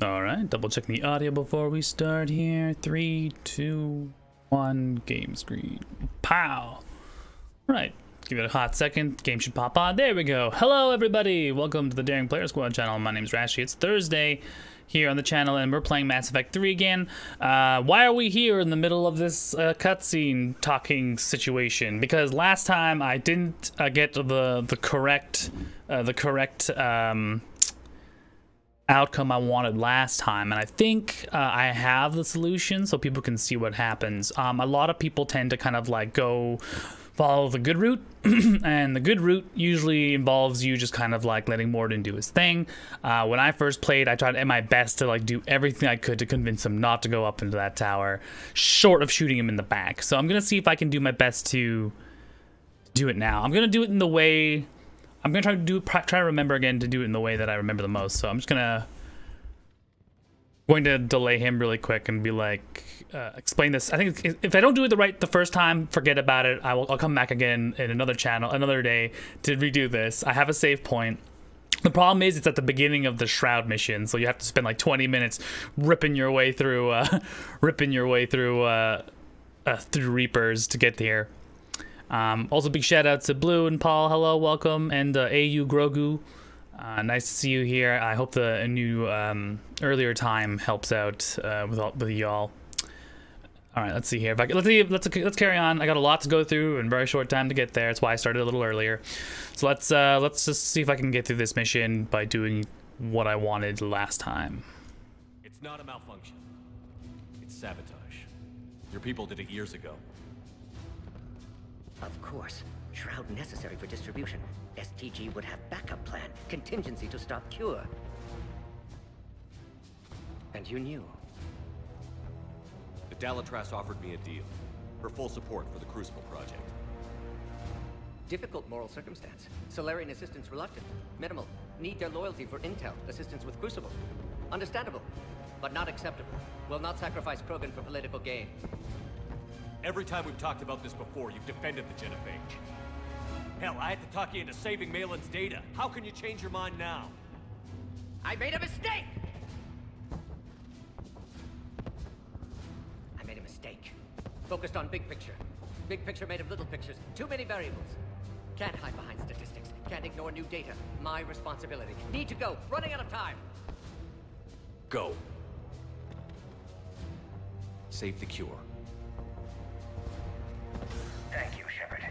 All right, double check the audio before we start here. 3, 2, 1, game screen. Pow! Right, give it a hot second. Game should pop on. There we go. Hello, everybody. Welcome to the Daring Player Squad channel. My name's Rashi. It's Thursday here on the channel, and we're playing Mass Effect 3 again. Why are we here in the middle of this cutscene talking situation? Because last time I didn't get the correct outcome I wanted last time, and I think I have the solution so people can see what happens. A lot of people tend to kind of like go follow the good route and the good route usually involves you just kind of like letting Morden do his thing. When I first played, I tried my best to like do everything I could to convince him not to go up into that tower, short of shooting him in the back. So I'm gonna see if I can do my best to do it now. I'm gonna do it in the way I'm gonna try to remember again to do it in the way that I remember the most. So I'm just going to delay him really quick and be like, explain this. I think if I don't do it the first time, forget about it. I'll come back again in another channel, another day to redo this. I have a save point. The problem is it's at the beginning of the Shroud mission, so you have to spend like 20 minutes ripping your way through Reapers to get here. Also, big shout out to Blue and Paul. Hello, welcome, and AU Grogu. Nice to see you here. I hope the new earlier time helps out with y'all. All right, let's see here. Let's carry on. I got a lot to go through in a very short time to get there. That's why I started a little earlier. So let's just see if I can get through this mission by doing what I wanted last time. It's not a malfunction. It's sabotage. Your people did it years ago. Of course. Shroud necessary for distribution. STG would have backup plan. Contingency to stop cure. And you knew. The Dalatras offered me a deal. For full support for the Crucible project. Difficult moral circumstance. Solarian assistance reluctant. Minimal. Need their loyalty for intel. Assistance with Crucible. Understandable. But not acceptable. Will not sacrifice Krogan for political gain. Every time we've talked about this before, you've defended the Genophage. Hell, I had to talk you into saving Malin's data. How can you change your mind now? I made a mistake! I made a mistake. Focused on big picture. Big picture made of little pictures. Too many variables. Can't hide behind statistics. Can't ignore new data. My responsibility. Need to go. Running out of time. Go. Save the cure. Thank you, Shepard.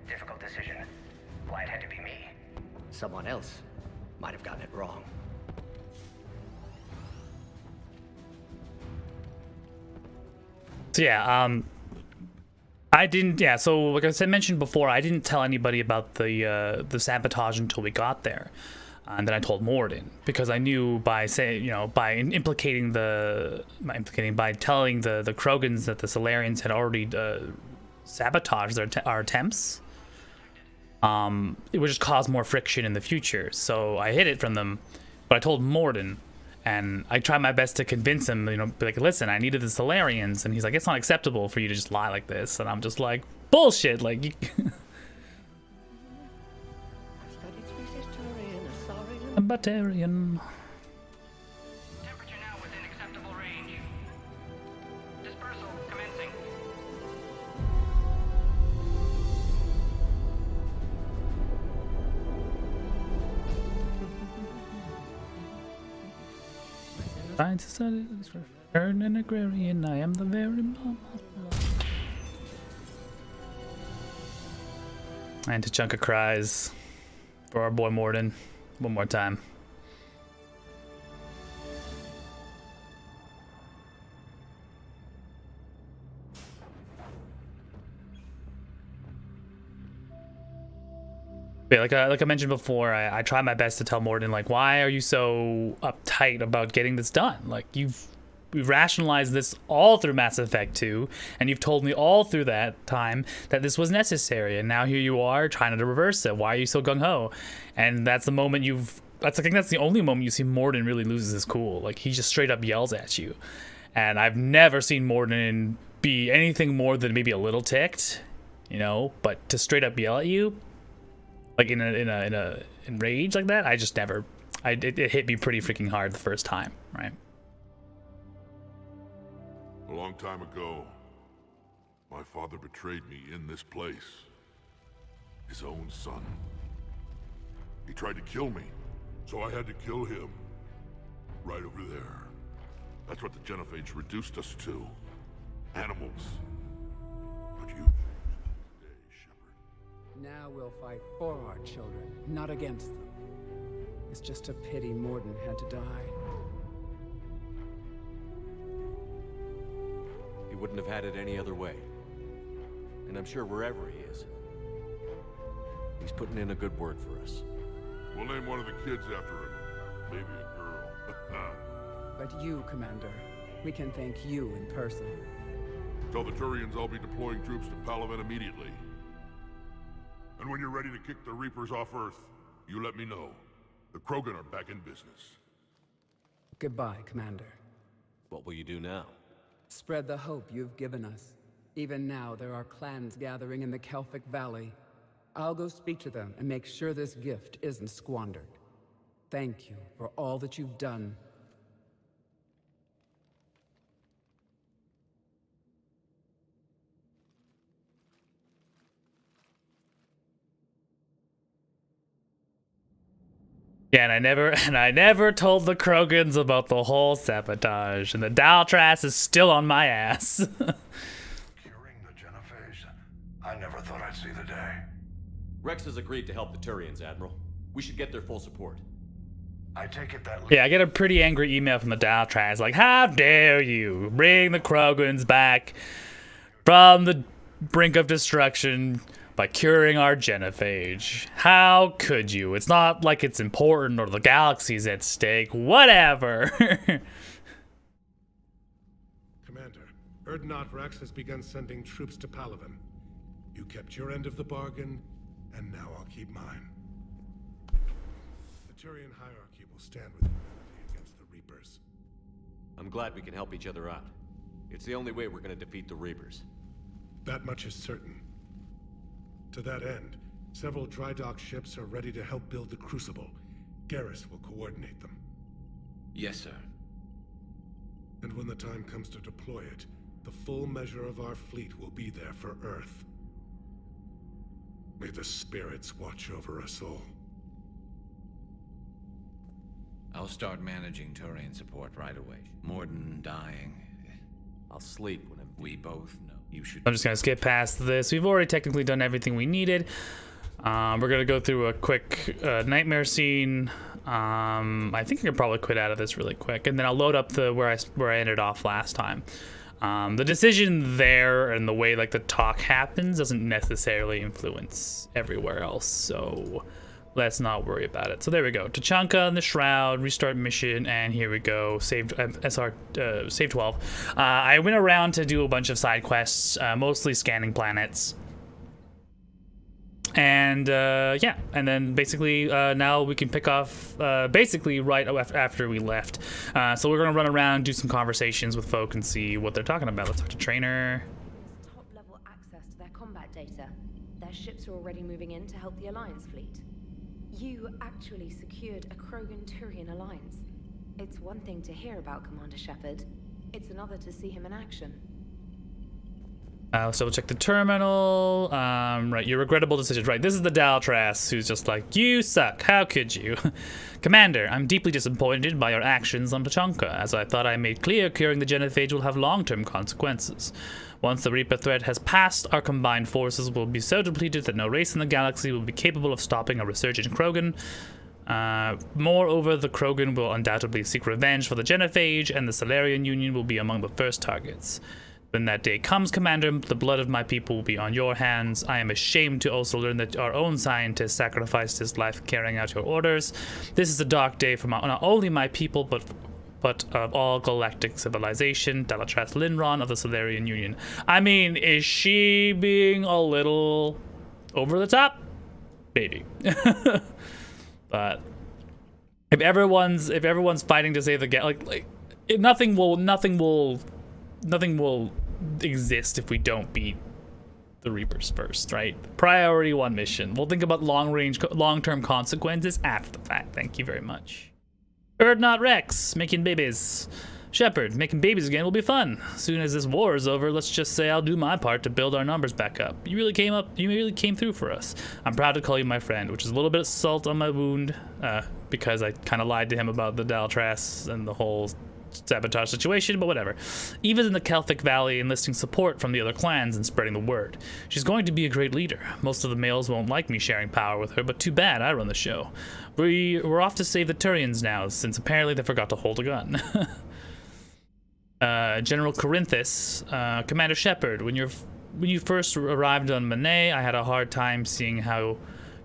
Difficult decision. Why it had to be me. Someone else might have gotten it wrong. So yeah, I didn't. Yeah, so like I mentioned before, I didn't tell anybody about the sabotage until we got there, and then I told Morden because I knew by saying, by implicating by telling the Krogans that the Solarians had already sabotaged our attempts, it would just cause more friction in the future. So I hid it from them, but I told Morden. And I tried my best to convince him, be like, listen, I needed the Solarians. And he's like, it's not acceptable for you to just lie like this. And I'm just like, bullshit. Like, a Batarian. Temperature now within acceptable range. Dispersal commencing. Trying to study this for earn an agrarian. I am the very mom. And a chunk of cries for our boy Morden. One more time. Yeah, like I mentioned before, I tried my best to tell Morden, like, why are you so uptight about getting this done? Like, we've rationalized this all through Mass Effect 2, and you've told me all through that time that this was necessary, and now here you are trying to reverse it. Why are you so gung-ho? And that's the moment I think that's the only moment you see Morden really loses his cool. Like, he just straight up yells at you. And I've never seen Morden be anything more than maybe a little ticked, but to straight up yell at you, like in rage like that, I just never. It hit me pretty freaking hard the first time, right? A long time ago, my father betrayed me in this place. His own son. He tried to kill me, so I had to kill him. Right over there. That's what the Genophage reduced us to. Animals. But you changed that day, Shepard. Now we'll fight for our children, not against them. It's just a pity Morden had to die. He wouldn't have had it any other way. And I'm sure wherever he is, he's putting in a good word for us. We'll name one of the kids after him. Maybe a girl. But you, Commander, we can thank you in person. Tell the Turians I'll be deploying troops to Palaven immediately. And when you're ready to kick the Reapers off Earth, you let me know. The Krogan are back in business. Goodbye, Commander. What will you do now? Spread the hope you've given us. Even now, there are clans gathering in the Kelphic Valley. I'll go speak to them and make sure this gift isn't squandered. Thank you for all that you've done. Yeah, and I never told the Krogans about the whole sabotage, and the Daltras is still on my ass. Curing the Genophage? I never thought I'd see the day. Rex has agreed to help the Turians, Admiral. We should get their full support. I take it that... Yeah, I get a pretty angry email from the Daltras, like, how dare you bring the Krogans back from the brink of destruction by curing our Genophage. How could you? It's not like it's important or the galaxy's at stake. Whatever. Commander, Erdnot Rex has begun sending troops to Palaven. You kept your end of the bargain, and now I'll keep mine. The Turian hierarchy will stand with humanity against the Reapers. I'm glad we can help each other out. It's the only way we're gonna defeat the Reapers. That much is certain. To that end, several dry dock ships are ready to help build the Crucible. Garrus will coordinate them. Yes, sir. And when the time comes to deploy it, the full measure of our fleet will be there for Earth. May the spirits watch over us all. I'll start managing Turian support right away. Morden dying. I'll sleep when We both know. You should. I'm just gonna skip past this. We've already technically done everything we needed. We're gonna go through a quick nightmare scene. I think I can probably quit out of this really quick, and then I'll load up the where I ended off last time. The decision there and the way like the talk happens doesn't necessarily influence everywhere else, so let's not worry about it. So there we go. Tachanka in the Shroud, restart mission, and here we go. Save save 12. I went around to do a bunch of side quests, mostly scanning planets. And yeah, and then basically now we can pick off basically right after we left. So we're gonna run around, do some conversations with folk, and see what they're talking about. Let's talk to Trainer. Top-level access to their combat data. Their ships are already moving in to help the Alliance fleet. You actually secured a Krogan-Turian alliance. It's one thing to hear about Commander Shepard. It's another to see him in action. So we'll check the terminal. Right, your regrettable decisions. Right, this is the Daltras who's just like, you suck. How could you? Commander, I'm deeply disappointed by your actions on Tachanka, as I thought I made clear curing the Genophage will have long-term consequences. Once the Reaper threat has passed, our combined forces will be so depleted that no race in the galaxy will be capable of stopping a resurgent Krogan. Moreover, the Krogan will undoubtedly seek revenge for the Genophage, and the Salarian Union will be among the first targets. When that day comes, Commander, the blood of my people will be on your hands. I am ashamed to also learn that our own scientist sacrificed his life carrying out your orders. This is a dark day for not only my people, but of all galactic civilization. Daltras Linron of the Salarian Union. I mean, is she being a little over the top? Maybe. But if everyone's fighting to save the nothing will exist if we don't beat the Reapers first, right? Priority 1 mission. We'll think about long-term consequences after the fact. Thank you very much. Erdnot Rex, making babies. Shepard, making babies again will be fun. As soon as this war is over, let's just say I'll do my part to build our numbers back up. You really came through for us. I'm proud to call you my friend, which is a little bit of salt on my wound, because I kind of lied to him about the Daltras and the whole sabotage situation, but whatever. Eva's in the Calibrate Valley enlisting support from the other clans and spreading the word. She's going to be a great leader. Most of the males won't like me sharing power with her, but too bad, I run the show. We're off to save the Turians now, since apparently they forgot to hold a gun. General Corinthus, Commander Shepard, when you first arrived on Monet, I had a hard time seeing how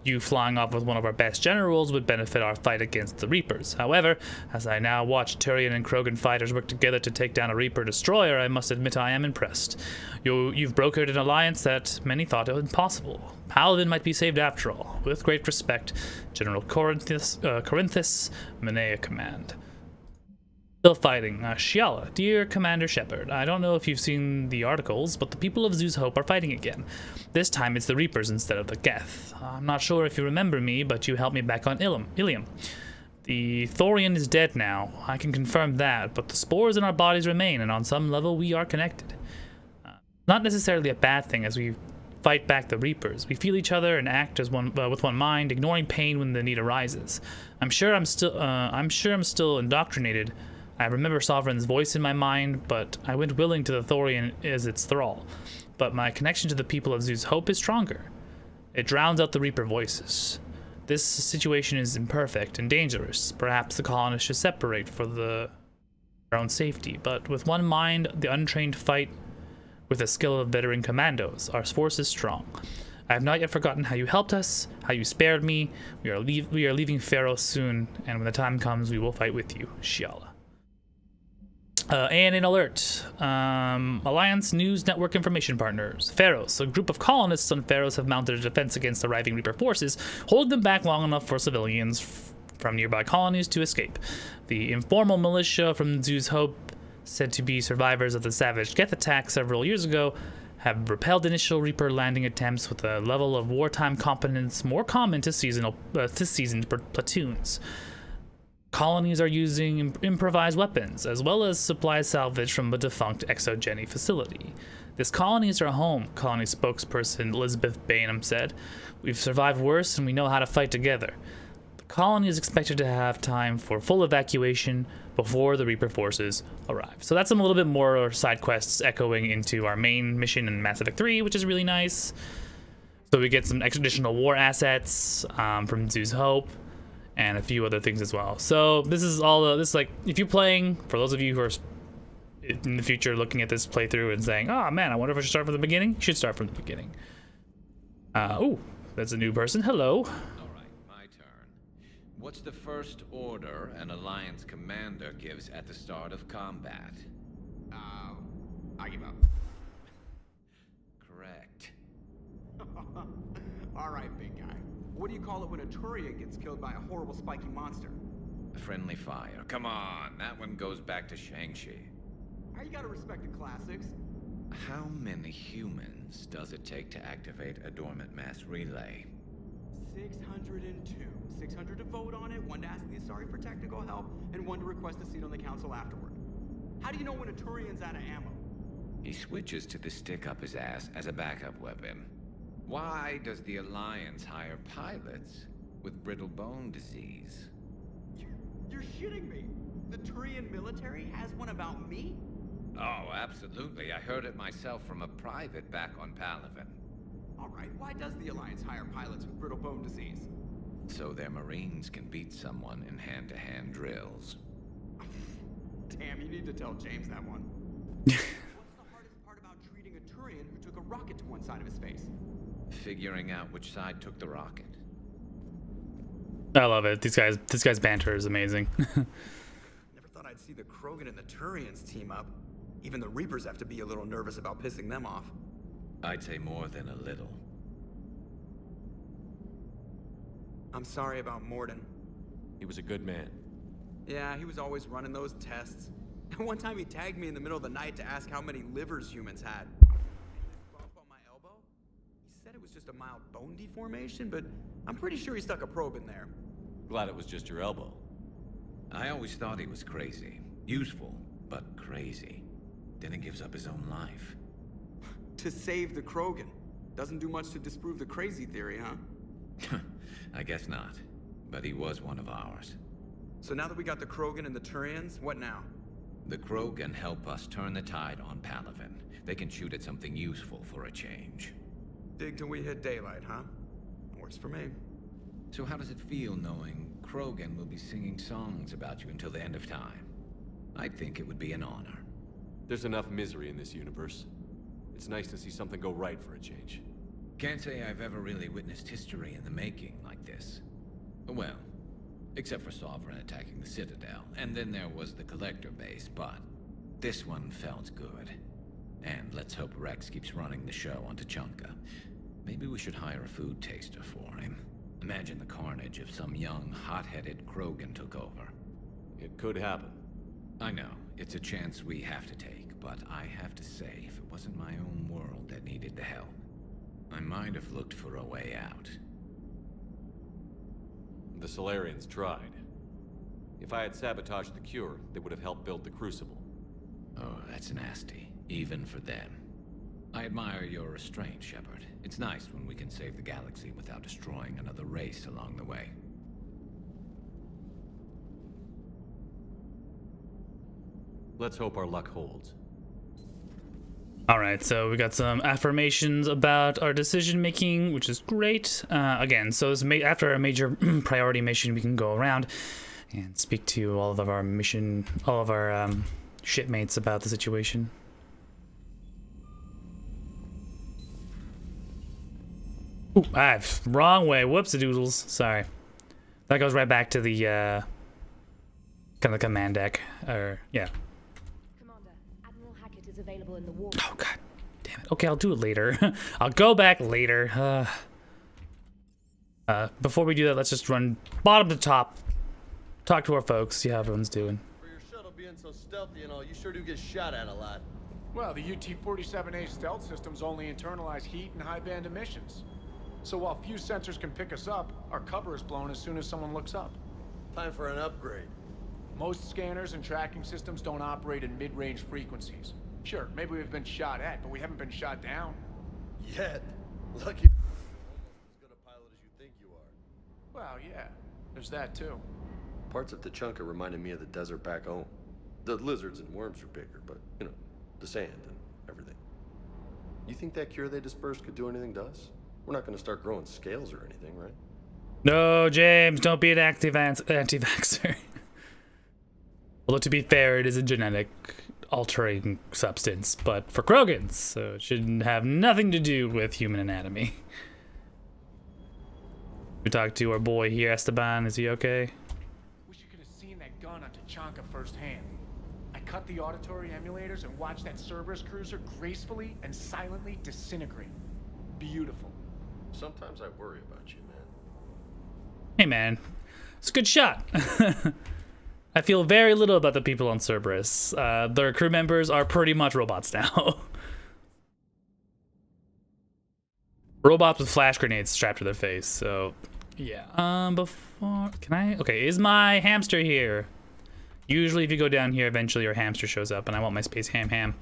you flying off with one of our best generals would benefit our fight against the Reapers. However, as I now watch Turian and Krogan fighters work together to take down a Reaper destroyer, I must admit I am impressed. You've brokered an alliance that many thought impossible. Paladin might be saved after all. With great respect, General Corinthus, Monet Command. Still fighting. Shiala, dear Commander Shepard, I don't know if you've seen the articles, but the people of Zeus Hope are fighting again. This time it's the Reapers instead of the Geth. I'm not sure if you remember me, but you helped me back on Ilium. The Thorian is dead now. I can confirm that, but the spores in our bodies remain, and on some level we are connected. Not necessarily a bad thing as we fight back the Reapers. We feel each other and act as one with one mind, ignoring pain when the need arises. I'm sure I'm still indoctrinated. I remember Sovereign's voice in my mind, but I went willing to the Thorian as its thrall. But my connection to the people of Zeus Hope is stronger. It drowns out the Reaper voices. This situation is imperfect and dangerous. Perhaps the colonists should separate for their own safety, but with one mind, the untrained fight with the skill of veteran commandos. Our force is strong. I have not yet forgotten how you helped us, how you spared me. We are leaving Pharaoh soon, and when the time comes, we will fight with you. Shiala. And an alert. Alliance News Network Information Partners. Pharaohs. A group of colonists on Pharaohs have mounted a defense against arriving Reaper forces, holding them back long enough for civilians from nearby colonies to escape. The informal militia from Zeus Hope, said to be survivors of the savage Geth attack several years ago, have repelled initial Reaper landing attempts with a level of wartime competence more common to seasoned platoons. Colonies are using improvised weapons, as well as supply salvage from a defunct exogeny facility. This colony is our home, colony spokesperson Elizabeth Bainham said. We've survived worse and we know how to fight together. The colony is expected to have time for full evacuation before the Reaper forces arrive. So that's a little bit more side quests echoing into our main mission in Mass Effect 3, which is really nice. So we get some additional war assets from Zeus Hope, and a few other things as well. So this is all, like, if you're playing, for those of you who are in the future looking at this playthrough and saying, oh man, I wonder if I should start from the beginning, you should start from the beginning. Oh, that's a new person, hello. All right, my turn. What's the first order an Alliance commander gives at the start of combat? I give up. Correct. All right, big guy. What do you call it when a Turian gets killed by a horrible spiky monster? Friendly fire. Come on, that one goes back to Shang-Chi. You gotta respect the classics. How many humans does it take to activate a dormant mass relay? 602. 600 to vote on it, 1 to ask the Asari for technical help, and 1 to request a seat on the council afterward. How do you know when a Turian's out of ammo? He switches to the stick up his ass as a backup weapon. Why does the Alliance hire pilots with brittle bone disease? You're shitting me. The Turian military has one about me? Oh, absolutely. I heard it myself from a private back on Palaven. All right, why does the Alliance hire pilots with brittle bone disease? So their Marines can beat someone in hand-to-hand drills. Damn, you need to tell James that one. What's the hardest part about treating a Turian who took a rocket to one side of his face? Figuring out which side took the rocket. I love it. This guy's banter is amazing. Never thought I'd see the Krogan and the Turians team up. Even the Reapers have to be a little nervous about pissing them off. I'd say more than a little. I'm sorry about Morden. He was a good man. Yeah, he was always running those tests. And one time he tagged me in the middle of the night to ask how many livers humans had. Bump on my elbow? He said it was just a mild bone deformation, but I'm pretty sure he stuck a probe in there. Glad it was just your elbow. I always thought he was crazy. Useful, but crazy. Then he gives up his own life. To save the Krogan. Doesn't do much to disprove the crazy theory, huh? I guess not. But he was one of ours. So now that we got the Krogan and the Turians, what now? The Krogan help us turn the tide on Palaven. They can shoot at something useful for a change. Dig till we hit daylight, huh? Works for me. So how does it feel knowing Krogan will be singing songs about you until the end of time? I think it would be an honor. There's enough misery in this universe. It's nice to see something go right for a change. Can't say I've ever really witnessed history in the making like this. Well, except for Sovereign attacking the Citadel, and then there was the Collector base, but this one felt good. And let's hope Rex keeps running the show on Tuchanka. Maybe we should hire a food taster for him. Imagine the carnage if some young, hot-headed Krogan took over. It could happen. I know, it's a chance we have to take, but I have to say, if it wasn't my own world that needed the help, I might have looked for a way out. The Solarians tried. If I had sabotaged the cure, they would have helped build the Crucible. Oh, that's nasty, even for them. I admire your restraint, Shepard. It's nice when we can save the galaxy without destroying another race along the way. Let's hope our luck holds. Alright, so we got some affirmations about our decision making, which is great. Again, so after a major priority mission, we can go around and speak to all of our shipmates about the situation. Ooh, wrong way. Whoops-a-doodles. Sorry. That goes right back to the kind of the command deck, or yeah. Available in the war. Oh god damn it. Okay, I'll do it later. I'll go back later. Before we do that, let's just run bottom to top, talk to our folks, see how everyone's doing. For your shuttle being so stealthy and all, you sure do get shot at a lot. Well, the UT-47A stealth systems only internalize heat and high band emissions. So while few sensors can pick us up, our cover is blown as soon as someone looks up. Time for an upgrade. Most scanners and tracking systems don't operate in mid-range frequencies. Sure, maybe we've been shot at, but we haven't been shot down. Yet. Lucky you're almost as good a pilot as you think you are. Well, yeah. There's that, too. Parts of Tuchanka reminded me of the desert back home. The lizards and worms are bigger, but, you know, the sand and everything. You think that cure they dispersed could do anything to us? We're not going to start growing scales or anything, right? No, James, don't be an anti-vaxxer. Although, to be fair, it is a genetic altering substance, but for Krogans, so it shouldn't have nothing to do with human anatomy. We talked to our boy here, Esteban. Is he okay? Wish you could have seen that gun on Tuchanka firsthand. I cut the auditory emulators and watched that Cerberus cruiser gracefully and silently disintegrate. Beautiful. Sometimes I worry about you, man. Hey, man. It's a good shot. I feel very little about the people on Cerberus. Their crew members are pretty much robots now. Robots with flash grenades strapped to their face, so yeah. Before, can I? Okay, is my hamster here? Usually if you go down here, eventually your hamster shows up, and I want my space ham.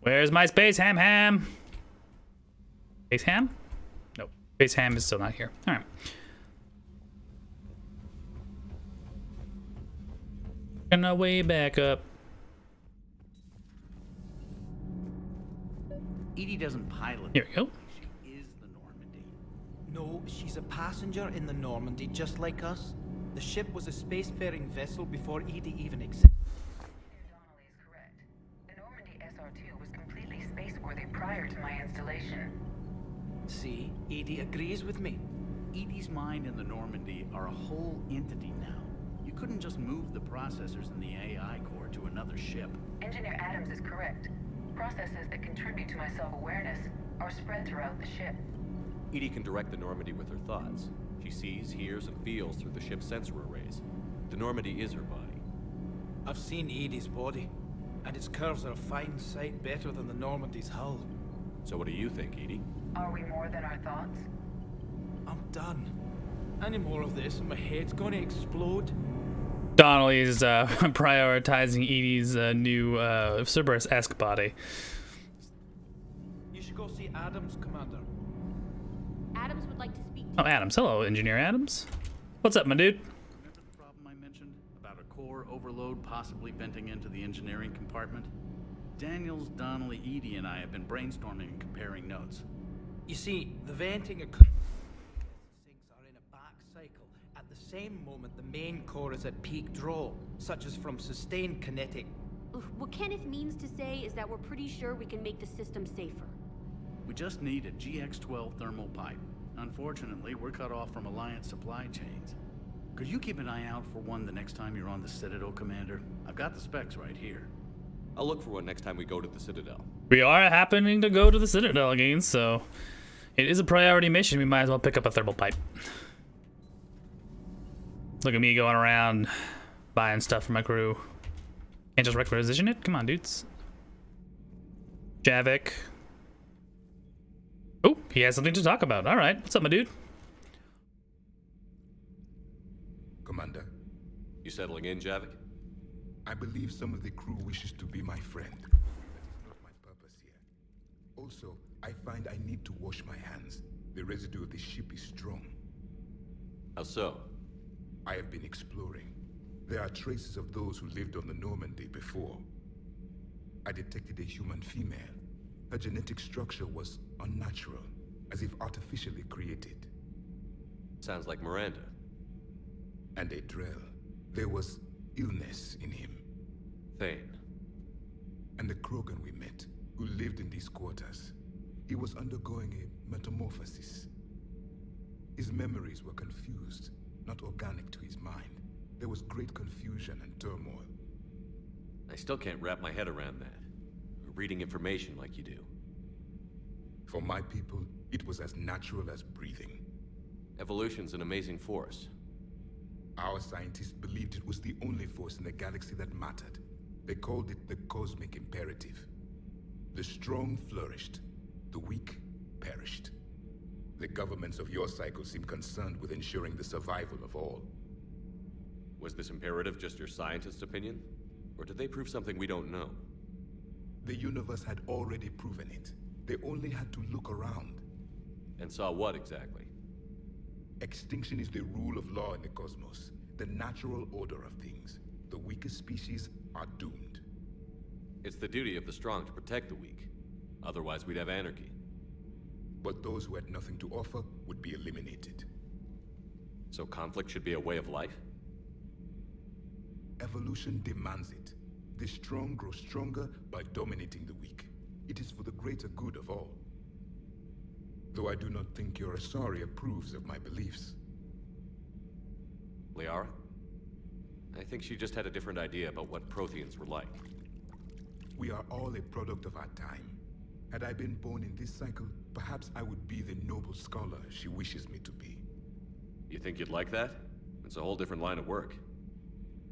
Where's my space ham? Space ham? Nope. Space ham is still not here. All right. On our way back up. Edie doesn't pilot. Here we go. She is the Normandy. No, she's a passenger in the Normandy, just like us. The ship was a spacefaring vessel before Edie even existed. Donnelly is correct. The Normandy SR-2 was completely spaceworthy prior to my installation. See, Edie agrees with me. Edie's mind and the Normandy are a whole entity now. You couldn't just move the processors in the AI core to another ship. Engineer Adams is correct. Processes that contribute to my self-awareness are spread throughout the ship. Edie can direct the Normandy with her thoughts. She sees, hears, and feels through the ship's sensor arrays. The Normandy is her body. I've seen Edie's body, and its curves are a fine sight better than the Normandy's hull. So what do you think, Edie? Are we more than our thoughts? I'm done. Any more of this and my head's gonna explode. Donnelly's prioritizing Edie's new Cerberus-esque body. You should go see Adams, Commander. Adams would like to speak Oh, Adams. Hello, Engineer Adams. What's up, my dude? Remember the problem I mentioned about a core overload possibly venting into the engineering compartment? Daniels, Donnelly, Edie, and I have been brainstorming and comparing notes. You see, the venting sinks are in a back cycle. At the same moment, the main core is at peak draw, such as from sustained kinetic. What Kenneth means to say is that we're pretty sure we can make the system safer. We just need a GX-12 thermal pipe. Unfortunately, we're cut off from Alliance supply chains. Could you keep an eye out for one the next time you're on the Citadel, Commander? I've got the specs right here. I'll look for one next time we go to the Citadel. We are happening to go to the Citadel again, so it is a priority mission. We might as well pick up a thermal pipe. Look at me going around buying stuff for my crew. Can't just requisition it? Come on, dudes. Javik. Oh, he has something to talk about. All right. What's up, my dude? Commander. You settling in, Javik? I believe some of the crew wishes to be my friend. That's not my purpose here. Also, I find I need to wash my hands. The residue of the ship is strong. How so? I have been exploring. There are traces of those who lived on the Normandy before. I detected a human female. Her genetic structure was unnatural, as if artificially created. Sounds like Miranda. And a Drell. There was illness in him. Thane. And the Krogan we met, who lived in these quarters. He was undergoing a metamorphosis. His memories were confused, not organic to his mind. There was great confusion and turmoil. I still can't wrap my head around that. Reading information like you do. For my people, it was as natural as breathing. Evolution's an amazing force. Our scientists believed it was the only force in the galaxy that mattered. They called it the cosmic imperative. The strong flourished, the weak perished. The governments of your cycle seem concerned with ensuring the survival of all. Was this imperative just your scientist's opinion? Or did they prove something we don't know? The universe had already proven it. They only had to look around. And saw what exactly? Extinction is the rule of law in the cosmos, the natural order of things. The weakest species are doomed. It's the duty of the strong to protect the weak. Otherwise, we'd have anarchy. But those who had nothing to offer would be eliminated. So conflict should be a way of life? Evolution demands it. The strong grow stronger by dominating the weak. It is for the greater good of all. Though I do not think your Asari approves of my beliefs. Liara? I think she just had a different idea about what Protheans were like. We are all a product of our time. Had I been born in this cycle, perhaps I would be the noble scholar she wishes me to be. You think you'd like that? It's a whole different line of work.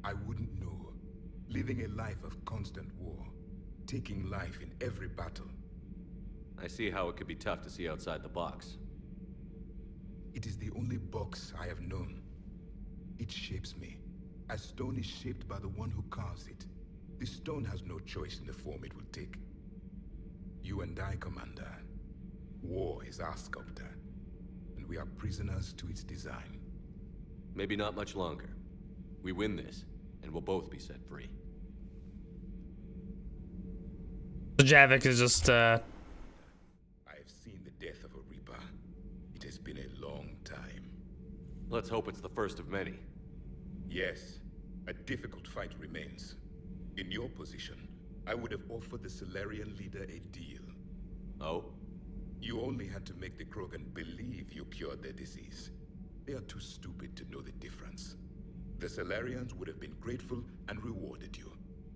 I wouldn't know. Living a life of constant war. Taking life in every battle. I see how it could be tough to see outside the box. It is the only box I have known. It shapes me, as stone is shaped by the one who carves it. The stone has no choice in the form it will take. You and I, Commander. War is our sculptor, and we are prisoners to its design. Maybe not much longer. We win this, and we'll both be set free. So Javik is just, I have seen the death of a Reaper. It has been a long time. Let's hope it's the first of many. Yes, a difficult fight remains. In your position, I would have offered the Solarian leader a deal. Oh? You only had to make the Krogan believe you cured their disease. They are too stupid to know the difference. The Solarians would have been grateful and rewarded you.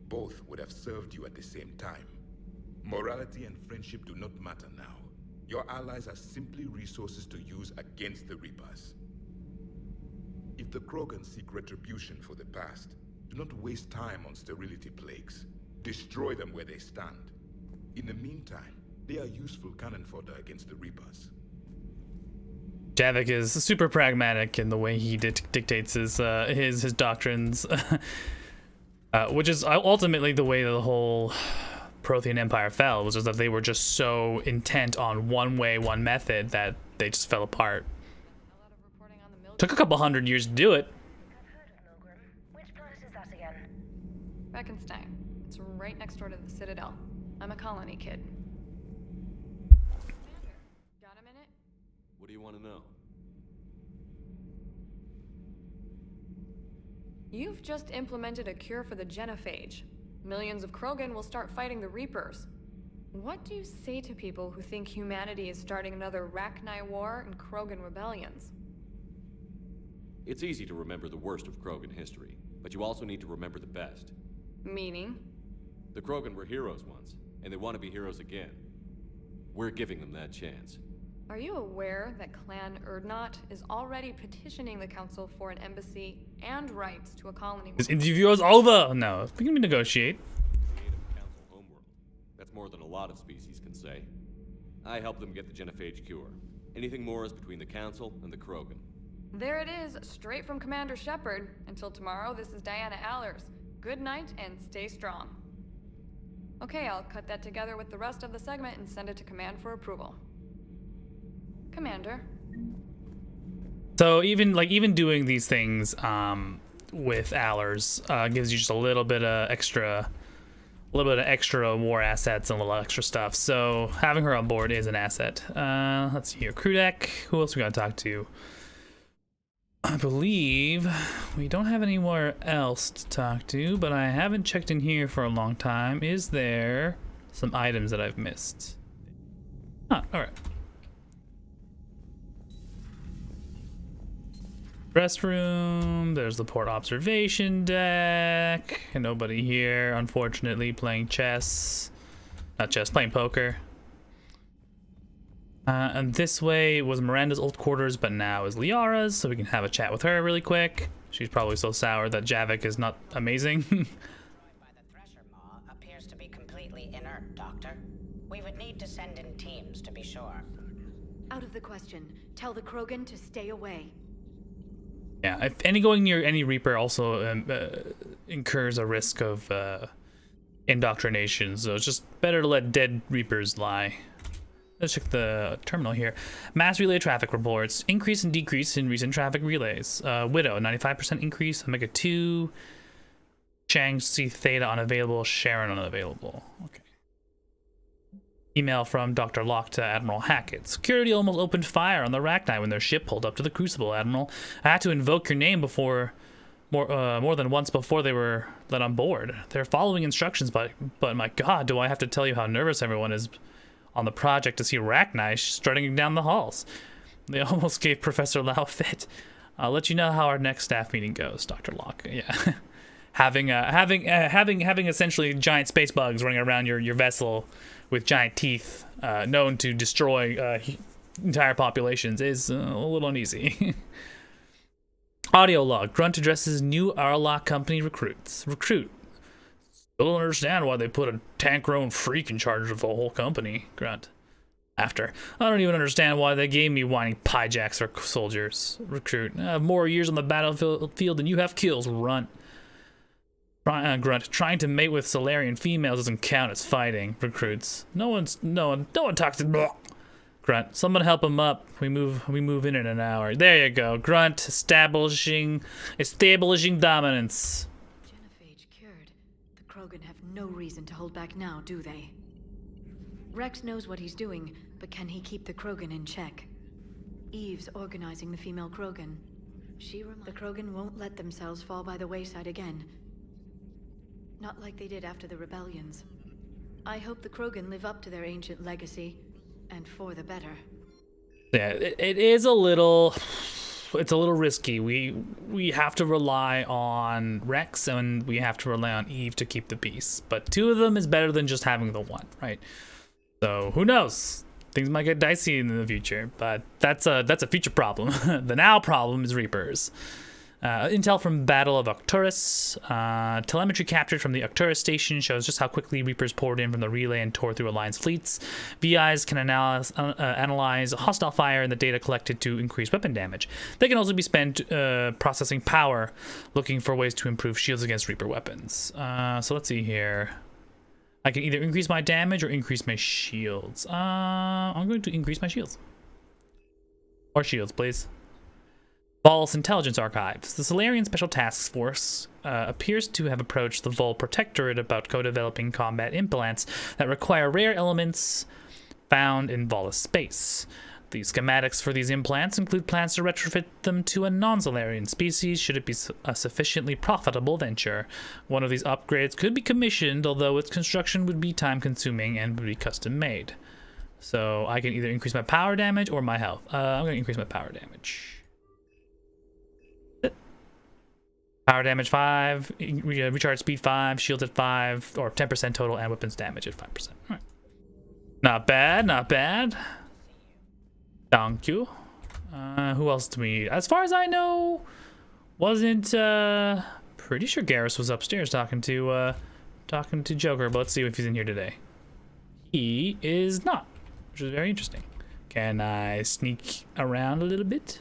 Both would have served you at the same time. Morality and friendship do not matter now. Your allies are simply resources to use against the Reapers. If the Krogan seek retribution for the past, do not waste time on sterility plagues. Destroy them where they stand. In the meantime, they are useful cannon fodder against the Reapers. Javik is super pragmatic in the way he dictates his doctrines, which is ultimately the way the whole Prothean Empire fell, was just that they were just so intent on one way, one method, that they just fell apart. Took a couple hundred years to do it. Which planet is that again? Beckenstein. It's right next door to the Citadel. I'm a colony kid. Got a minute? What do you want to know? You've just implemented a cure for the genophage. Millions of Krogan will start fighting the Reapers. What do you say to people who think humanity is starting another Rachni war and Krogan rebellions? It's easy to remember the worst of Krogan history, but you also need to remember the best. Meaning? The Krogan were heroes once, and they want to be heroes again. We're giving them that chance. Are you aware that Clan Urdnot is already petitioning the Council for an embassy and rights to a colony? This interview is over! No, we can negotiate. Council homeworld. That's more than a lot of species can say. I helped them get the genophage cure. Anything more is between the Council and the Krogan. There it is, straight from Commander Shepard. Until tomorrow, this is Diana Allers. Good night and stay strong. Okay, I'll cut that together with the rest of the segment and send it to Command for approval. Commander. So even doing these things with Allers gives you just a little bit of extra war assets and a little extra stuff. So having her on board is an asset. Let's see here, crew deck. Who else we gotta talk to? I believe we don't have anywhere else to talk to, but I haven't checked in here for a long time. Is there some items that I've missed? Ah, alright. Restroom, there's the port observation deck. Nobody here, unfortunately, playing chess. Not chess, playing poker. And this way was Miranda's old quarters, but now is Liara's, so we can have a chat with her really quick. She's probably so sour that Javik is not amazing. By the Thresher Maw appears to be completely inert, Doctor. We would need to send in teams to be sure. Out of the question. Tell the Krogan to stay away. Yeah, if any going near any Reaper also incurs a risk of indoctrination, so it's just better to let dead Reapers lie. Let's check the terminal here. Mass relay traffic reports. Increase and decrease in recent traffic relays. Widow, 95% increase. Omega 2. Chang C Theta unavailable. Sharon unavailable. Okay. Email from Dr. Locke to Admiral Hackett. Security almost opened fire on the Rachni when their ship pulled up to the Crucible, Admiral. I had to invoke your name before more than once before they were let on board. They're following instructions, but my God, do I have to tell you how nervous everyone is on the project to see Rachni strutting down the halls. They almost gave Professor Lau a fit. I'll let you know how our next staff meeting goes, Dr. Locke. Yeah, having essentially giant space bugs running around your vessel with giant teeth, known to destroy entire populations, is a little uneasy. Audio log. Grunt addresses new Arlock company recruits. Recruit. Still don't understand why they put a tank-grown freak in charge of the whole company. Grunt. After. I don't even understand why they gave me whining pie jacks for soldiers. Recruit. I have more years on the battlefield than you have kills. Grunt. Trying to mate with Solarian females doesn't count as fighting. Recruits. No one talks to. Blah. Grunt. Someone help him up. We move in an hour. There you go. Grunt. Establishing dominance. Krogan have no reason to hold back now, do they? Rex knows what he's doing, but can he keep the Krogan in check? Eve's organizing the female Krogan. The Krogan won't let themselves fall by the wayside again. Not like they did after the rebellions. I hope the Krogan live up to their ancient legacy, and for the better. Yeah, it is a little... It's a little risky. We have to rely on Rex and we have to rely on Eve to keep the peace. But two of them is better than just having the one, right? So who knows? Things might get dicey in the future, but that's a future problem. The now problem is Reapers. Intel from Battle of Arcturus. Telemetry captured from the Arcturus station shows just how quickly Reapers poured in from the relay and tore through Alliance fleets. VIs can analyze hostile fire and the data collected to increase weapon damage. They can also be spent processing power, looking for ways to improve shields against Reaper weapons. So let's see here. I can either increase my damage or increase my shields. I'm going to increase my shields. Or shields, please. Vol's Intelligence Archives. The Solarian Special Task Force appears to have approached the Vol Protectorate about co-developing combat implants that require rare elements found in Vol's space. The schematics for these implants include plans to retrofit them to a non-Solarian species should it be a sufficiently profitable venture. One of these upgrades could be commissioned, although its construction would be time-consuming and would be custom-made. So I can either increase my power damage or my health. I'm going to increase my power damage. Power damage 5, recharge speed 5, shields at 5, or 10% total, and weapons damage at 5%. All right. Not bad, not bad. Thank you. Who else do we need? As far as I know, wasn't pretty sure Garrus was upstairs talking to Joker, but let's see if he's in here today. He is not, which is very interesting. Can I sneak around a little bit?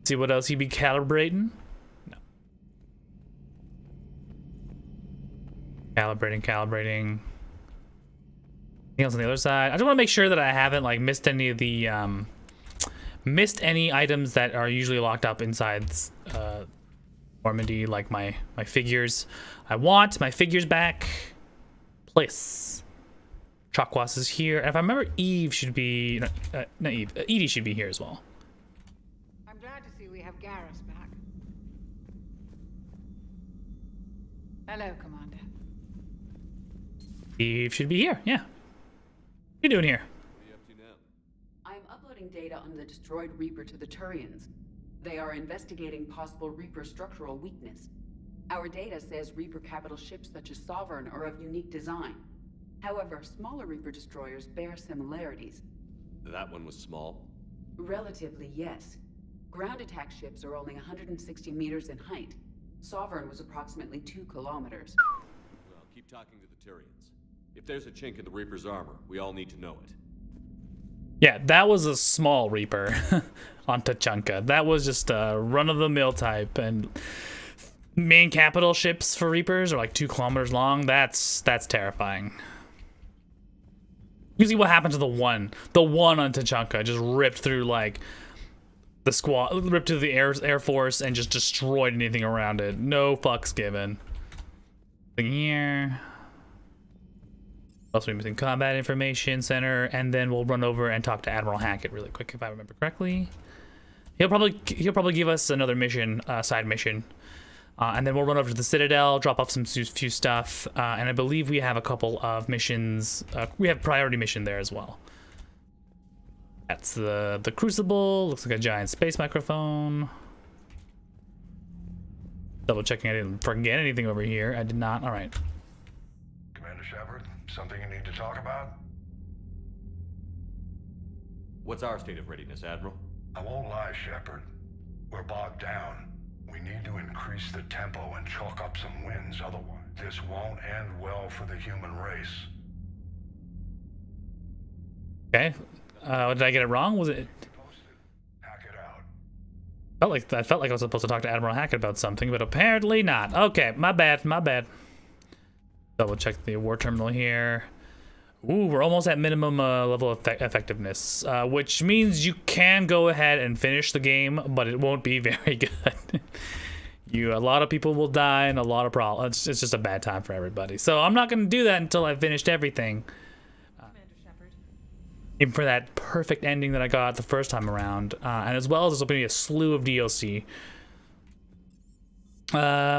See what else he'd be calibrating? Calibrating. Anything else on the other side? I just want to make sure that I haven't like missed any of the missed any items that are usually locked up inside Normandy, like my figures. I want my figures back. Place. Chakwas is here. And if I remember, Eve should be not Eve. Edie should be here as well. I'm glad to see we have Garrus back. Hello, Commander. Eve should be here, yeah. What are you doing here? What are you up to now? I'm uploading data on the destroyed Reaper to the Turians. They are investigating possible Reaper structural weakness. Our data says Reaper capital ships such as Sovereign are of unique design. However, smaller Reaper destroyers bear similarities. That one was small? Relatively, yes. Ground attack ships are only 160 meters in height. Sovereign was approximately 2 kilometers. Well, keep talking to the Turians. If there's a chink in the Reaper's armor, we all need to know it. Yeah, that was a small Reaper on Tachanka. That was just a run-of-the-mill type, and main capital ships for Reapers are like 2 kilometers long. That's terrifying. You see what happened to the one on Tachanka, just ripped through like the squad, ripped through the Air Force and just destroyed anything around it. No fucks given. Here. Also, we're missing combat information center, and then we'll run over and talk to Admiral Hackett really quick if I remember correctly. He'll probably give us another mission, side mission, and then we'll run over to the Citadel, drop off some few stuff, and I believe we have a couple of missions. We have priority mission there as well. That's the Crucible. Looks like a giant space microphone. Double checking I didn't forget anything over here. I did not. All right. Commander Shepard, something you need to talk about? What's our state of readiness, Admiral? I won't lie, Shepard. We're bogged down. We need to increase the tempo and chalk up some wins, otherwise this won't end well for the human race. Okay. Did I get it wrong? Was it? Hack it out. I felt like I was supposed to talk to Admiral Hackett about something, but apparently not. Okay, my bad. Double check the war terminal here. Ooh, we're almost at minimum level of effectiveness, which means you can go ahead and finish the game, but it won't be very good. A lot of people will die and a lot of problems. It's just a bad time for everybody. So I'm not going to do that until I've finished everything. Even for that perfect ending that I got the first time around, and as well as there's going to be a slew of DLC.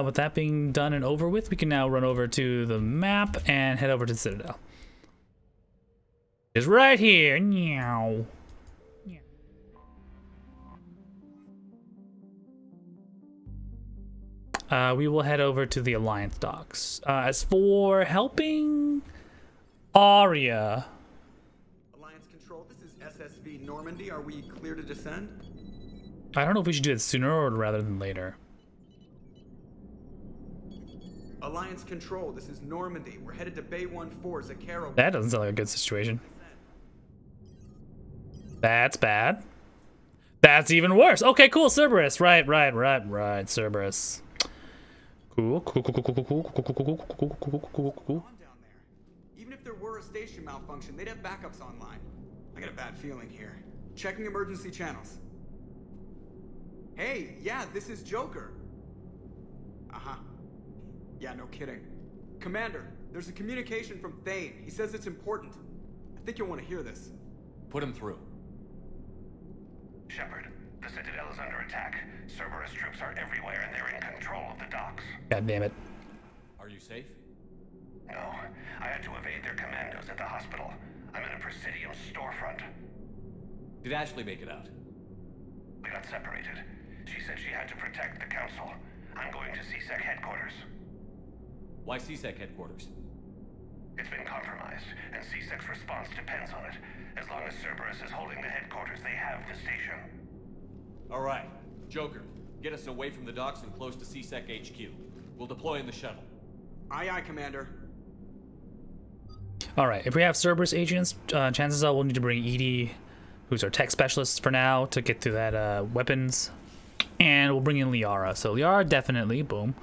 With that being done and over with, we can now run over to the map and head over to the Citadel. It's right here. Meow. We will head over to the Alliance docks. As for helping Arya. Alliance Control, this is SSV Normandy. Are we clear to descend? I don't know if we should do it sooner or rather than later. Alliance Control, this is Normandy. We're headed to Bay 1-4, Zakaro. That doesn't sound like a good situation. That's bad. That's even worse. Okay, cool, Cerberus. Right, Cerberus. Cool. Even if there were a station malfunction, they'd have backups online. I got a bad feeling here. Checking emergency channels. Hey, yeah, this is Joker. Uh-huh. Yeah, no kidding. Commander, there's a communication from Thane. He says it's important. I think you'll want to hear this. Put him through. Shepard, the Citadel is under attack. Cerberus troops are everywhere and they're in control of the docks. God damn it. Are you safe? No, I had to evade their commandos at the hospital. I'm in a Presidium storefront. Did Ashley make it out? We got separated. She said she had to protect the Council. I'm going to CSEC headquarters. Why CSEC headquarters? It's been compromised, and CSEC's response depends on it. As long as Cerberus is holding the headquarters, they have the station. All right, Joker, get us away from the docks and close to CSEC HQ. We'll deploy in the shuttle. Aye, aye, Commander. All right, if we have Cerberus agents, chances are we'll need to bring Edie, who's our tech specialist for now, to get through that weapons. And we'll bring in Liara. So Liara definitely, boom.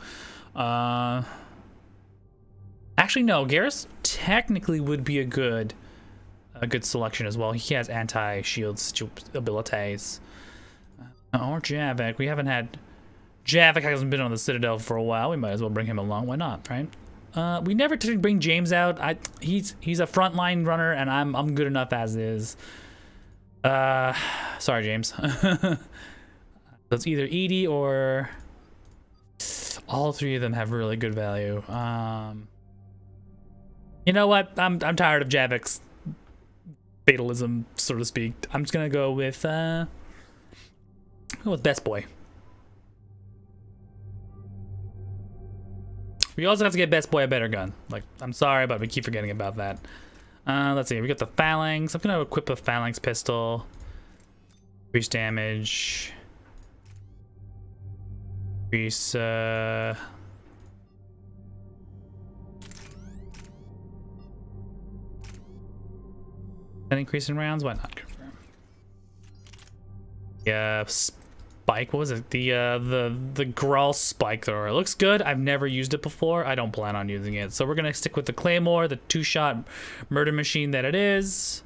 Actually, no, Garrus technically would be a good selection as well. He has anti-shield abilities. Or Javik. We haven't had... Javik hasn't been on the Citadel for a while. We might as well bring him along. Why not, right? We never did bring James out. He's a frontline runner, and I'm good enough as is. Sorry, James. So it's either Edie or... All three of them have really good value. You know what? I'm tired of Javik's fatalism, so to speak. I'm just gonna go with Best Boy. We also have to get Best Boy a better gun. Like, I'm sorry, but we keep forgetting about that. Let's see. We got the Phalanx. I'm gonna equip a Phalanx pistol. Increase damage. Increase. An increase in rounds? Why not? Confirm. Yeah, spike. What was it? The Grawl spike thrower. It looks good. I've never used it before. I don't plan on using it. So we're gonna stick with the Claymore, the 2-shot murder machine that it is.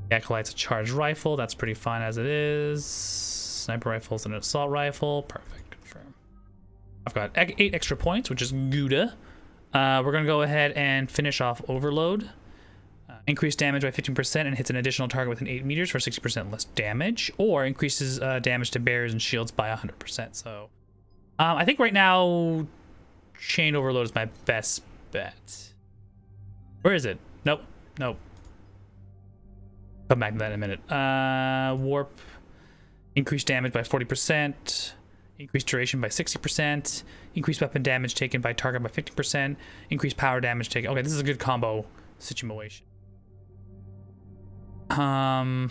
The Acolyte's a charged rifle. That's pretty fine as it is. Sniper rifle's an assault rifle. Perfect. Confirm. I've got 8 extra points, which is Gouda. We're going to go ahead and finish off Overload. Increase damage by 15% and hits an additional target within 8 meters for 60% less damage. Or increases damage to barriers and shields by 100%. So, I think right now, Chain Overload is my best bet. Where is it? Nope. Nope. Come back to that in a minute. Warp. Increase damage by 40%. Increased duration by 60%. Increased weapon damage taken by target by 50%. Increased power damage taken. Okay, this is a good combo situation. I'll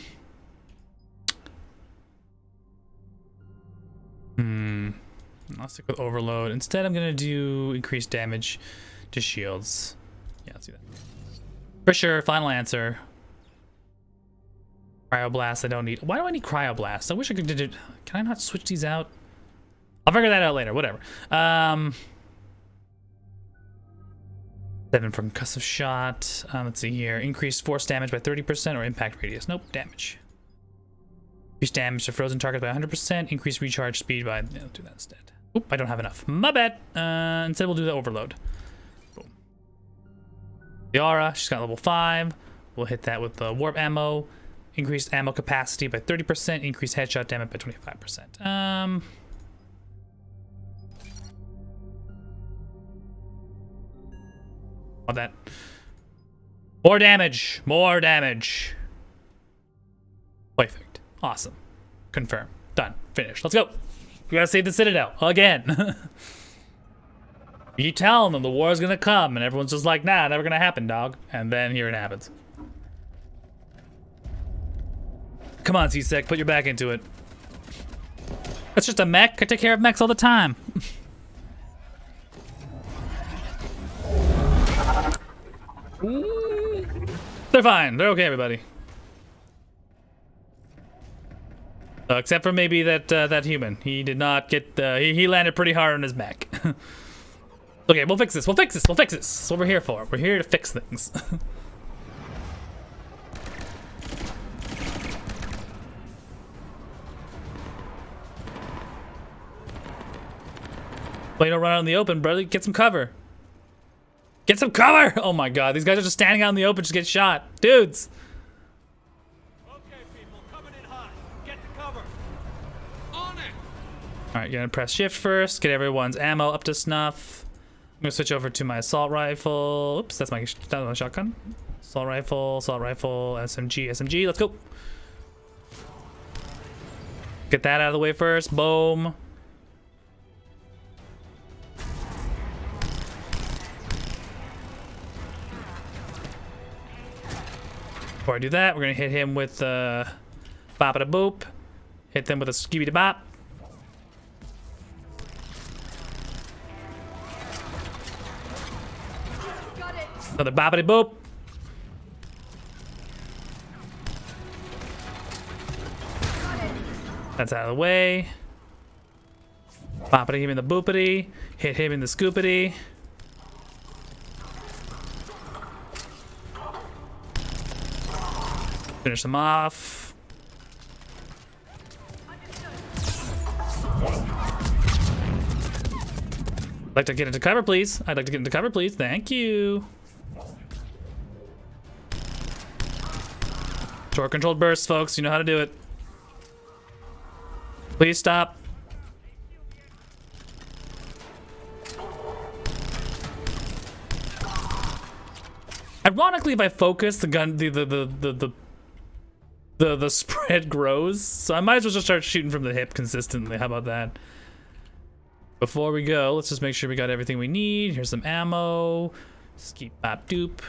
stick with Overload. Instead, I'm gonna do increased damage to shields. Yeah, let's do that. For sure, final answer. Cryoblast, I don't need. Why do I need Cryoblast? I wish I could do it. Can I not switch these out? I'll figure that out later, whatever. 7 from concussive shot. Let's see here. Increased force damage by 30% or impact radius. Nope, damage. Increased damage to frozen targets by 100%. Increased recharge speed by... Yeah, I'll do that instead. Oop, I don't have enough. My bad. Instead, we'll do the Overload. Boom. Liara, she's got level 5. We'll hit that with the warp ammo. Increased ammo capacity by 30%. Increased headshot damage by 25%. That. More damage. More damage. Perfect. Awesome. Confirm. Done. Finished. Let's go. We gotta save the Citadel. Again. You keep telling them the war's gonna come, and everyone's just like, nah, never gonna happen, dog. And then here it happens. Come on, C-Sec, put your back into it. That's just a mech. I take care of mechs all the time. They're fine. They're okay, everybody. Except for maybe that human. He did not get. He landed pretty hard on his back. Okay, we'll fix this. We'll fix this. We'll fix this. That's what we're here for. We're here to fix things. Well, you don't run out in the open, brother. Get some cover. Get some cover! Oh my god, these guys are just standing out in the open, just get shot. Dudes! Okay, people, coming in hot. Get to cover. On it! Alright, gonna press shift first, get everyone's ammo up to snuff. I'm gonna switch over to my assault rifle. Oops, that's my shotgun. Assault rifle, SMG, let's go. Get that out of the way first, boom. Before I do that, we're gonna hit him with bop-a-da-boop. Hit them with a skibby-da-bop. Another bop-a-da-boop. That's out of the way. Boppity him in the boopity. Hit him in the scoopity. Finish them off. I'd like to get into cover, please. I'd like to get into cover, please. Thank you. Short controlled bursts, folks. You know how to do it. Please stop. Ironically, if I focus, the gun, the spread grows. So I might as well just start shooting from the hip consistently. How about that? Before we go, let's just make sure we got everything we need. Here's some ammo. Skeep bop doop.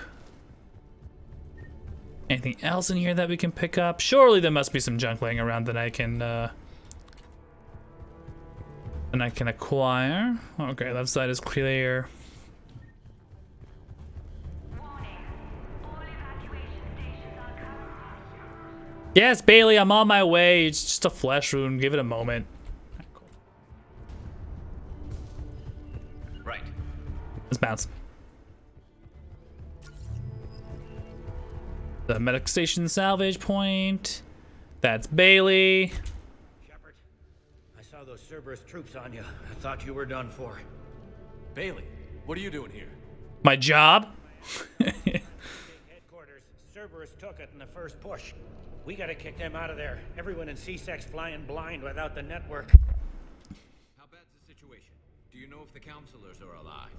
Anything else in here that we can pick up? Surely there must be some junk laying around that I can acquire. Okay, left side is clear. Yes, Bailey, I'm on my way. It's just a flesh wound. Give it a moment. Right. Let's bounce. The medic station salvage point. That's Bailey. Shepard, I saw those Cerberus troops on you. I thought you were done for. Bailey, what are you doing here? My job? Headquarters. Cerberus took it in the first push. We gotta kick them out of there. Everyone in C-Sec's flying blind without the network. How bad's the situation? Do you know if the counselors are alive?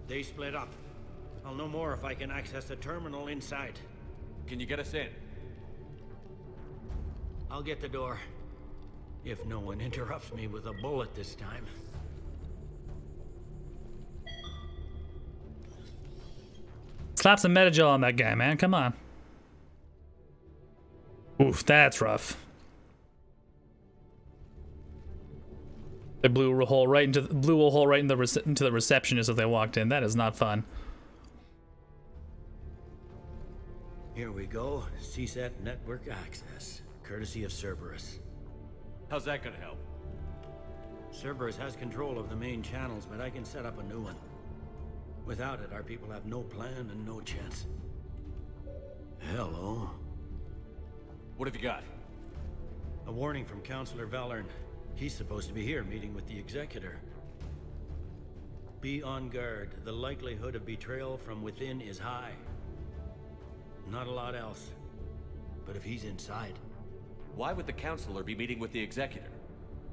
They split up. I'll know more if I can access the terminal inside. Can you get us in? I'll get the door. If no one interrupts me with a bullet this time. Slap some Metagel on that guy, man. Come on. Oof, that's rough. They blew a hole right into the receptionist as they walked in. That is not fun. Here we go. CSAT network access, courtesy of Cerberus. How's that gonna help? Cerberus has control of the main channels, but I can set up a new one. Without it, our people have no plan and no chance. Hello. What have you got? A warning from Counselor Valern. He's supposed to be here meeting with the Executor. Be on guard. The likelihood of betrayal from within is high. Not a lot else. But if he's inside... Why would the Counselor be meeting with the Executor?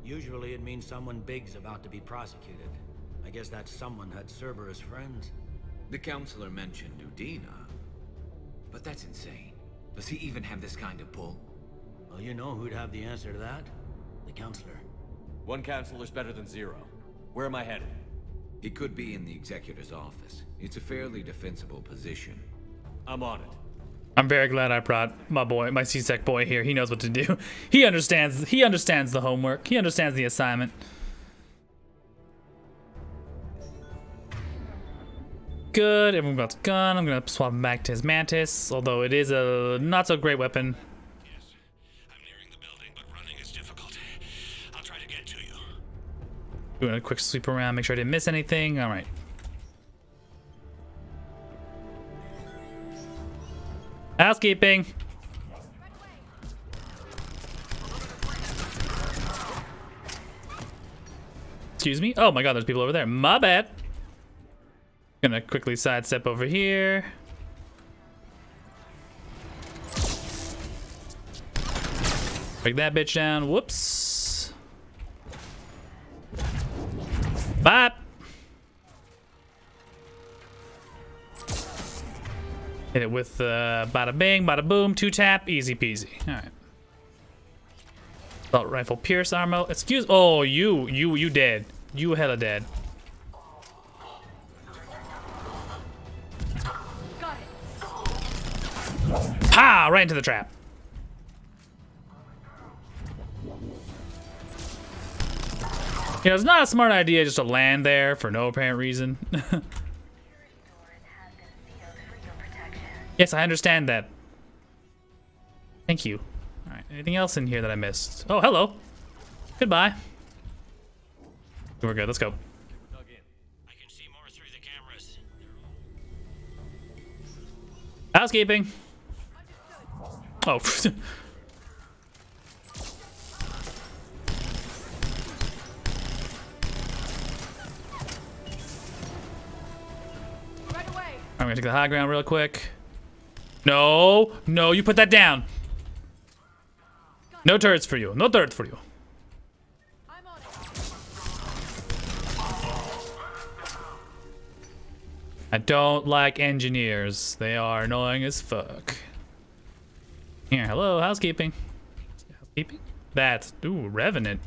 Usually it means someone big's about to be prosecuted. I guess that someone had Cerberus friends. The Counselor mentioned Udina. But that's insane. Does he even have this kind of pull? Well, you know who'd have the answer to that? The Counselor. One Counselor's better than zero. Where am I headed? He could be in the Executor's office. It's a fairly defensible position. I'm on it. I'm very glad I brought my boy, my C-Sec boy here. He knows what to do. He understands the homework. He understands the assignment. Good, everyone got the gun. I'm gonna swap him back to his Mantis, although it is a not so great weapon. Yes, I'm nearing the building, but running is difficult. I'll try to get to you. Doing a quick sweep around, make sure I didn't miss anything. All right. Housekeeping. Excuse me. Oh my god, there's people over there. My bad. Gonna quickly sidestep over here. Break that bitch down. Whoops. Bop. Hit it with bada bing, bada boom, 2-tap, easy peasy. All right. Assault rifle, pierce ammo. Excuse. Oh, you dead. You hella dead. Ha! Right into the trap. You know, it's not a smart idea just to land there for no apparent reason. Yes, I understand that. Thank you. All right, anything else in here that I missed? Oh, hello. Goodbye. We're good. Let's go. Housekeeping. Oh. I'm gonna take the high ground real quick. No, no, you put that down. No turrets for you. No turrets for you. I don't like engineers. They are annoying as fuck. Here, hello, housekeeping. Housekeeping? That's, ooh, Revenant.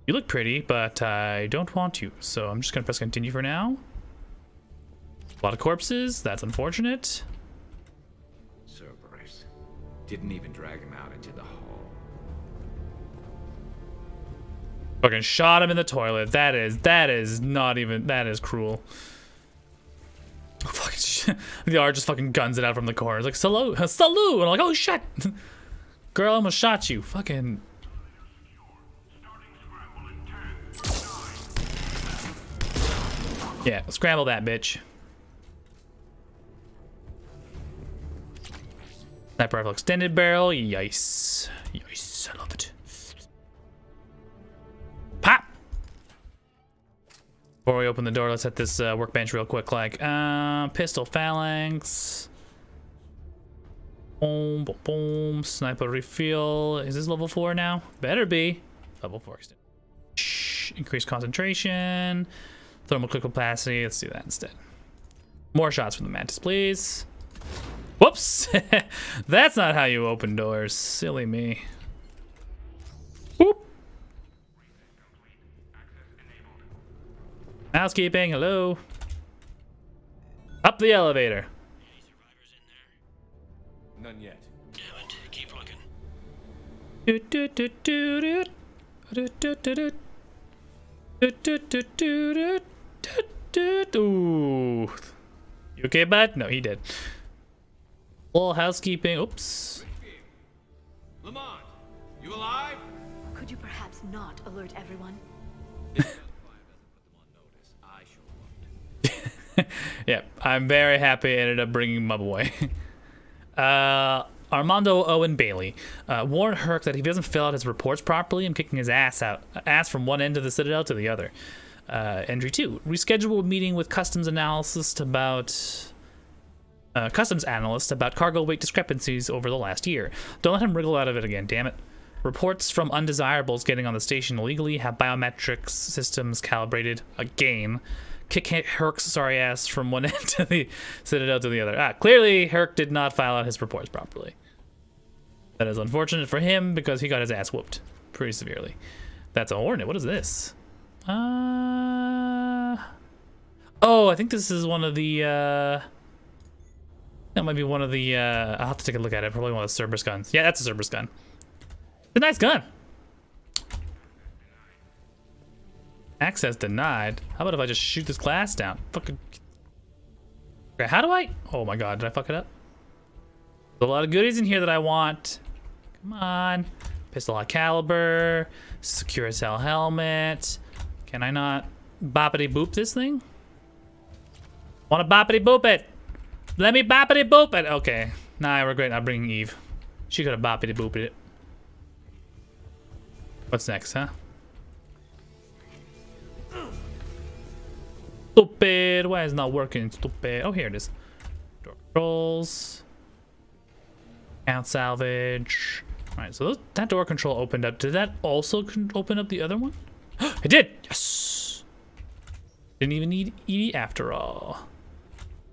You look pretty, but I don't want you. So I'm just gonna press continue for now. A lot of corpses. That's unfortunate. Cerberus. Didn't even drag him out into the hall. Fucking shot him in the toilet. That is not even, that is cruel. Oh, fucking shit. The R just fucking guns it out from the corner. It's like, salute, salute. And I'm like, oh shit. Girl, I almost shot you. Fucking. Yeah, scramble that bitch. Sniper rifle extended barrel. Yice. Yice. I love it. Pop! Before we open the door, let's hit this workbench real quick. Like, pistol phalanx. Boom, boom, boom. Sniper refill. Is this level 4 now? Better be. Level 4 extended. Shh. Increased concentration. Thermal quick capacity. Let's do that instead. More shots from the Mantis, please. Whoops! That's not how you open doors. Silly me. Whoop. Housekeeping, hello. Up the elevator. Any survivors in there? None yet. Damn it, keep looking. Doot doot doot doot doot doot doot doot doot doot doot doot doot doot. Ooh. You okay, bud? No, he did. Little housekeeping. Oops. Lamont, you alive? Could you perhaps not alert everyone? Yeah, I'm very happy I ended up bringing him up away. Armando Owen Bailey warned Herc that if he doesn't fill out his reports properly, I'm kicking his ass from one end of the Citadel to the other. Entry 2. Reschedule a meeting with customs analyst about cargo weight discrepancies over the last year. Don't let him wriggle out of it again, damn it. Reports from undesirables getting on the station illegally have biometrics systems calibrated again. Kick Herc's sorry ass from one end to the Citadel to the other. Clearly Herc did not file out his reports properly. That is unfortunate for him because he got his ass whooped pretty severely. That's a Hornet. What is this? Oh, I think this is one of the That might be one of the, I'll have to take a look at it. Probably one of the Cerberus guns. Yeah, that's a Cerberus gun. It's a nice gun. Access denied. How about if I just shoot this glass down? Fucking. Okay, how do I? Oh my god, did I fuck it up? There's a lot of goodies in here that I want. Come on. Pistol high caliber. Secure cell helmet. Can I not boppity boop this thing? Wanna boppity boop it? Let me boppity boop it. Okay. Nah, I regret not bringing Eve. She could have boppity booped it. What's next, huh? Stupid. Why is it not working? Stupid. Oh, here it is. Door controls. Count salvage. Alright, so that door control opened up. Did that also open up the other one? It did! Yes! Didn't even need ED after all.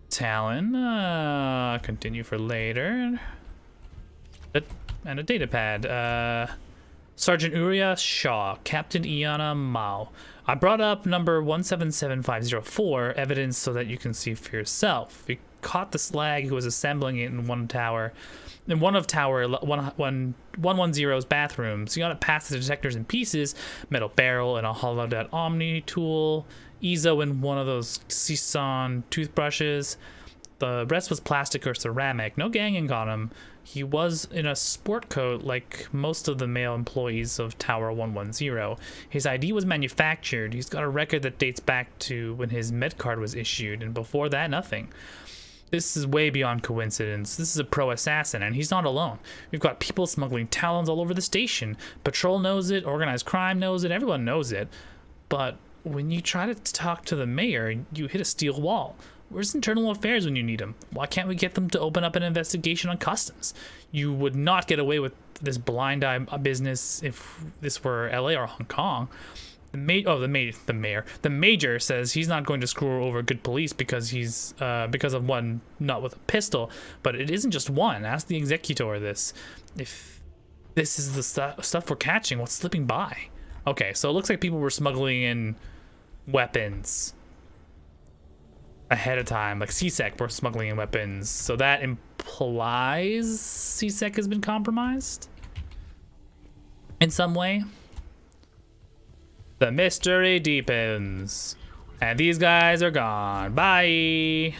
Talon. Continue for later. And a data pad. Sergeant Uriah Shaw. Captain Iana Mao. I brought up number 177504 evidence so that you can see for yourself. We caught the slag who was assembling it in one of tower 110's bathrooms. You got it past the detectors in pieces, metal barrel and a hollowed out Omni tool, Ezo in one of those Citadel toothbrushes. The rest was plastic or ceramic. No ganging on him. He was in a sport coat like most of the male employees of Tower 110. His ID was manufactured. He's got a record that dates back to when his med card was issued, and before that, nothing. This is way beyond coincidence. This is a pro assassin, and he's not alone. We've got people smuggling talons all over the station. Patrol knows it, organized crime knows it, everyone knows it. But when you try to talk to the mayor, you hit a steel wall. Where's internal affairs when you need them? Why can't we get them to open up an investigation on customs? You would not get away with this blind eye business if this were LA or Hong Kong. The major says he's not going to screw over good police because he's because of one not with a pistol, but it isn't just one. Ask the executor this. If this is the stuff we're catching, what's slipping by? Okay, so it looks like people were smuggling in weapons ahead of time, like CSEC were smuggling in weapons, so that implies CSEC has been compromised in some way. The mystery deepens, and these guys are gone. Bye.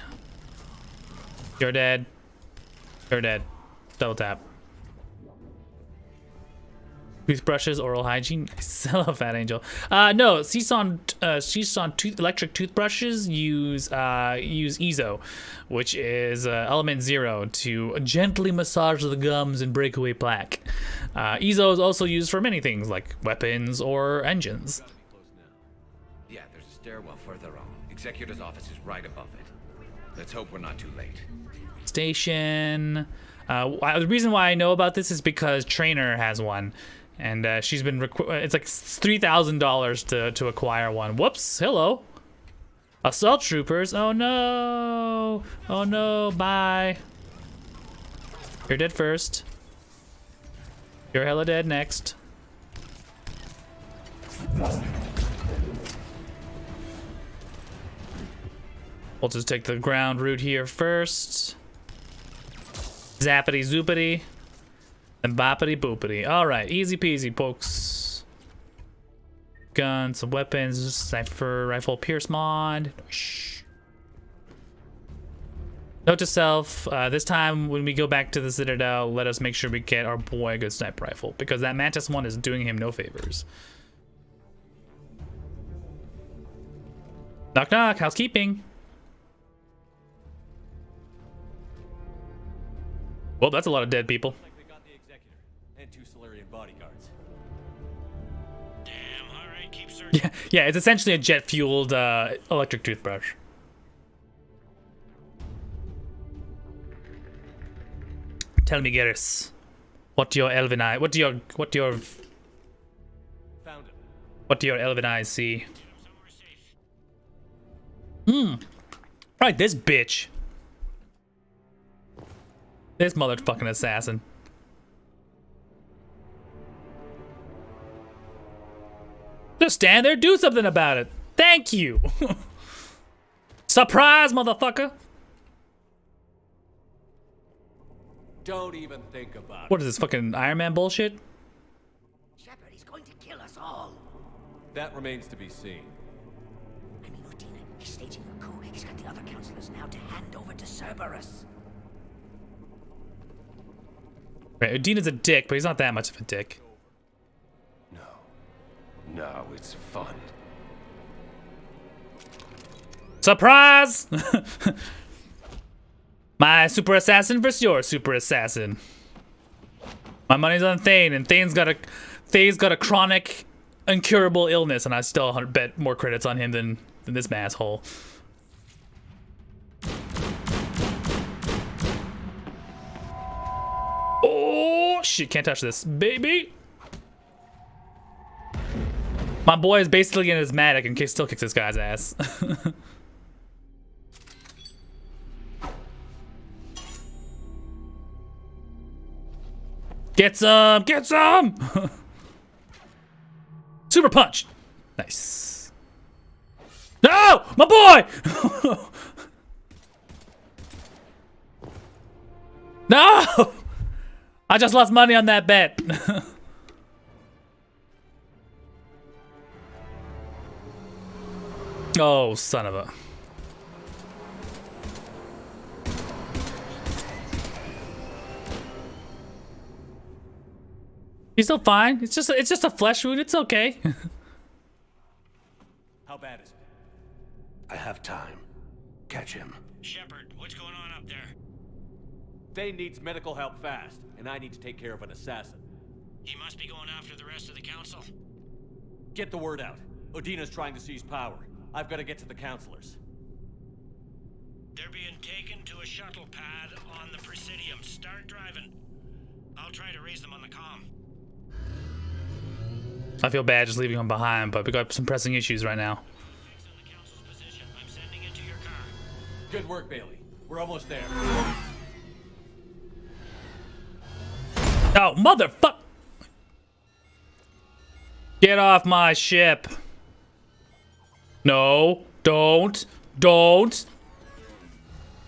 You're dead. You're dead. Double tap. Toothbrushes, oral hygiene. Hello, Fat Angel. No, Citadel electric toothbrushes use Ezo, which is element 0 to gently massage the gums and break away plaque. Ezo is also used for many things like weapons or engines. Yeah, there's a stairwell further on. Executor's office is right above it. Let's hope we're not too late. Station. The reason why I know about this is because Trainer has one. And she's been it's like $3,000 to acquire one. Whoops! Hello, assault troopers. Oh no! Oh no! Bye. You're dead first. You're hella dead next. We'll just take the ground route here first. Zappity zoopity. And boppity boopity. Alright, easy peasy, folks. Guns, some weapons, sniper rifle, Pierce mod. Shh. Note to self, this time when we go back to the Citadel, let us make sure we get our boy a good sniper rifle, because that Mantis one is doing him no favors. Knock knock, housekeeping. Well, that's a lot of dead people. Yeah, it's essentially a jet-fueled electric toothbrush. Tell me, Garrus, what do your elven eye? What do your elven eyes see? Right, this bitch. This motherfucking assassin. Just stand there, do something about it. Thank you. Surprise, motherfucker. Don't even think about it. What is this, fucking Iron Man bullshit? Shepard, he's going to kill us all. That remains to be seen. I mean, Lieutenant, he's staging a coup. He's got the other counselors now to hand over to Cerberus. Right, Udina's a dick, but he's not that much of a dick. No, it's fun. Surprise! My super assassin versus your super assassin. My money's on Thane, and Thane's got a chronic, incurable illness, and I still bet more credits on him than this asshole. Oh shit! Can't touch this, baby. My boy is basically an asthmatic and still kicks this guy's ass. Get some! Get some! Super punch! Nice. No! My boy! No! I just lost money on that bet. Oh, son of a... He's still fine. It's just a flesh wound. It's okay. How bad is it? I have time. Catch him. Shepard, what's going on up there? Thane needs medical help fast, and I need to take care of an assassin. He must be going after the rest of the council. Get the word out. Udina's trying to seize power. I've got to get to the counselors. They're being taken to a shuttle pad on the Presidium. Start driving. I'll try to raise them on the comm. I feel bad just leaving him behind, but we got some pressing issues right now. I'm sending it to your car. Good work, Bailey. We're almost there. Oh, motherfuck! Get off my ship. No, don't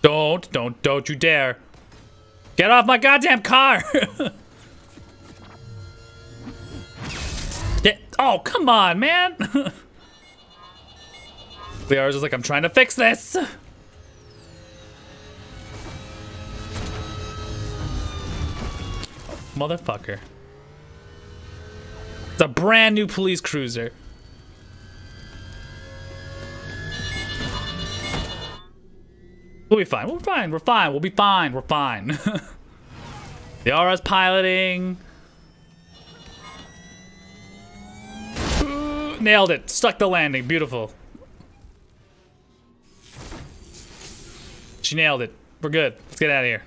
you dare. Get off my goddamn car! Oh, come on, man! Liara's just like, I'm trying to fix this! Oh, motherfucker. It's a brand new police cruiser. We'll be fine, we're fine, we're fine, we'll be fine, we're fine. Liara's piloting. Nailed it. Stuck the landing. Beautiful. She nailed it. We're good. Let's get out of here.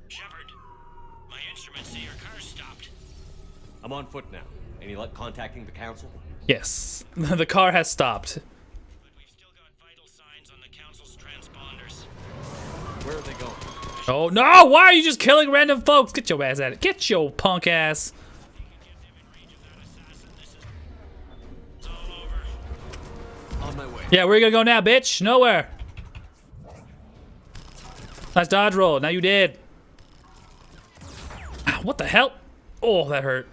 Shepard, my instruments say your car's stopped. I'm on foot now. Any luck contacting the council? Yes. The car has stopped. But we've still got vital signs on the council's transponders. Where are they going? Oh no! Why are you just killing random folks? Get your ass at it. Get your punk ass. On my way. Yeah, where you gonna go now, bitch? Nowhere. Nice dodge roll. Now you did. Ow, what the hell? Oh, that hurt.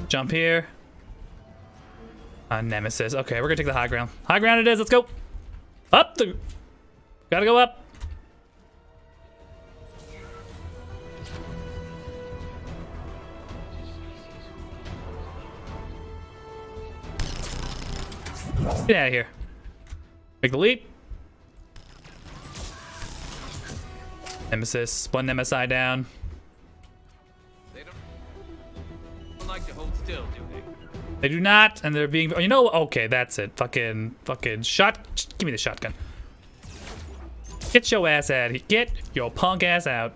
Jump here. Nemesis. Okay, we're gonna take the high ground. High ground it is. Let's go. Up the... Gotta go up. Get out of here. Make the leap. Nemesis. One Nemesi down. They don't like to hold still, do they? They do not, and they're being... Oh, you know... Okay, that's it. Fucking shot... Give me the shotgun. Get your ass out. Get your punk ass out.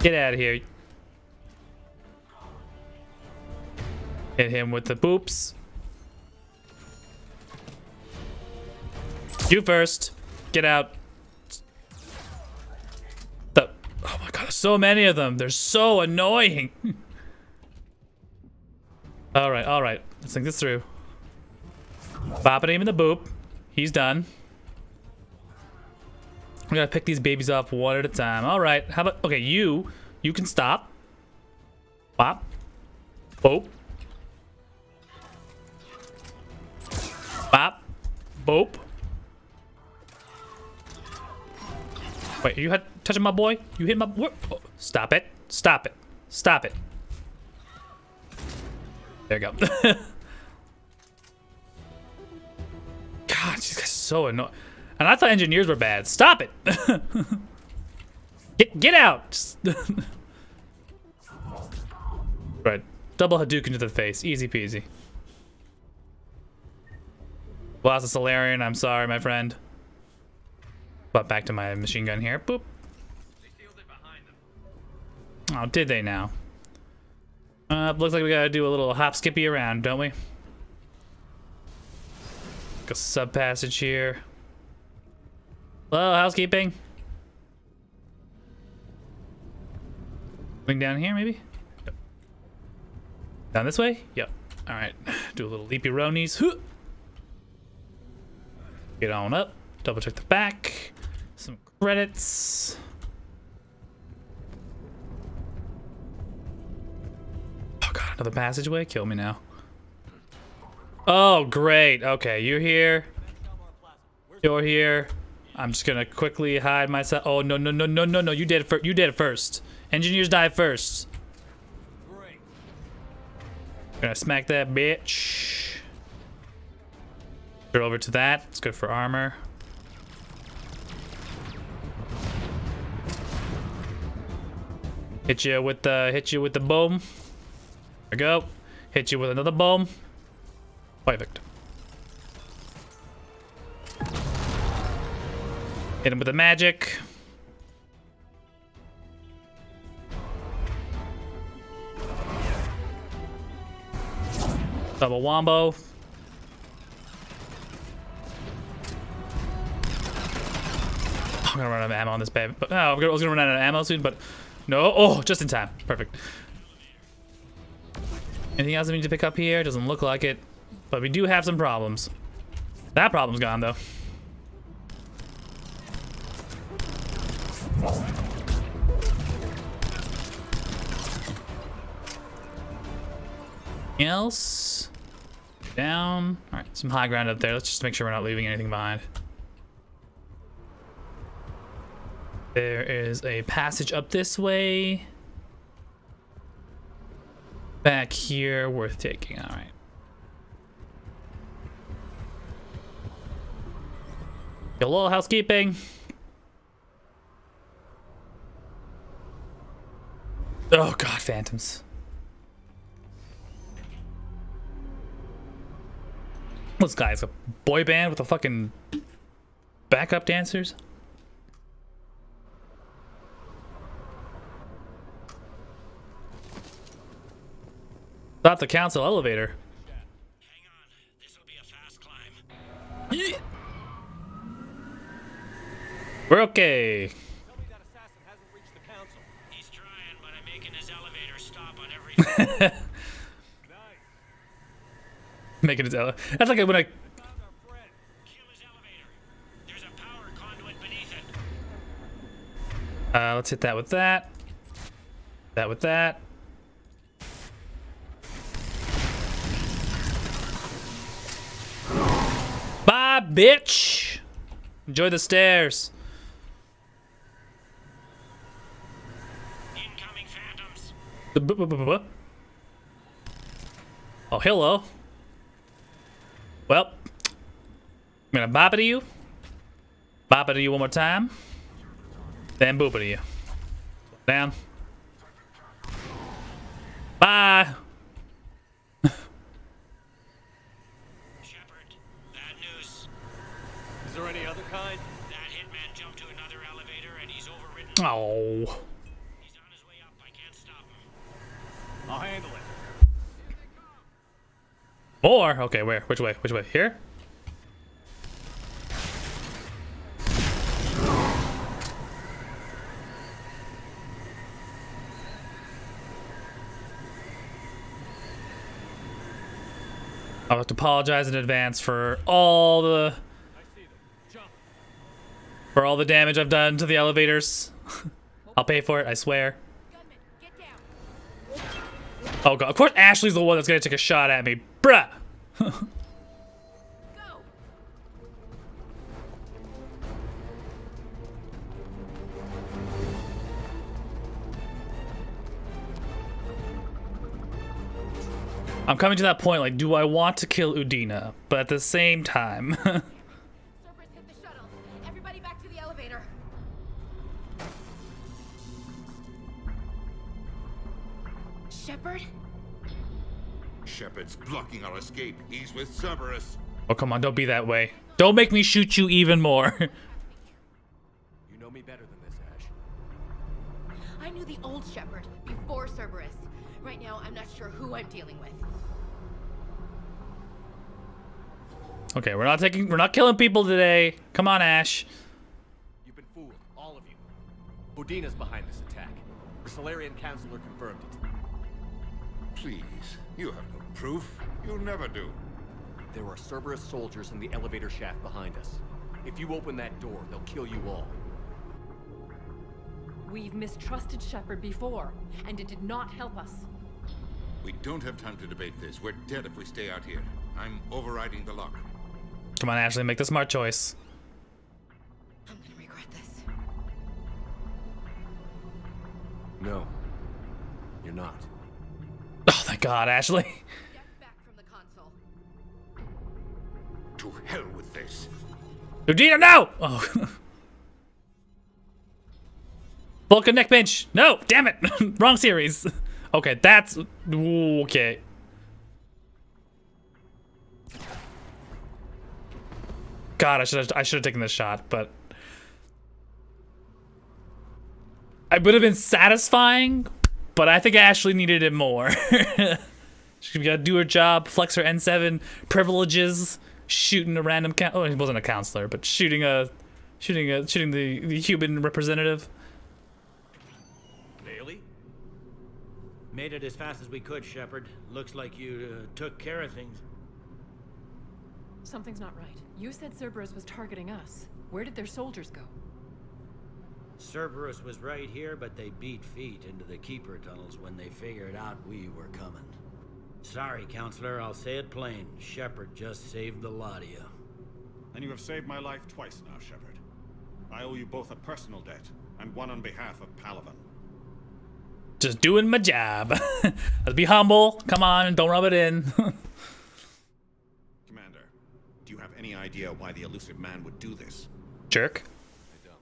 Get out of here. Hit him with the boops. You first. Get out. Oh my god, there's so many of them. They're so annoying. Alright. Let's think this through. Bopping him in the boop. He's done. We gotta pick these babies off one at a time. Alright, how about... Okay, you can stop. Bop. Boop. Bop. Boop. Wait, are you touching my boy? You hit my... Oh, stop it. Stop it. Stop it. There you go. God, these guys are so annoying. And I thought engineers were bad. Stop it. Get out. Right. Double Hadouken to the face. Easy peasy. Lost a Solarian. I'm sorry, my friend. But back to my machine gun here. Boop. Oh, did they now? Looks like we gotta do a little hop skippy around, don't we? A sub passage here. Hello, housekeeping. Going down here, maybe? Yep. Down this way? Yep. Alright. Do a little leapy ronies. Get on up. Double check the back. Some credits. Oh god, another passageway? Kill me now. Oh, great. Okay, you're here. You're here. I'm just gonna quickly hide myself. Oh, no. You did it first. You did it first. Engineers die first. Gonna smack that bitch. Go over to that. It's good for armor. Hit you with the bomb. There we go. Hit you with another bomb. Perfect. Hit him with the magic. Double wombo. I'm gonna run out of ammo on this baby. No, I was gonna run out of ammo soon, but no. Oh, just in time. Perfect. Anything else I need to pick up here? Doesn't look like it. But we do have some problems. That problem's gone, though. Anything else? Down. Alright, some high ground up there. Let's just make sure we're not leaving anything behind. There is a passage up this way. Back here, worth taking. Alright. Hello, housekeeping. Oh god, phantoms. This guy's a boy band with a fucking backup dancers. Stop the council elevator. Hang on, this'll be a fast climb. Yeah. We're okay. Tell me that assassin hasn't reached the council. He's trying, but I'm making his elevator stop on every Making his elevator. That's like when I. Kill his elevator. There's a power conduit beneath it. Let's hit that with that. That with that. Bye, bitch. Enjoy the stairs. Incoming phantoms. Oh, hello. Well, I'm gonna bop it to you. Bop it to you one more time. Then boop it to you. Down. Bye. Shepard, bad news. Is there any other kind? That hitman jumped to another elevator and he's overridden. Oh. He's on his way up. I can't stop him. I'll handle it. More? Okay, where? Which way? Which way? Here? I'll have to apologize in advance for all the damage I've done to the elevators. I'll pay for it, I swear. Oh god, of course Ashley's the one that's gonna take a shot at me. Bruh! I'm coming to that point, like, do I want to kill Udina? But at the same time... Cerberus hit the shuttle. Everybody back to the elevator. Shepard? Shepard's blocking our escape. He's with Cerberus. Oh, come on, don't be that way. Don't make me shoot you even more. You know me better than this, Ash. I knew the old Shepard before Cerberus. Right now, I'm not sure who I'm dealing with. Okay, we're not killing people today. Come on, Ash. You've been fooled, all of you. Udina's behind this attack. The Solarian Councilor confirmed it. Please, you have no proof. You'll never do. There are Cerberus soldiers in the elevator shaft behind us. If you open that door, they'll kill you all. We've mistrusted Shepard before, and it did not help us. We don't have time to debate this. We're dead if we stay out here. I'm overriding the lock. Come on, Ashley, make the smart choice. I'm gonna regret this. No. You're not. Oh, thank God, Ashley. Step back from the console. To hell with this. Udina, no! Oh. Vulcan neck bench. No, damn it. Wrong series. Okay, that's... Okay. God, I should have taken this shot, but... I would have been satisfying, but I think Ashley needed it more. She's gotta do her job, flex her N7 privileges, shooting a random... Oh, he wasn't a counselor, but shooting the human representative. Made it as fast as we could, Shepard. Looks like you took care of things. Something's not right. You said Cerberus was targeting us. Where did their soldiers go? Cerberus was right here, but they beat feet into the Keeper tunnels when they figured out we were coming. Sorry, Counselor, I'll say it plain. Shepard just saved the lot of you. And you have saved my life twice now, Shepard. I owe you both a personal debt, and one on behalf of Palaven. Just doing my job. Let's be humble. Come on, and don't rub it in. Commander, do you have any idea why the elusive man would do this? Jerk. I don't.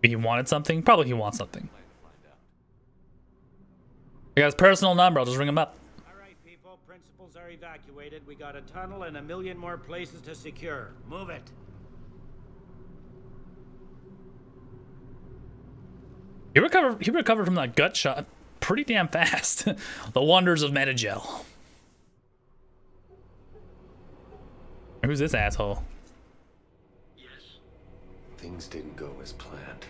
He wanted something? Probably he wants something. I got his personal number. I'll just ring him up. All right, people. Principals are evacuated. We got a tunnel and 1 million more places to secure. Move it. He recovered from that gut shot pretty damn fast. The wonders of Metagel. Who's this asshole? Things didn't go as planned.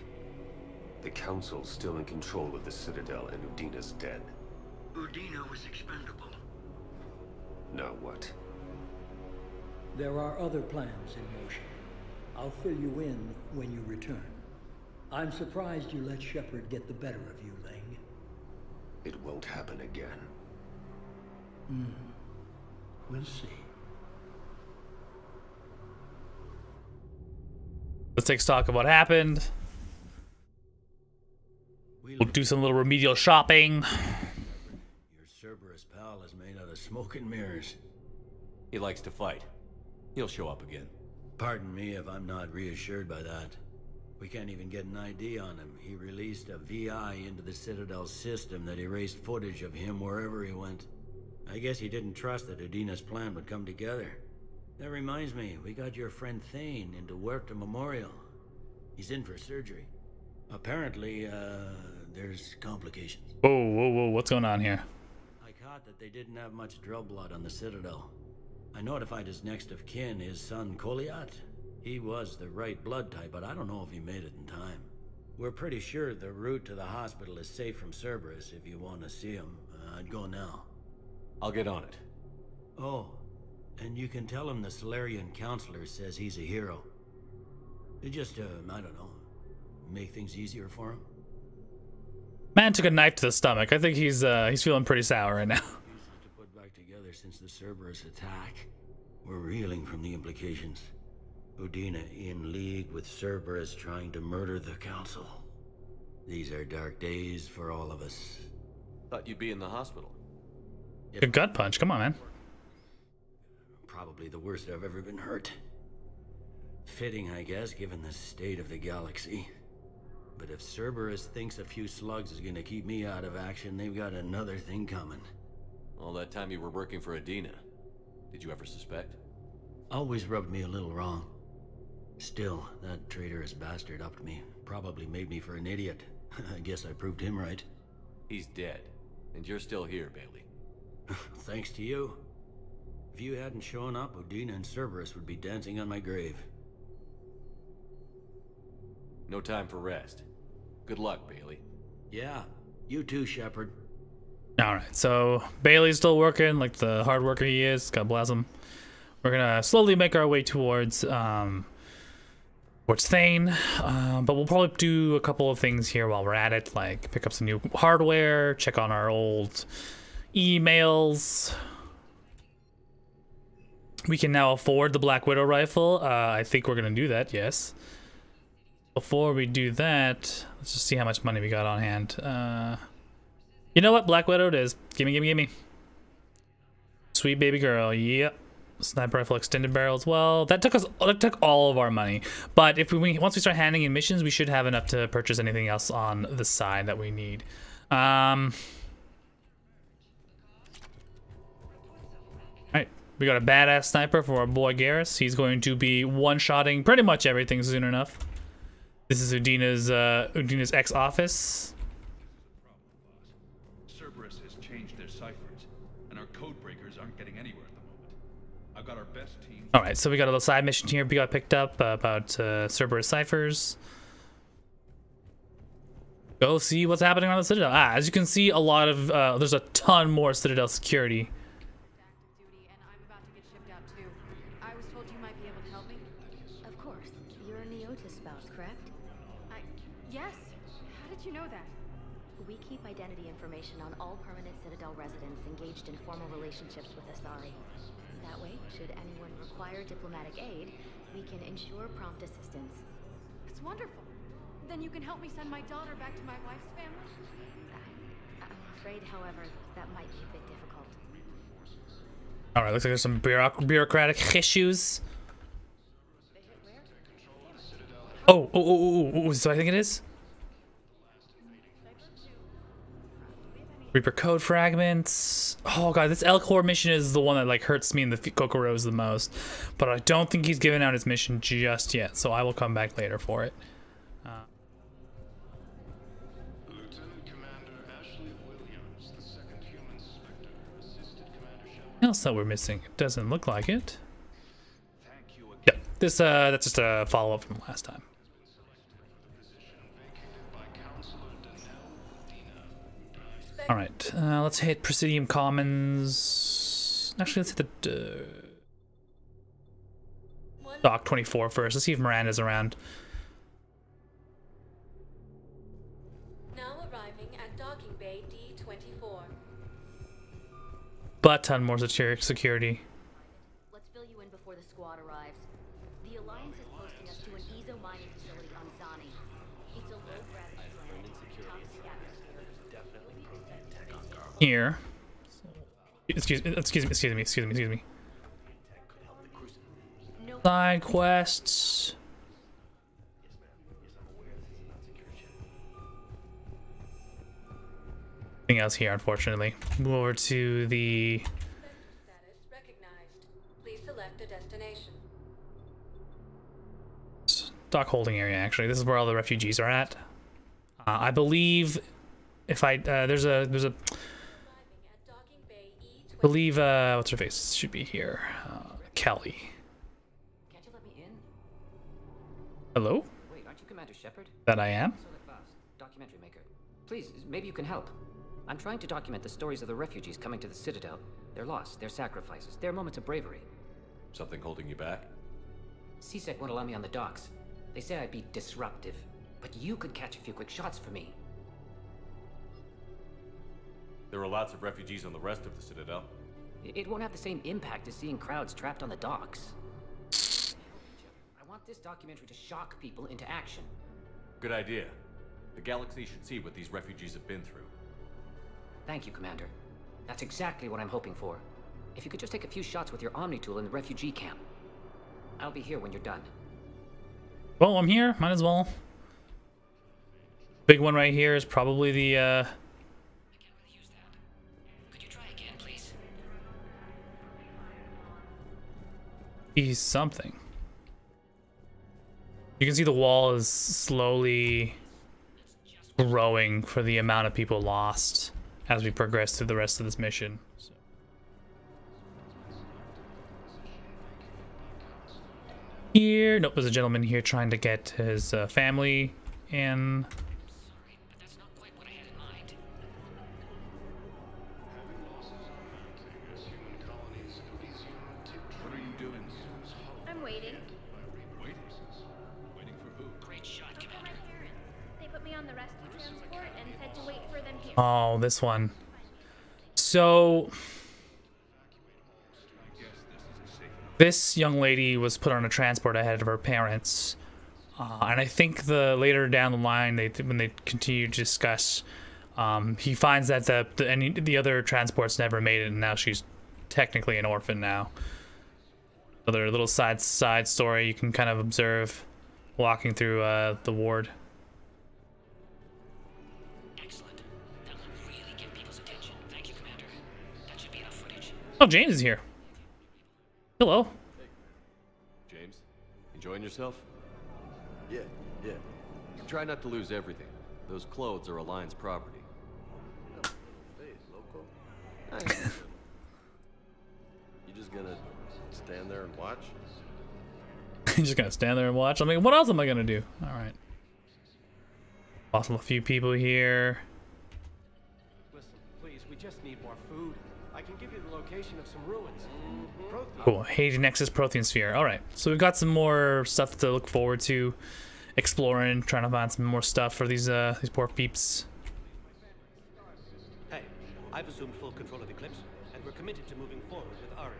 The Council's still in control of the Citadel and Udina's dead. Udina was expendable. Now what? There are other plans in motion. I'll fill you in when you return. I'm surprised you let Shepard get the better of you, Ling. It won't happen again. We'll see. Let's take stock of what happened. We'll do some little remedial shopping. Your Cerberus pal is made out of smoke and mirrors. He likes to fight. He'll show up again. Pardon me if I'm not reassured by that. We can't even get an ID on him. He released a VI into the Citadel system that erased footage of him wherever he went. I guess he didn't trust that Udina's plan would come together. That reminds me, we got your friend Thane into Huerta Memorial. He's in for surgery. Apparently, there's complications. Whoa, what's going on here? I caught that they didn't have much drill blood on the Citadel. I notified his next of kin, his son Koliat. He was the right blood type, but I don't know if he made it in time. We're pretty sure the route to the hospital is safe from Cerberus if you want to see him. I'd go now. I'll get on it. Oh, and you can tell him the Solarian counselor says he's a hero. It just, I don't know, make things easier for him. Man took a knife to the stomach. I think he's feeling pretty sour right now. Pieces to put back together since the Cerberus attack. We're reeling from the implications. Udina in league with Cerberus trying to murder the council. These are dark days for all of us. Thought you'd be in the hospital. A gut punch. Come on, man. Probably the worst I've ever been hurt. Fitting, I guess, given the state of the galaxy. But if Cerberus thinks a few slugs is gonna keep me out of action, they've got another thing coming. All that time you were working for Udina, did you ever suspect? Always rubbed me a little wrong. Still, that traitorous bastard upped me. Probably made me for an idiot. I guess I proved him right. He's dead, and you're still here, Bailey. Thanks to you. If you hadn't shown up, Udina and Cerberus would be dancing on my grave. No time for rest. Good luck, Bailey. Yeah, you too, Shepard. Alright, so Bailey's still working like the hard worker he is. God bless him. We're gonna slowly make our way towards Thane, but we'll probably do a couple of things here while we're at it, like pick up some new hardware, check on our old emails. We can now afford the Black Widow rifle. I think we're gonna do that, yes. Before we do that, let's just see how much money we got on hand. You know what? Black Widow it is. Gimme, gimme, gimme. Sweet baby girl. Yep. Sniper rifle extended barrel as well. That took all of our money. But if once we start handing in missions, we should have enough to purchase anything else on the side that we need. Alright. We got a badass sniper for our boy Garrus. He's going to be one-shotting pretty much everything soon enough. This is Udina's ex-office. Cerberus has changed their ciphers, and our code breakers aren't getting anywhere at the moment. I've got our best team. All right, so we got a little side mission here. We got picked up about Cerberus ciphers. Go see what's happening on the Citadel. As you can see, a lot of there's a ton more Citadel security. I was told you might be able to help me. Of course. You're a Neotis spouse, correct? Yes. How did you know that? We keep identity information on all permanent Citadel residents engaged in formal relationships with Asari. That way, should anyone require diplomatic aid, we can ensure prompt assistance. It's wonderful. Then you can help me send my daughter back to my wife's family? I'm afraid, however, that might be a bit difficult. All right, looks like there's some bureaucratic issues. Oh, so I think it is? Reaper code fragments. Oh god, this Elcor mission is the one that like hurts me in the Kokoros the most. But I don't think he's given out his mission just yet, so I will come back later for it. What else that we're missing? It doesn't look like it. Yep, this that's just a follow-up from last time. All right, let's hit Presidium Commons. Actually, let's hit the Dock 24 first. Let's see if Miranda's around. Now arriving at Docking Bay D24. But ton more security. Let's fill you in before the squad arrives. The Alliance is posting us to an EZO mining facility on Zani. It's a low-gravity planet. Here. Excuse me. Side quests. Nothing else here, unfortunately. Move over to the Please select a destination. dock holding area. Actually, this is where all the refugees are at. I believe if I there's a I believe what's her face should be here. Kelly. Can't you let me in? Hello? Wait, aren't you Commander Shepard? That I am. Documentary maker. Please, maybe you can help. I'm trying to document the stories of the refugees coming to the Citadel. Their loss, their sacrifices, their moments of bravery. Something holding you back? CSEC won't allow me on the docks. They say I'd be disruptive, but you could catch a few quick shots for me. There are lots of refugees on the rest of the Citadel. It won't have the same impact as seeing crowds trapped on the docks. I want this documentary to shock people into action. Good idea. The galaxy should see what these refugees have been through. Thank you, Commander. That's exactly what I'm hoping for. If you could just take a few shots with your Omni tool in the refugee camp. I'll be here when you're done. Well, I'm here. Might as well. Big one right here is probably the He's something. You can see the wall is slowly growing for the amount of people lost as we progress through the rest of this mission. So. Here, nope, there's a gentleman here trying to get his family in. I'm waiting. Waiting for who? Great shot, Commander. My parents. They put me on the rescue transport and said to wait for them here. Oh, this one. So this young lady was put on a transport ahead of her parents, and I think later down the line, when they continue to discuss, he finds that the other transports never made it, and now she's technically an orphan now. Another little side story you can kind of observe walking through the ward. Excellent. That will really get people's attention. Thank you, Commander. That should be enough footage. Oh, James is here. Hello. Hey. James, enjoying yourself? Yeah. Try not to lose everything. Those clothes are Alliance property. Oh, hey, local. Nice. You just gonna stand there and watch? You're just gonna stand there and watch? I mean, what else am I gonna do? All right. Lost a few people here. Listen, please, we just need more food. I can give you the location of some ruins. Cool. Hades Nexus Prothean Sphere. All right. So we've got some more stuff to look forward to, exploring, trying to find some more stuff for these poor peeps. Hey, I've assumed full control of Eclipse, and we're committed to moving forward with Arya.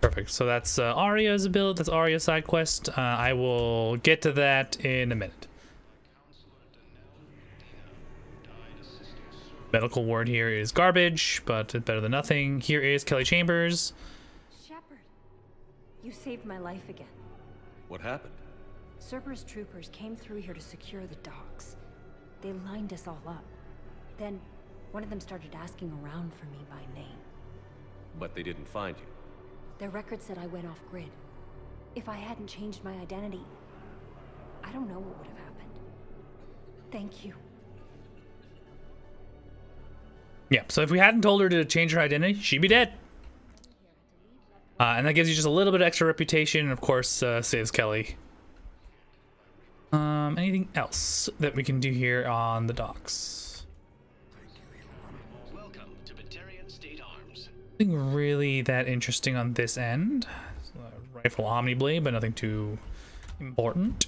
Perfect. So that's Arya's build. That's Arya's side quest. I will get to that in a minute. Medical ward here is garbage, but better than nothing. Here is Kelly Chambers. Shepard, you saved my life again. What happened? Cerberus troopers came through here to secure the docks. They lined us all up. Then, one of them started asking around for me by name. But they didn't find you. Their record said I went off-grid. If I hadn't changed my identity, I don't know what would have happened. Thank you. Yeah, so if we hadn't told her to change her identity, she'd be dead. And that gives you just a little bit of extra reputation, and of course, saves Kelly. Anything else that we can do here on the docks? Welcome to Batarian State Arms. Nothing really that interesting on this end. Rifle Omni Blade, but nothing too important.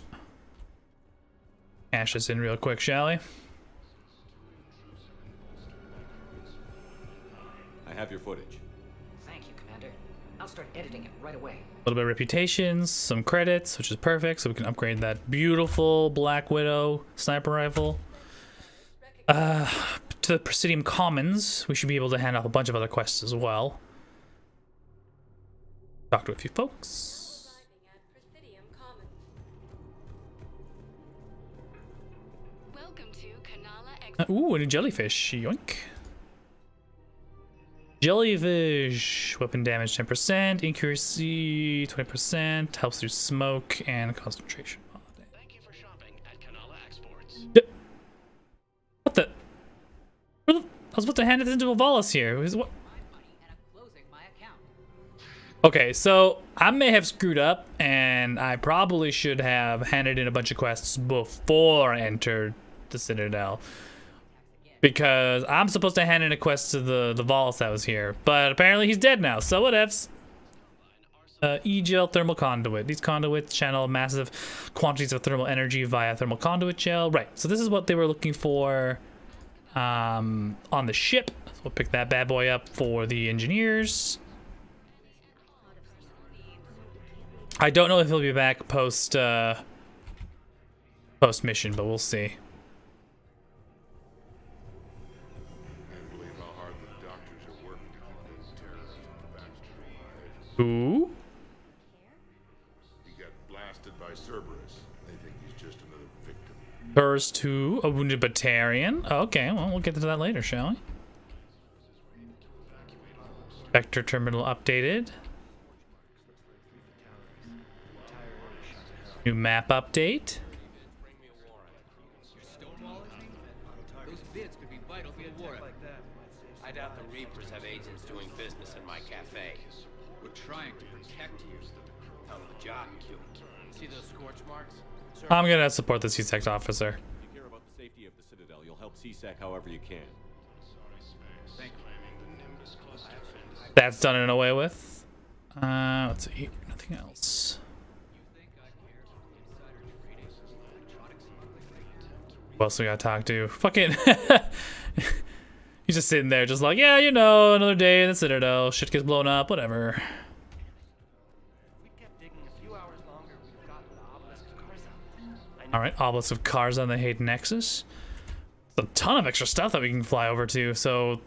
Cash this in real quick, shall we? I have your footage. Thank you, Commander. I'll start editing it right away. A little bit of reputations, some credits, which is perfect, so we can upgrade that beautiful Black Widow sniper rifle. To the Presidium Commons, we should be able to hand off a bunch of other quests as well. Talk to a few folks. Welcome to Kanala Ooh, a new jellyfish. Yoink. Jellyfish. Weapon damage 10%, accuracy 20%, helps through smoke and concentration. Oh, Thank you for shopping at Kanala Exports. What the? I was about to hand it into Valis here. What? Okay, so I may have screwed up, and I probably should have handed in a bunch of quests before I entered the Citadel. Because I'm supposed to hand in a quest to the Vols that was here, but apparently he's dead now, so whatevs. E-gel thermal conduit. These conduits channel massive quantities of thermal energy via thermal conduit gel. Right, so this is what they were looking for on the ship. So we'll pick that bad boy up for the engineers. I don't know if he'll be back post mission, but we'll see. Who? He got blasted by Cerberus. They think he's just another victim. First to a wounded Batarian. Okay, well, we'll get to that later, shall we? Vector terminal updated. New map update. Those bids could be vital for the war. I doubt the Reapers have agents doing business in my cafe. We're trying to protect you. Hell of a job, Q. See those scorch marks? I'm gonna support the CSEC officer. If you care about the safety of the Citadel, you'll help CSEC however you can. Thank you. That's done and away with. Let's see. Nothing else. Who else we gotta talk to? Fucking. He's just sitting there, just like, yeah, you know, another day in the Citadel. Shit gets blown up, whatever. Alright, Obelisk of Karza on the Hayden Nexus. There's a ton of extra stuff that we can fly over to, so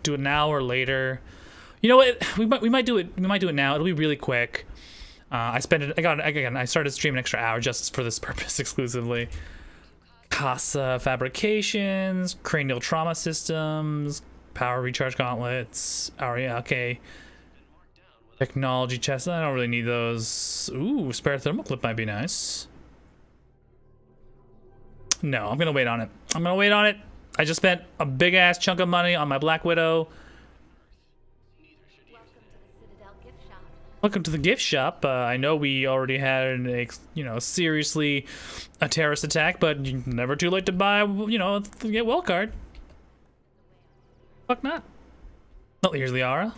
do it now or later. You know what? We might do it now. It'll be really quick. I started streaming an extra hour just for this purpose exclusively. Casa fabrications, cranial trauma systems, power recharge gauntlets, okay. Technology chests, I don't really need those. Ooh, spare thermal clip might be nice. No, I'm gonna wait on it. I just spent a big ass chunk of money on my Black Widow. Welcome to the gift shop. I know we already had seriously a terrorist attack, but never too late to buy, get well card. Fuck not. Oh, here's Liara.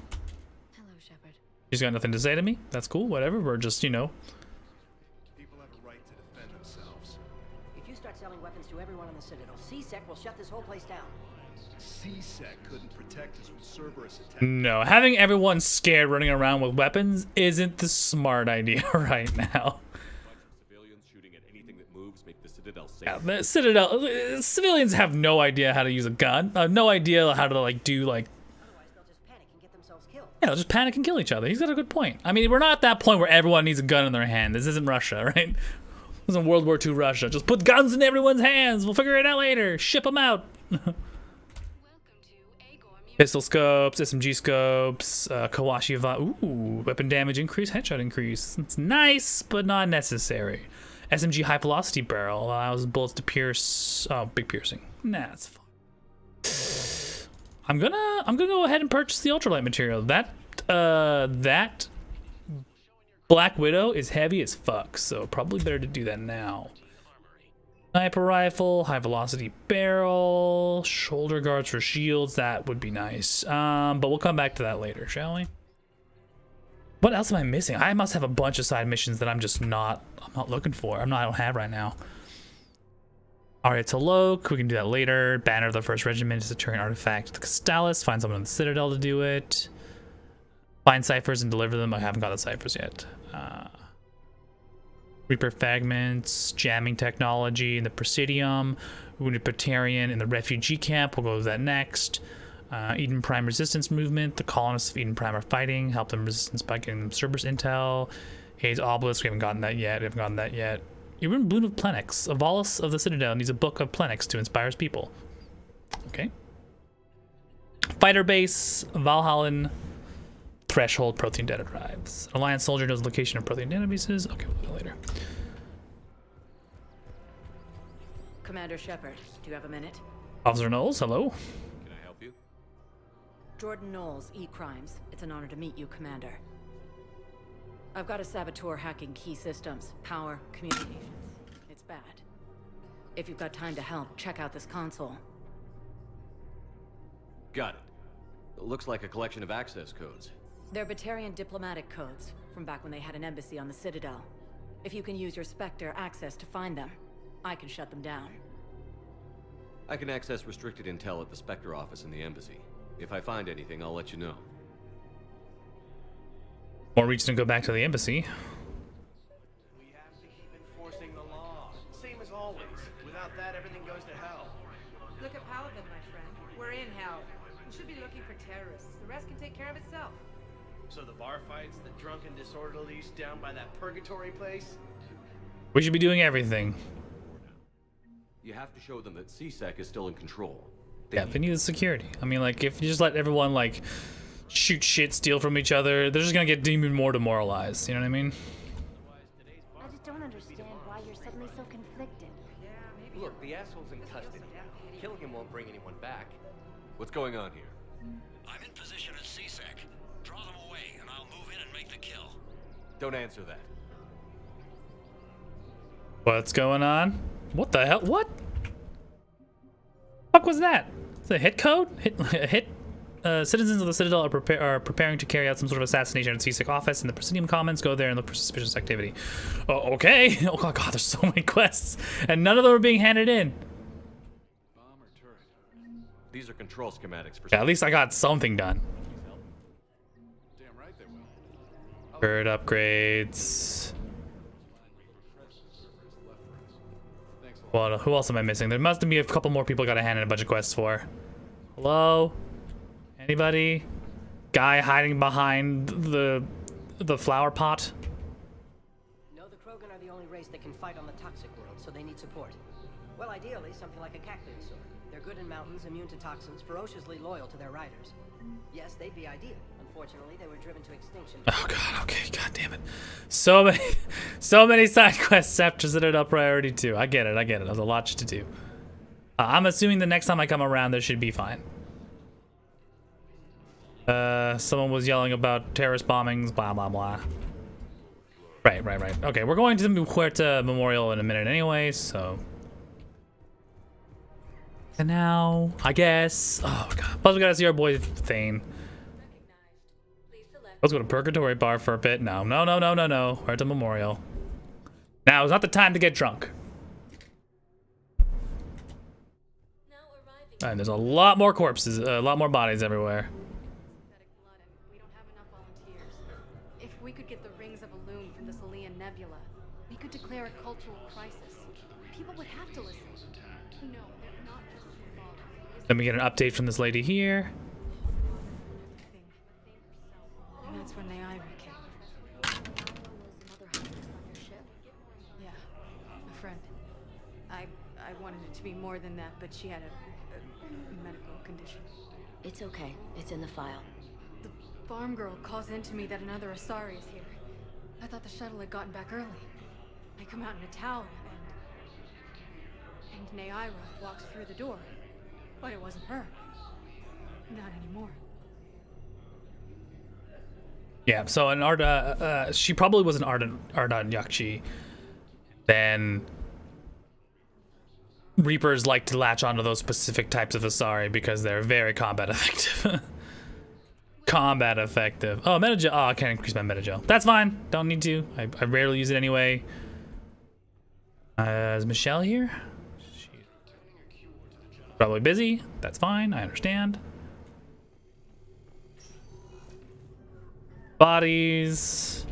Hello, Shepard. She's got nothing to say to me. That's cool. Whatever. We're just, People have a right to defend themselves. If you start selling weapons to everyone on the Citadel, CSEC will shut this whole place down. CSEC couldn't protect us when Cerberus attacked. No, having everyone scared running around with weapons isn't the smart idea right now. Civilians shooting at anything that moves make the Citadel safe. Yeah, the Citadel, civilians have no idea how to use a gun. No idea how to do Otherwise, they'll just panic and get themselves killed. Yeah, they'll just panic and kill each other. He's got a good point. I mean, we're not at that point where everyone needs a gun in their hand. This isn't Russia, right? This isn't World War II Russia. Just put guns in everyone's hands. We'll figure it out later. Ship them out. Pistol scopes, SMG scopes, Kawashi ooh, weapon damage increase, headshot increase. It's nice, but not necessary. SMG high velocity barrel allows bullets to pierce. Oh, big piercing. Nah, it's fine. I'm gonna go ahead and purchase the ultralight material. That Black Widow is heavy as fuck, so probably better to do that now. Sniper rifle, high velocity barrel, shoulder guards for shields, that would be nice. But we'll come back to that later, shall we? What else am I missing? I must have a bunch of side missions that I'm not looking for. I don't have right now. Alright, to Loke, we can do that later. Banner of the First Regiment is a Turian artifact. The Castalis, find someone in the Citadel to do it. Find ciphers and deliver them. I haven't got the ciphers yet. Reaper fragments, jamming technology in the Presidium, wounded Batarian in the refugee camp. We'll go to that next. Eden Prime resistance movement. The colonists of Eden Prime are fighting. Help them resistance by getting them Cerberus intel. Haze Obelisk. We haven't gotten that yet. Even Bloom of Plenix. A Volus of the Citadel needs a book of Plenix to inspire his people. Okay. Fighter base, Valhallan. Threshold protein data drives. Alliance soldier knows the location of protein databases. Okay, we'll do that later. Commander Shepard, do you have a minute? Officer Knowles, hello. Can I help you? Jordan Knowles, E-Crimes. It's an honor to meet you, Commander. I've got a saboteur hacking key systems, power, communications. It's bad. If you've got time to help, check out this console. Got it. Looks like a collection of access codes. They're Batarian diplomatic codes, from back when they had an embassy on the Citadel. If you can use your Spectre access to find them, I can shut them down. I can access restricted intel at the Spectre office in the embassy. If I find anything, I'll let you know. More reason to go back to the embassy. We have to keep enforcing the law. Same as always. Without that, everything goes to hell. Look at Paladin, my friend. We're in hell. We should be looking for terrorists. The rest can take care of itself. So the bar fights, the drunken disorderlies down by that purgatory place? We should be doing everything. You have to show them that CSEC is still in control. Yeah, they need the security. I mean, like, if you just let everyone, like, shoot shit, steal from each other, they're just gonna get even more demoralized. You know what I mean? I just don't understand why you're suddenly so conflicted. Look, the asshole's in custody. Killing him won't bring anyone back. What's going on here? I'm in position at CSEC. Draw them away, and I'll move in and make the kill. Don't answer that. What's going on? What the hell? What? Fuck was that? Is it a hit code? Citizens of the Citadel are preparing to carry out some sort of assassination at CSEC office in the Presidium Commons. Go there and look for suspicious activity. Oh, okay. Oh god, there's so many quests, and none of them are being handed in. These are control schematics for. Yeah, at least I got something done. Damn right they will. Bird upgrades. Well, who else am I missing? There must be a couple more people I gotta hand in a bunch of quests for. Hello? Anybody? Guy hiding behind the flower pot? No, the Krogan are the only race that can fight on the toxic world, so they need support. Well, ideally, something like a Cactusaur. They're good in mountains, immune to toxins, ferociously loyal to their riders. Yes, they'd be ideal. Unfortunately, they were driven to extinction. Oh god, okay, god damn it. So many side quests after Citadel Priority 2. I get it. There's a lot to do. I'm assuming the next time I come around, this should be fine. Someone was yelling about terrorist bombings, blah, blah, blah. Right. Okay, we're going to the Huerta Memorial in a minute anyway, so... And now, I guess... Oh, God. Plus, we gotta see our boy Thane. Let's go to Purgatory Bar for a bit. No. Huerta Memorial. Now is not the time to get drunk. And there's a lot more corpses, a lot more bodies everywhere. If we could get the rings of Elune from the Salian Nebula, we could declare a cultural crisis. People would have to listen. No, they're not just involved. Let me get an update from this lady here. And that's when Naira came. Yeah, a friend. I wanted it to be more than that, but she had a medical condition. It's okay. It's in the file. The farm girl calls in to me that another Asari is here. I thought the shuttle had gotten back early. I come out in a towel and Naira walks through the door. But it wasn't her. Not anymore. Yeah, so an Arda, she probably was an Arda Yakshi. Then Reapers like to latch onto those specific types of Asari because they're very combat effective. Combat effective. Oh, Metagel. Oh, I can't increase my Metagel. That's fine. Don't need to. I rarely use it anyway. Is Michelle here? She's probably busy. That's fine. I understand. Bodies.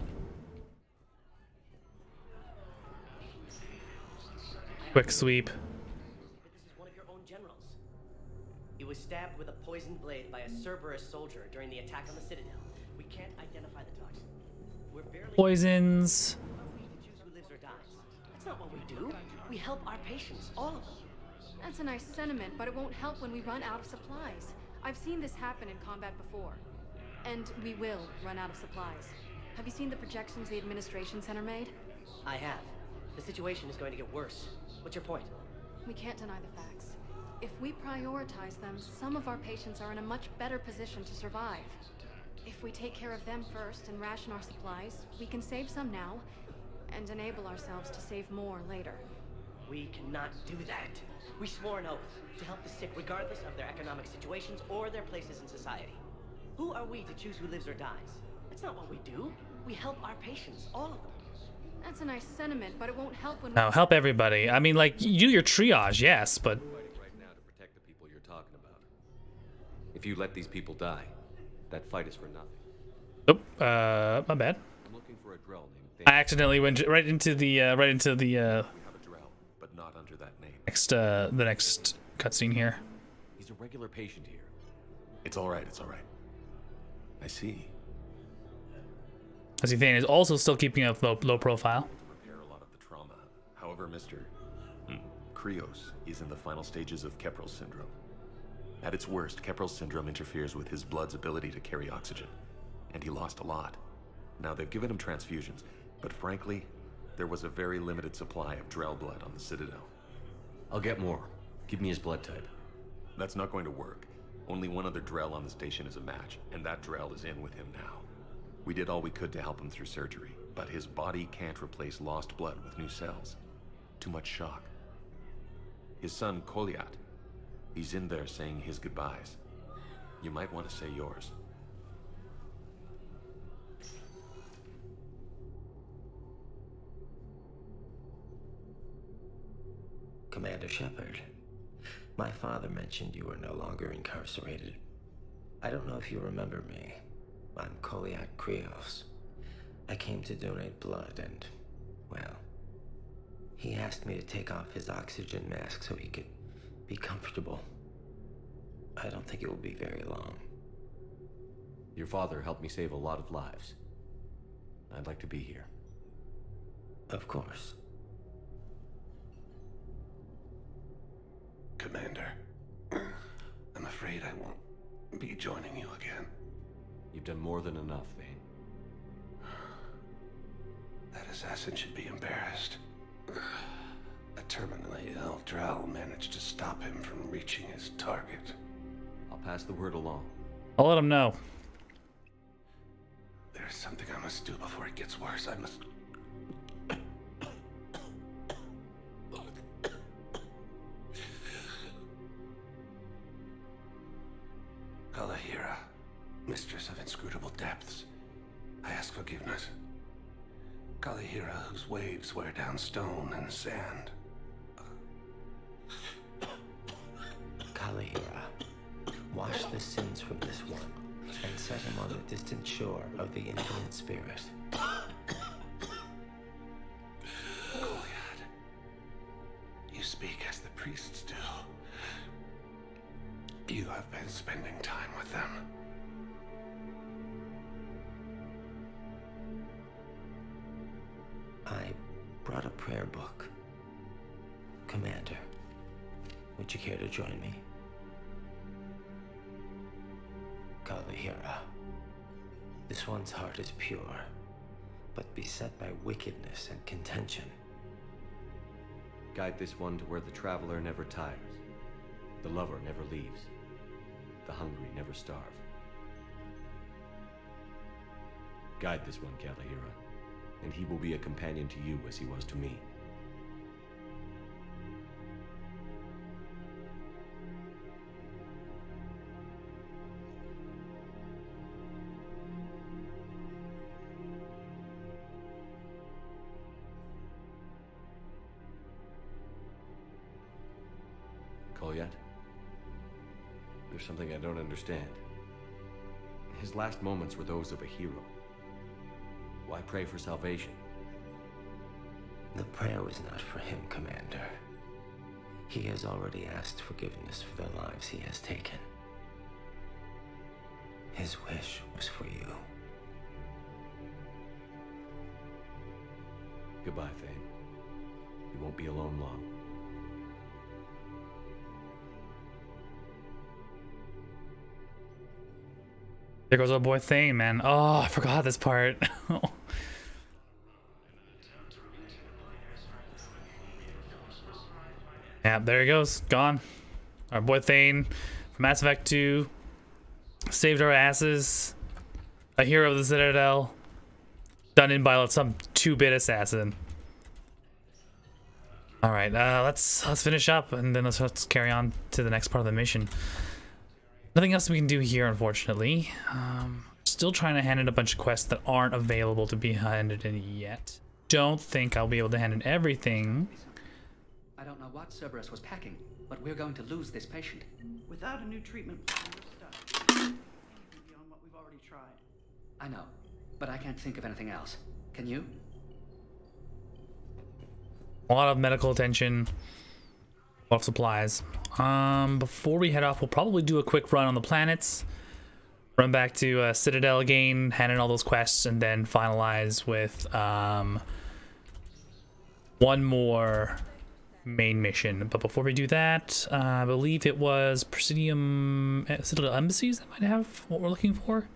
Quick sweep. This is one of your own generals. He was stabbed with a poisoned blade by a Cerberus soldier during the attack on the Citadel. We can't identify the toxin. We're barely... Poisons. We to choose who lives or dies. That's not what we do. We help our patients, all of them. That's a nice sentiment, but it won't help when we run out of supplies. I've seen this happen in combat before. And we will run out of supplies. Have you seen the projections the administration center made? I have. The situation is going to get worse. What's your point? We can't deny the facts. If we prioritize them, some of our patients are in a much better position to survive. If we take care of them first and ration our supplies, we can save some now and enable ourselves to save more later. We cannot do that. We swore an oath to help the sick regardless of their economic situations or their places in society. Who are we to choose who lives or dies? That's not what we do. We help our patients, all of them. That's a nice sentiment, but it won't help when Now help everybody. I mean, like, you do your triage, yes, but Fighting right now to protect the people you're talking about. If you let these people die, that fight is for nothing. oh, my bad. I'm looking for a Drell named I accidentally went right into the We have a Drell, but not under that name. the next cutscene here. He's a regular patient here. It's all right. It's all right. I see. I see Thane is also still keeping a low profile. Repair a lot of the trauma. However, Mr. Krios is in the final stages of Keprel's syndrome. At its worst, Keprel's syndrome interferes with his blood's ability to carry oxygen, and he lost a lot. Now, they've given him transfusions, but frankly, there was a very limited supply of Drell blood on the Citadel. I'll get more. Give me his blood type. That's not going to work. Only one other Drell on the station is a match, and that Drell is in with him now. We did all we could to help him through surgery, but his body can't replace lost blood with new cells. Too much shock. His son, Koliat, he's in there saying his goodbyes. You might want to say yours. Commander Shepard, my father mentioned you were no longer incarcerated. I don't know if you remember me. I'm Koliak Krios. I came to donate blood and, well, he asked me to take off his oxygen mask so he could be comfortable. I don't think it will be very long. Your father helped me save a lot of lives. I'd like to be here. Of course. Commander, I'm afraid I won't be joining you again. You've done more than enough, Vane. That assassin should be embarrassed. A terminally ill Drell managed to stop him from reaching his target. I'll pass the word along. I'll let him know. There's something I must do before it gets worse. I must... Kalahira, mistress of inscrutable depths, I ask forgiveness. Kalahira, whose waves wear down stone and sand. Kalahira, wash the sins from this one and set him on the distant shore of the infinite spirit. Goliath, you speak as the priests do. You have been spending time with them. I brought a prayer book. Commander, would you care to join me? Kalahira, this one's heart is pure, but beset by wickedness and contention. Guide this one to where the traveler never tires, the lover never leaves, the hungry never starve. Guide this one, Kalahira, and he will be a companion to you as he was to me. Kolyat? There's something I don't understand. His last moments were those of a hero. Why pray for salvation? The prayer was not for him, Commander. He has already asked forgiveness for the lives he has taken. His wish was for you. Goodbye, Thane. You won't be alone long. There goes our boy Thane, man. Oh, I forgot this part. Yeah, there he goes. Gone. Our boy Thane from Mass Effect 2. Saved our asses. A hero of the Citadel. Done in by some 2-bit assassin. All right, let's finish up, and then let's carry on to the next part of the mission. Nothing else we can do here, unfortunately. Still trying to hand in a bunch of quests that aren't available to be handed in yet. Don't think I'll be able to hand in everything. I don't know what Cerberus was packing, but we're going to lose this patient. Without a new treatment plan, we're stuck. Anything beyond what we've already tried. I know, but I can't think of anything else. Can you? A lot of medical attention, a lot of supplies. Before we head off, we'll probably do a quick run on the planets, run back to Citadel again, hand in all those quests, and then finalize with one more main mission. But before we do that, I believe it was Presidium Citadel embassies that might have what we're looking for.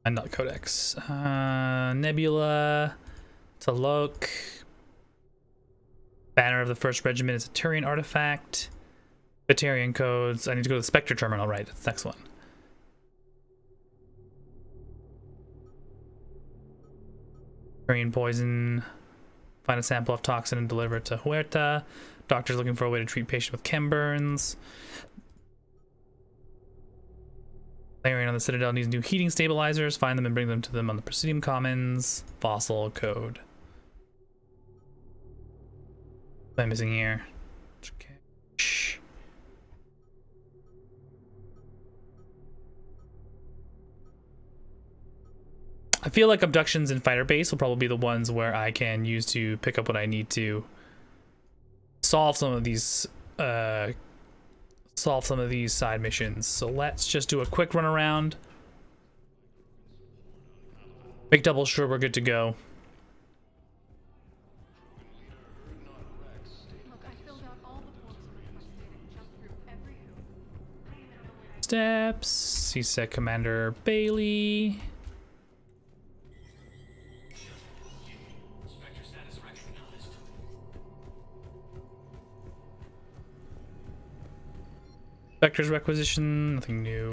And not Codex. Nebula, Talok, Banner of the First Regiment is a Turian artifact. Batarian codes. I need to go to the Spectre terminal, right? That's the next one. Turian poison. Find a sample of toxin and deliver it to Huerta. Doctor's looking for a way to treat patient with chem burns. Layering on the Citadel needs new heating stabilizers. Find them and bring them to them on the Presidium Commons. Fossil code. What am I missing here? Okay. Shh. I feel like abductions and fighter base will probably be the ones where I can use to pick up what I need to solve some of these side missions. So let's just do a quick run around. Make double sure we're good to go. Steps. CSEC Commander Bailey. Spectre's requisition, nothing new.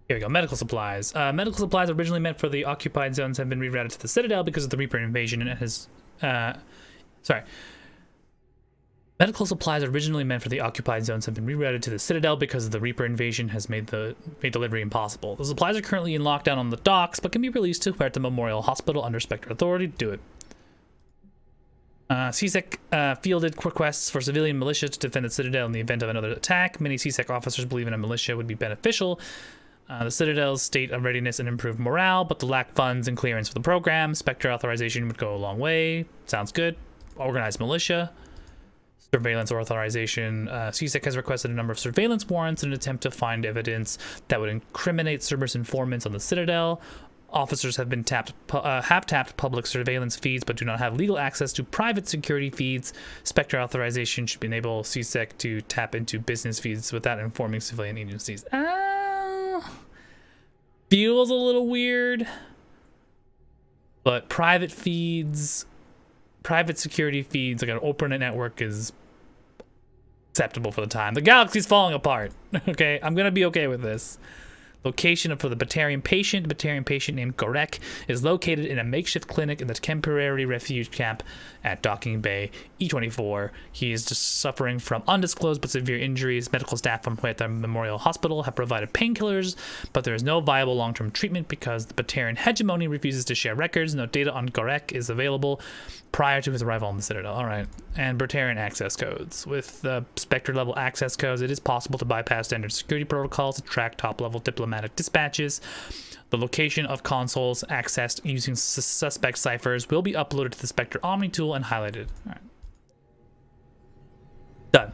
Here we go, medical supplies. Medical supplies originally meant for the occupied zones have been rerouted to the Citadel because of the Reaper invasion and it has... Medical supplies originally meant for the occupied zones have been rerouted to the Citadel because of the Reaper invasion has made delivery impossible. The supplies are currently in lockdown on the docks, but can be released to Huerta Memorial Hospital under Spectre authority. Do it. CSEC fielded requests for civilian militia to defend the Citadel in the event of another attack. Many CSEC officers believe in a militia would be beneficial. The Citadel's state of readiness and improved morale, but the lack funds and clearance for the program. Spectre authorization would go a long way. Sounds good. Organized militia. Surveillance authorization. CSEC has requested a number of surveillance warrants in an attempt to find evidence that would incriminate Cerberus informants on the Citadel. Officers have been tapped public surveillance feeds, but do not have legal access to private security feeds. Spectre authorization should enable CSEC to tap into business feeds without informing civilian agencies. Feels a little weird, but private feeds, private security feeds, like an open network is acceptable for the time. The galaxy's falling apart. Okay, I'm gonna be okay with this. Location for the Batarian patient. The Batarian patient named Gorek is located in a makeshift clinic in the temporary refuge camp at Docking Bay E24. He is just suffering from undisclosed but severe injuries. Medical staff from Huerta Memorial Hospital have provided painkillers, but there is no viable long-term treatment because the Batarian hegemony refuses to share records. No data on Gorek is available prior to his arrival on the Citadel. All right. And Batarian access codes. With the Spectre level access codes, it is possible to bypass standard security protocols to track top-level diplomatic dispatches. The location of consoles accessed using suspect ciphers will be uploaded to the Spectre Omni tool and highlighted. All right. Done.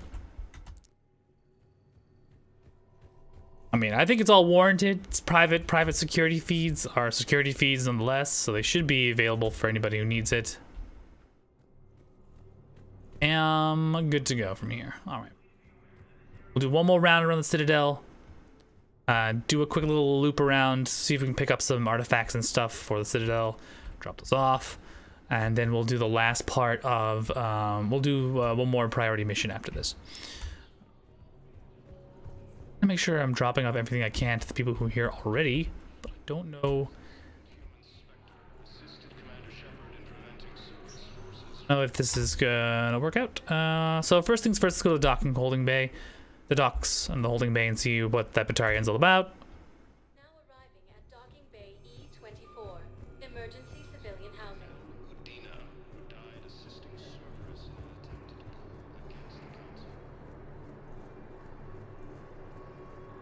I mean, I think it's all warranted. It's private security feeds are security feeds nonetheless, so they should be available for anybody who needs it. I'm good to go from here. All right. We'll do one more round around the Citadel. Do a quick little loop around, see if we can pick up some artifacts and stuff for the Citadel. Drop those off. And then we'll do the last part of... we'll do one more priority mission after this. I'm gonna make sure I'm dropping off everything I can to the people who are here already. But I don't know Oh, if this is gonna work out. So first things first, let's go to the docking holding bay. The docks and the holding bay and see what that battalion's all about. Now arriving at docking bay E24, emergency civilian housing. Udina died assisting Cerberus in an attempt to deploy against the council.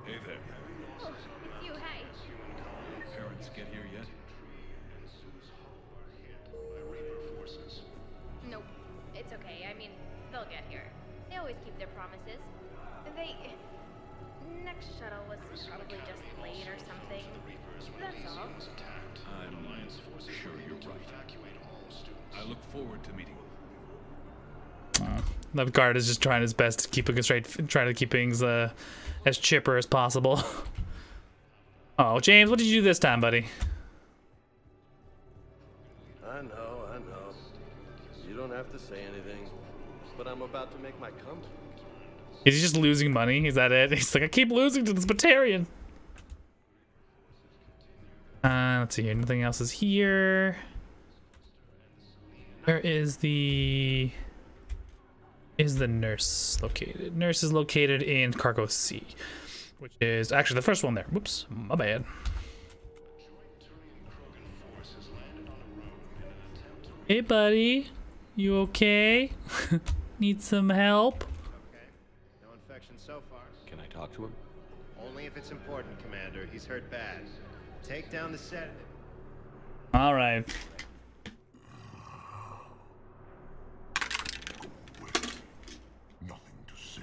Hey there. Oh, it's you, hey. Your parents get here yet? Nope, it's okay. I mean, they'll get here. They always keep their promises. Next shuttle was probably just late or something. That's all. I'm sure you're right. I look forward to meeting you. The guard is just trying his best to keep it straight, try to keep things as chipper as possible. Oh, James, what did you do this time, buddy? I know. You don't have to say anything, but I'm about to make my comeback. Is he just losing money? Is that it? He's like, I keep losing to this Batarian. Let's see here. Nothing else is here. Where is the nurse located? Nurse is located in Cargo C, which is actually the first one there. Whoops, my bad. Hey, buddy. You okay? Need some help? No infection so far. Can I talk to him? Only if it's important, Commander. He's hurt bad. Take down the sedative. All right. Nothing to say.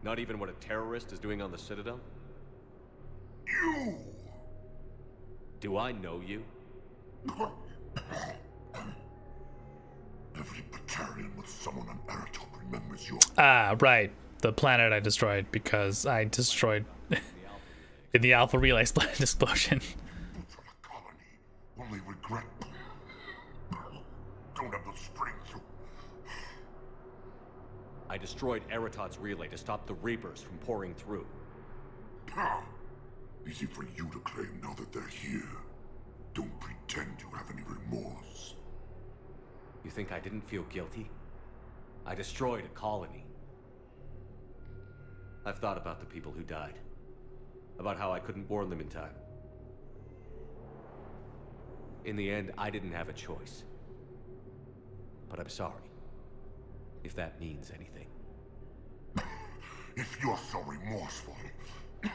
Not even what a terrorist is doing on the Citadel? You! Do I know you? Every battalion with someone on Eratop remembers your... Ah, right. The planet I destroyed because I destroyed in the Alpha Relay explosion. Only regret. Don't have the strength to... I destroyed Eratot's relay to stop the Reapers from pouring through. Easy for you to claim now that they're here. Don't pretend you have any remorse. You think I didn't feel guilty? I destroyed a colony. I've thought about the people who died. About how I couldn't warn them in time. In the end, I didn't have a choice. But I'm sorry. If that means anything. If you're so remorseful, if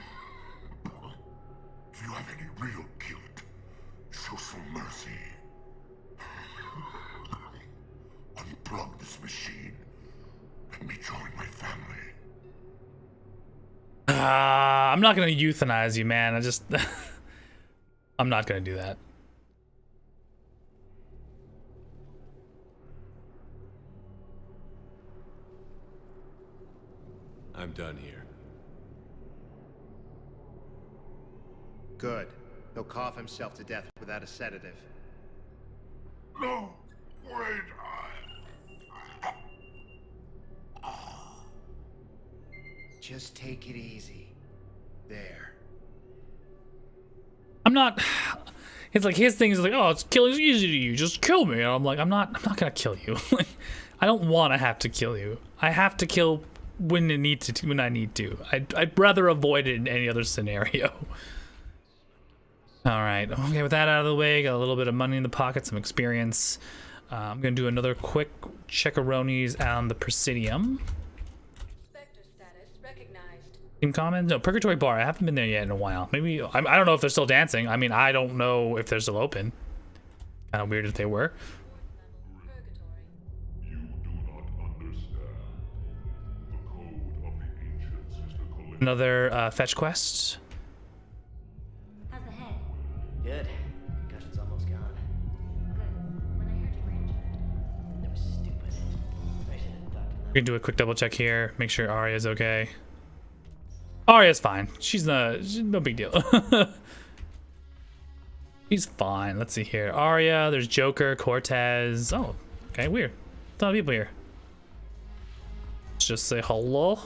you have any real guilt, show some mercy. Unplug this machine and rejoin my family. I'm not gonna euthanize you, man. I'm not gonna do that. I'm done here. Good. He'll cough himself to death without a sedative. No! Wait! Just take it easy. There. I'm not. It's like his thing is like, oh, it's killing's easy to you. Just kill me. And I'm like, I'm not gonna kill you. I don't want to have to kill you. I have to kill when I need to. I'd rather avoid it in any other scenario. All right. Okay, with that out of the way, got a little bit of money in the pocket, some experience. I'm gonna do another quick checkaronis on the Presidium. Team Commons? No, Purgatory Bar. I haven't been there yet in a while. Maybe, I don't know if they're still dancing. I mean, I don't know if they're still open. Kind of weird if they were. You do not understand. The code of the ancients is the collection. Another fetch quest. How's the head? Good. Concussion's almost gone. Good. When I heard you were injured, that was stupid. I should have thought. We can do a quick double check here. Make sure Arya's okay. Arya's fine. She's no big deal. He's fine. Let's see here. Arya, there's Joker, Cortez. Oh, okay, weird. A lot of people here. Let's just say hello.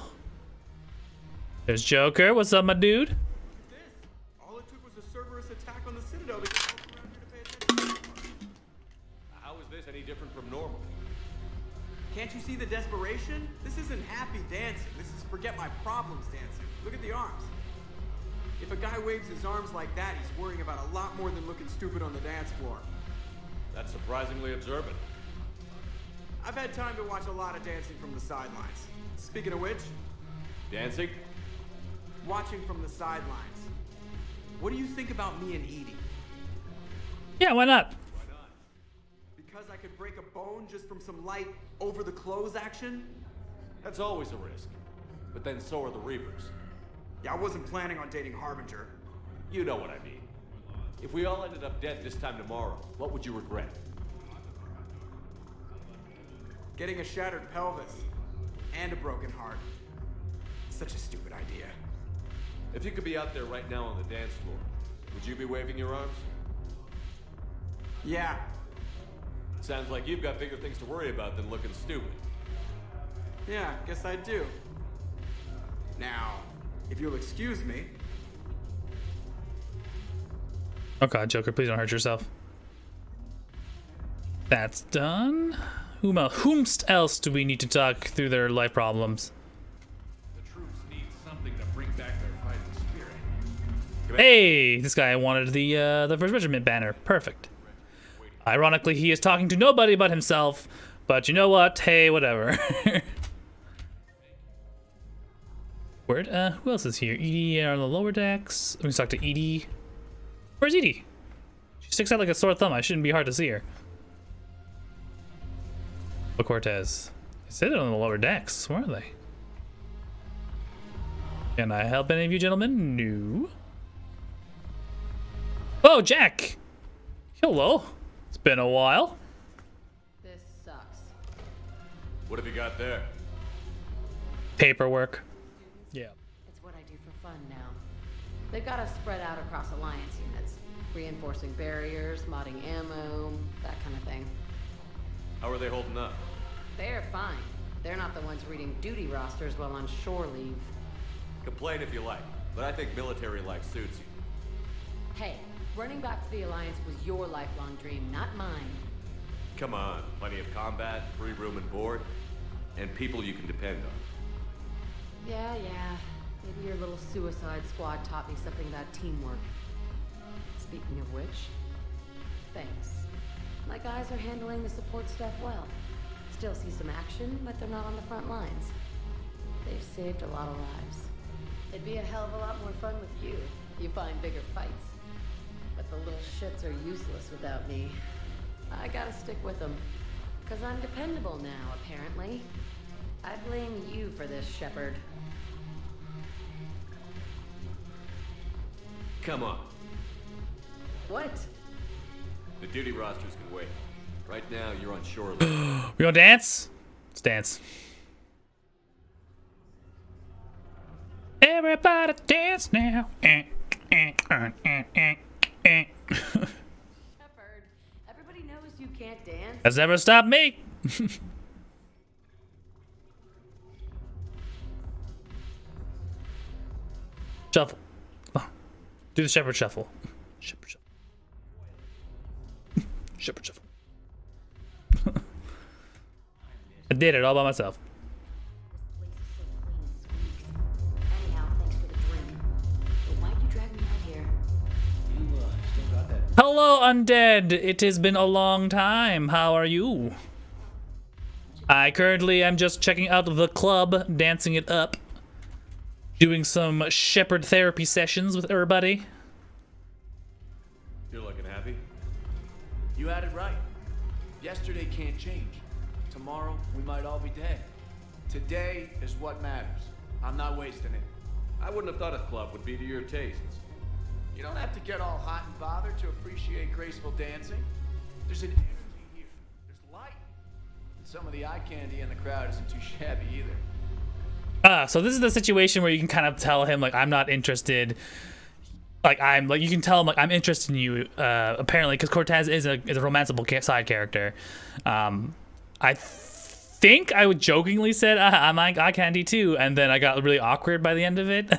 There's Joker. What's up, my dude? All it took was a Cerberus attack on the Citadel to get folks around here to pay attention. How is this any different from normal? Can't you see the desperation? This isn't happy dancing. This is forget my problems dancing. Look at the arms. If a guy waves his arms like that, he's worrying about a lot more than looking stupid on the dance floor. That's surprisingly observant. I've had time to watch a lot of dancing from the sidelines. Speaking of which, Dancing? watching from the sidelines. What do you think about me and Edie? Yeah, why not? Because I could break a bone just from some light over-the-clothes action? That's always a risk. But then so are the Reapers. Yeah, I wasn't planning on dating Harbinger. You know what I mean. If we all ended up dead this time tomorrow, what would you regret? Getting a shattered pelvis and a broken heart. Such a stupid idea. If you could be out there right now on the dance floor, would you be waving your arms? Yeah. Sounds like you've got bigger things to worry about than looking stupid. Yeah, guess I do. Now, if you'll excuse me. Oh god, Joker, please don't hurt yourself. That's done. Whomst else do we need to talk through their life problems? The troops need something to bring back their fighting spirit. Hey, this guy wanted the First Regiment banner. Perfect. Ironically, he is talking to nobody but himself. But you know what? Hey, whatever. Word. Who else is here? Edie on the lower decks. Let me talk to Edie. Where's Edie? She sticks out like a sore thumb. I shouldn't be hard to see her. Oh, Cortez. Citadel on the lower decks. Where are they? Can I help any of you gentlemen? No. Oh, Jack! Hello. It's been a while. This sucks. What have you got there? Paperwork. Yeah. It's what I do for fun now. They've got us spread out across Alliance units, reinforcing barriers, modding ammo, that kind of thing. How are they holding up? They're fine. They're not the ones reading duty rosters while on shore leave. Complain if you like, but I think military life suits you. Hey, running back to the Alliance was your lifelong dream, not mine. Come on, plenty of combat, free room and board, and people you can depend on. Yeah. Maybe your little suicide squad taught me something about teamwork. Speaking of which, thanks. My guys are handling the support stuff well. Still see some action, but they're not on the front lines. They've saved a lot of lives. It'd be a hell of a lot more fun with you. You find bigger fights. But the little shits are useless without me. I gotta stick with them. 'Cause I'm dependable now, apparently. I blame you for this, Shepard. Come on. What? The duty rosters can wait. Right now, you're on shore leave. We gonna dance? Let's dance. Everybody dance now. Shepard, everybody knows you can't dance. That's never stopped me. Shuffle. Do the Shepherd shuffle. Shepherd shuffle. Shepherd shuffle. I did it all by myself. Anyhow, thanks for the drink. But why'd you drag me out here? You still got that? Hello, undead. It has been a long time. How are you? I currently am just checking out the club, dancing it up, doing some shepherd therapy sessions with everybody. You're looking happy? You had it right. Yesterday can't change. Tomorrow, we might all be dead. Today is what matters. I'm not wasting it. I wouldn't have thought a club would be to your tastes. You don't have to get all hot and bothered to appreciate graceful dancing. There's an energy here. There's light. And some of the eye candy in the crowd isn't too shabby either. So this is the situation where you can kind of tell him, like, I'm not interested. You can tell him, like, I'm interested in you, apparently, because Cortez is a romanceable side character. I think I would jokingly said, I'm eye candy too, and then I got really awkward by the end of it.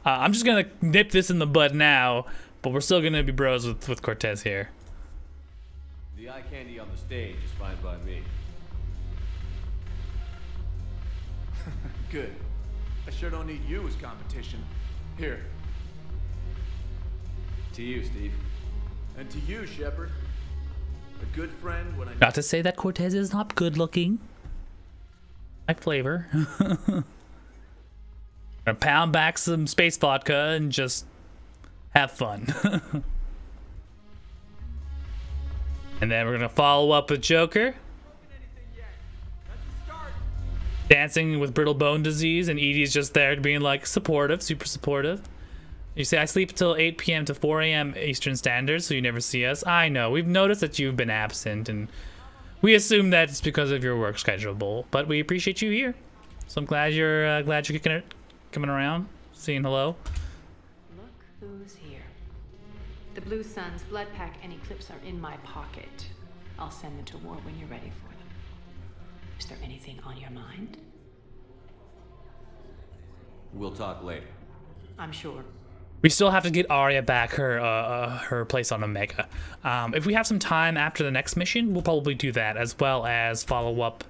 I'm just gonna nip this in the bud now, but we're still gonna be bros with Cortez here. The eye candy on the stage is fine by me. Good. I sure don't need you as competition. Here. To you, Steve. And to you, Shepard. A good friend when I... Not to say that Cortez is not good looking. Like flavor. Gonna pound back some space vodka and just have fun. And then we're gonna follow up with Joker. Dancing with brittle bone disease, and Edie's just there being like supportive, super supportive. You say, I sleep till 8 p.m. to 4 a.m. Eastern Standard, so you never see us. I know, we've noticed that you've been absent, and we assume that it's because of your work schedule, but we appreciate you here. So I'm glad you're kicking it, coming around, saying hello. Look who's here. The Blue Suns, Blood Pack, and Eclipse are in my pocket. I'll send them to war when you're ready for them. Is there anything on your mind? We'll talk later. I'm sure. We still have to get Arya back her place on Omega. If we have some time after the next mission, we'll probably do that, as well as follow up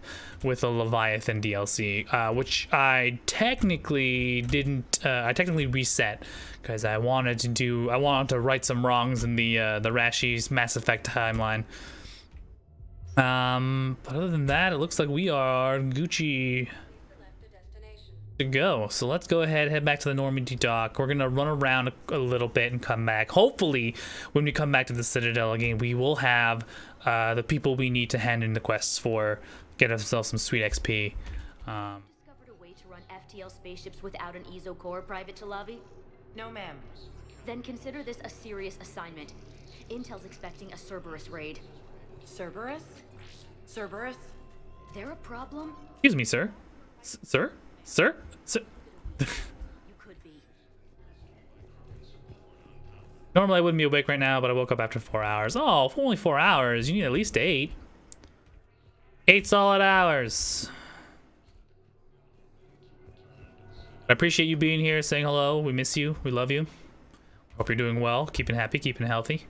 with a Leviathan DLC, which I technically didn't. I technically reset because I wanted to right some wrongs in the Rashi's Mass Effect timeline. But other than that, it looks like we are Gucci to go. So let's go ahead, head back to the Normandy dock. We're gonna run around a little bit and come back. Hopefully, when we come back to the Citadel again, we will have the people we need to hand in the quests for, get ourselves some sweet XP. Discovered a way to run FTL spaceships without an ESO core, Private Talavi? No, ma'am. Then consider this a serious assignment. Intel's expecting a Cerberus raid. Cerberus? Cerberus? They're a problem? Excuse me, sir. Sir? Sir? Sir? You could be. Normally I wouldn't be awake right now, but I woke up after 4 hours. Oh, for only 4 hours. You need at least 8. 8 solid hours. I appreciate you being here, saying hello. We miss you. We love you. Hope you're doing well, keeping happy, keeping healthy.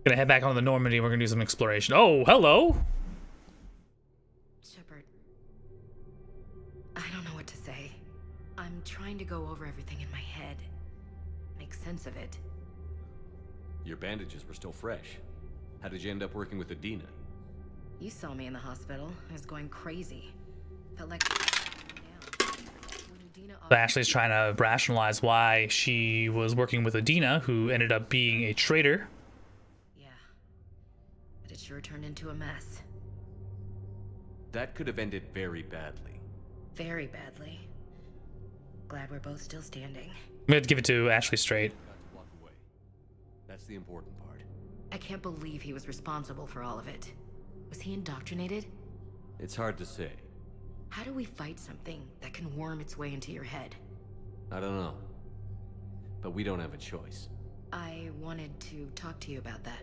Gonna head back on the Normandy. We're gonna do some exploration. Oh, hello. Shepard, I don't know what to say. I'm trying to go over everything in my head, make sense of it. Your bandages were still fresh. How did you end up working with Adina? You saw me in the hospital. I was going crazy. Felt like... So Ashley's trying to rationalize why she was working with Adina, who ended up being a traitor. But it sure turned into a mess. That could have ended very badly. Very badly. Glad we're both still standing. I'm gonna give it to Ashley straight. Walk away. That's the important part. I can't believe he was responsible for all of it. Was he indoctrinated? It's hard to say. How do we fight something that can worm its way into your head? I don't know. But we don't have a choice. I wanted to talk to you about that.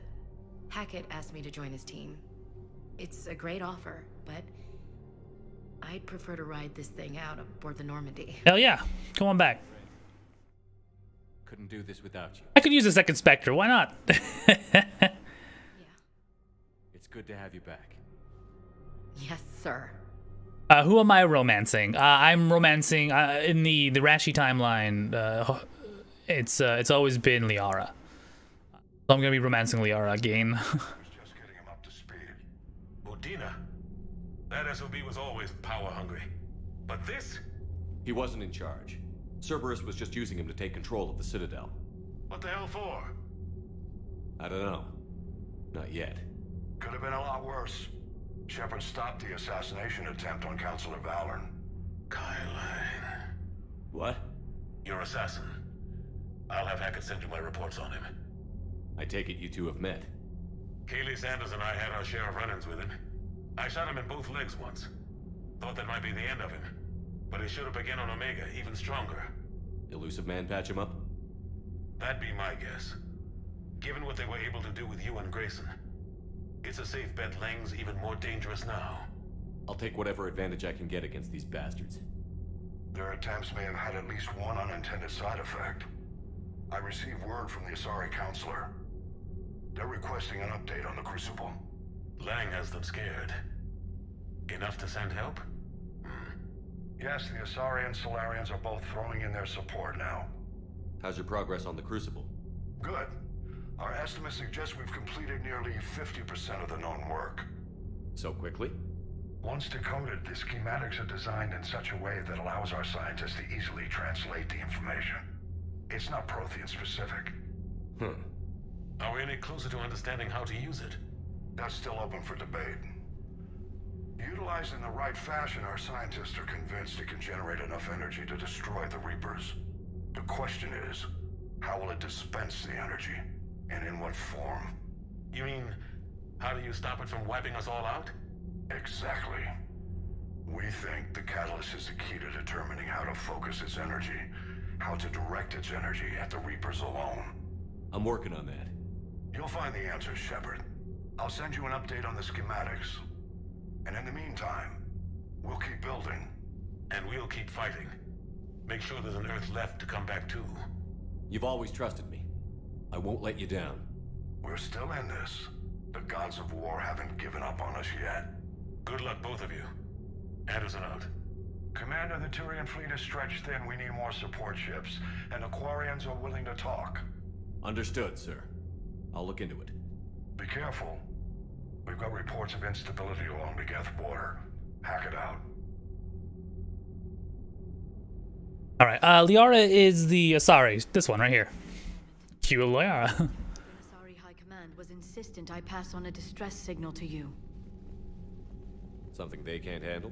Hackett asked me to join his team. It's a great offer, but I'd prefer to ride this thing out aboard the Normandy. Hell yeah. Come on back. Couldn't do this without you. I could use a second Spectre. Why not? Yeah. It's good to have you back. Yes, sir. Who am I romancing? I'm romancing in the Rashi timeline. It's always been Liara. So I'm gonna be romancing Liara again. Just getting him up to speed. Udina, that SOB was always power hungry. But this? He wasn't in charge. Cerberus was just using him to take control of the Citadel. What the hell for? I don't know. Not yet. Could have been a lot worse. Shepard stopped the assassination attempt on Counselor Valorn. Kyline. What? Your assassin. I'll have Hackett send you my reports on him. I take it you two have met. Kaylee Sanders and I had our share of run-ins with him. I shot him in both legs once. Thought that might be the end of him. But he should have begun on Omega even stronger. Elusive Man patch him up? That'd be my guess. Given what they were able to do with you and Grayson. It's a safe bet Lang's even more dangerous now. I'll take whatever advantage I can get against these bastards. Their attempts may have had at least one unintended side effect. I received word from the Asari counselor. They're requesting an update on the Crucible. Lang has them scared. Enough to send help? Yes, the Asari and Solarians are both throwing in their support now. How's your progress on the Crucible? Good. Our estimates suggest we've completed nearly 50% of the known work. So quickly? Once decoded, the schematics are designed in such a way that allows our scientists to easily translate the information. It's not Prothean specific. Are we any closer to understanding how to use it? That's still open for debate. Utilized in the right fashion, our scientists are convinced it can generate enough energy to destroy the Reapers. The question is, how will it dispense the energy? And in what form? You mean, how do you stop it from wiping us all out? Exactly. We think the catalyst is the key to determining how to focus its energy, how to direct its energy at the Reapers alone. I'm working on that. You'll find the answers, Shepard. I'll send you an update on the schematics. And in the meantime, we'll keep building. And we'll keep fighting. Make sure there's an Earth left to come back to. You've always trusted me. I won't let you down. We're still in this. The gods of war haven't given up on us yet. Good luck, both of you. Anderson out. Commander, the Turian fleet is stretched thin. We need more support ships. And the Quarians are willing to talk. Understood, sir. I'll look into it. Be careful. We've got reports of instability along the Geth border. Hack it out. Alright, Liara is the Asari. This one right here. Cue Liara. Asari High Command was insistent I pass on a distress signal to you. Something they can't handle?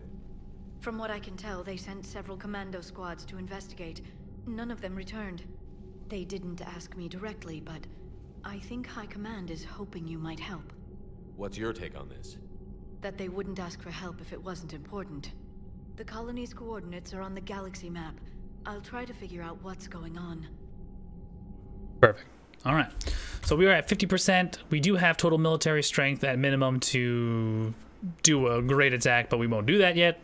From what I can tell, they sent several commando squads to investigate. None of them returned. They didn't ask me directly, but I think High Command is hoping you might help. What's your take on this? That they wouldn't ask for help if it wasn't important. The colony's coordinates are on the galaxy map. I'll try to figure out what's going on. Perfect. Alright. So we are at 50%. We do have total military strength at minimum to do a great attack, but we won't do that yet.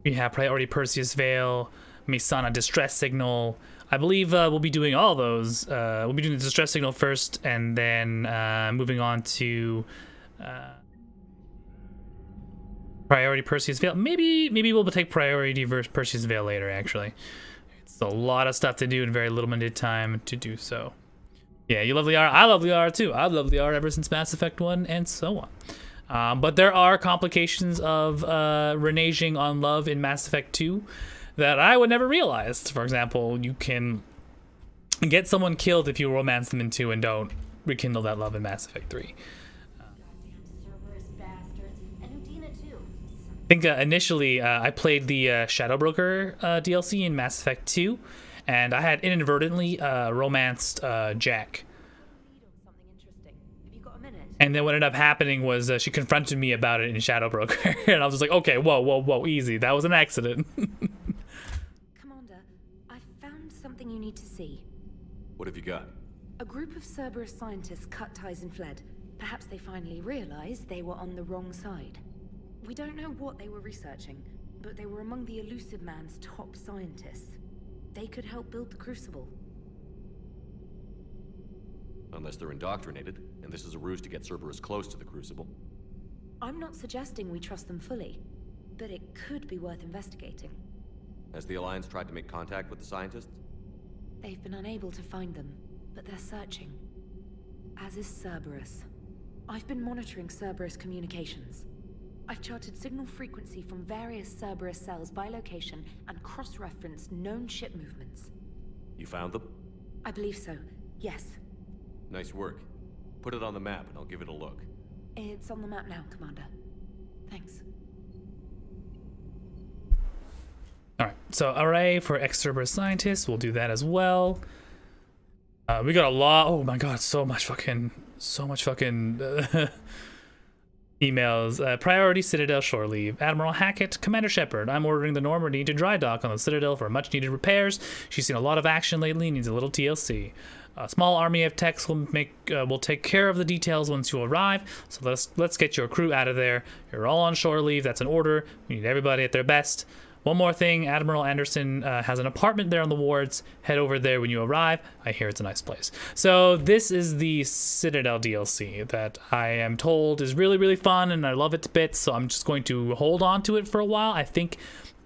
We have priority Perseus Veil, Misana distress signal. I believe we'll be doing all those. We'll be doing the distress signal first, and then moving on to priority Perseus Veil. Maybe we'll take priority versus Perseus Veil later. Actually, it's a lot of stuff to do in very limited time to do so. Yeah, you love Liara. I love Liara too. I've loved Liara ever since Mass Effect 1 and so on. But there are complications of reneging on love in Mass Effect 2 that I would never realize. For example, you can get someone killed if you romance them in 2 and don't rekindle that love in Mass Effect 3. I think initially I played the Shadow Broker DLC in Mass Effect 2, and I had inadvertently romanced Jack. And then what ended up happening was she confronted me about it in Shadow Broker, and I was just like, okay, whoa, easy. That was an accident. Commander, I found something you need to see. What have you got? A group of Cerberus scientists cut ties and fled. Perhaps they finally realized they were on the wrong side. We don't know what they were researching, but they were among the Elusive Man's top scientists. They could help build the Crucible. Unless they're indoctrinated, and this is a ruse to get Cerberus close to the Crucible. I'm not suggesting we trust them fully, but it could be worth investigating. Has the Alliance tried to make contact with the scientists? They've been unable to find them, but they're searching. As is Cerberus. I've been monitoring Cerberus communications. I've charted signal frequency from various Cerberus cells by location and cross-referenced known ship movements. You found them? I believe so, yes. Nice work. Put it on the map and I'll give it a look. It's on the map now, Commander. Thanks. Alright, so array for ex-Cerberus scientists, we'll do that as well. We got a lot, oh my god, so much fucking Emails, priority Citadel shore leave. Admiral Hackett, Commander Shepard, I'm ordering the Normandy to dry dock on the Citadel for much needed repairs. She's seen a lot of action lately, needs a little TLC. A small army of techs will take care of the details once you arrive. So let's get your crew out of there. You're all on shore leave. That's an order. We need everybody at their best. One more thing, Admiral Anderson has an apartment there on the wards. Head over there when you arrive. I hear it's a nice place. So this is the Citadel DLC that I am told is really, really fun, and I love it to bits, so I'm just going to hold on to it for a while. I think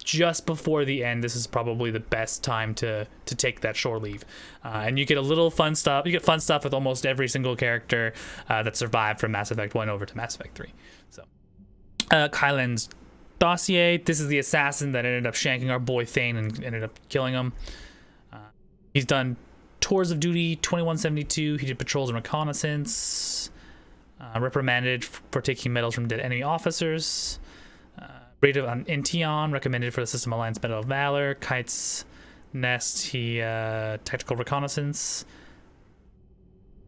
just before the end, this is probably the best time to take that shore leave. And you get a little fun stuff. You get fun stuff with almost every single character that survived from Mass Effect 1 over to Mass Effect 3. So, Kylan's dossier. This is the assassin that ended up shanking our boy Thane and ended up killing him. He's done tours of duty 2172. He did patrols and reconnaissance. Reprimanded for taking medals from dead enemy officers. Rated on Intion, recommended for the System Alliance Medal of Valor. Kite's Nest, he tactical reconnaissance.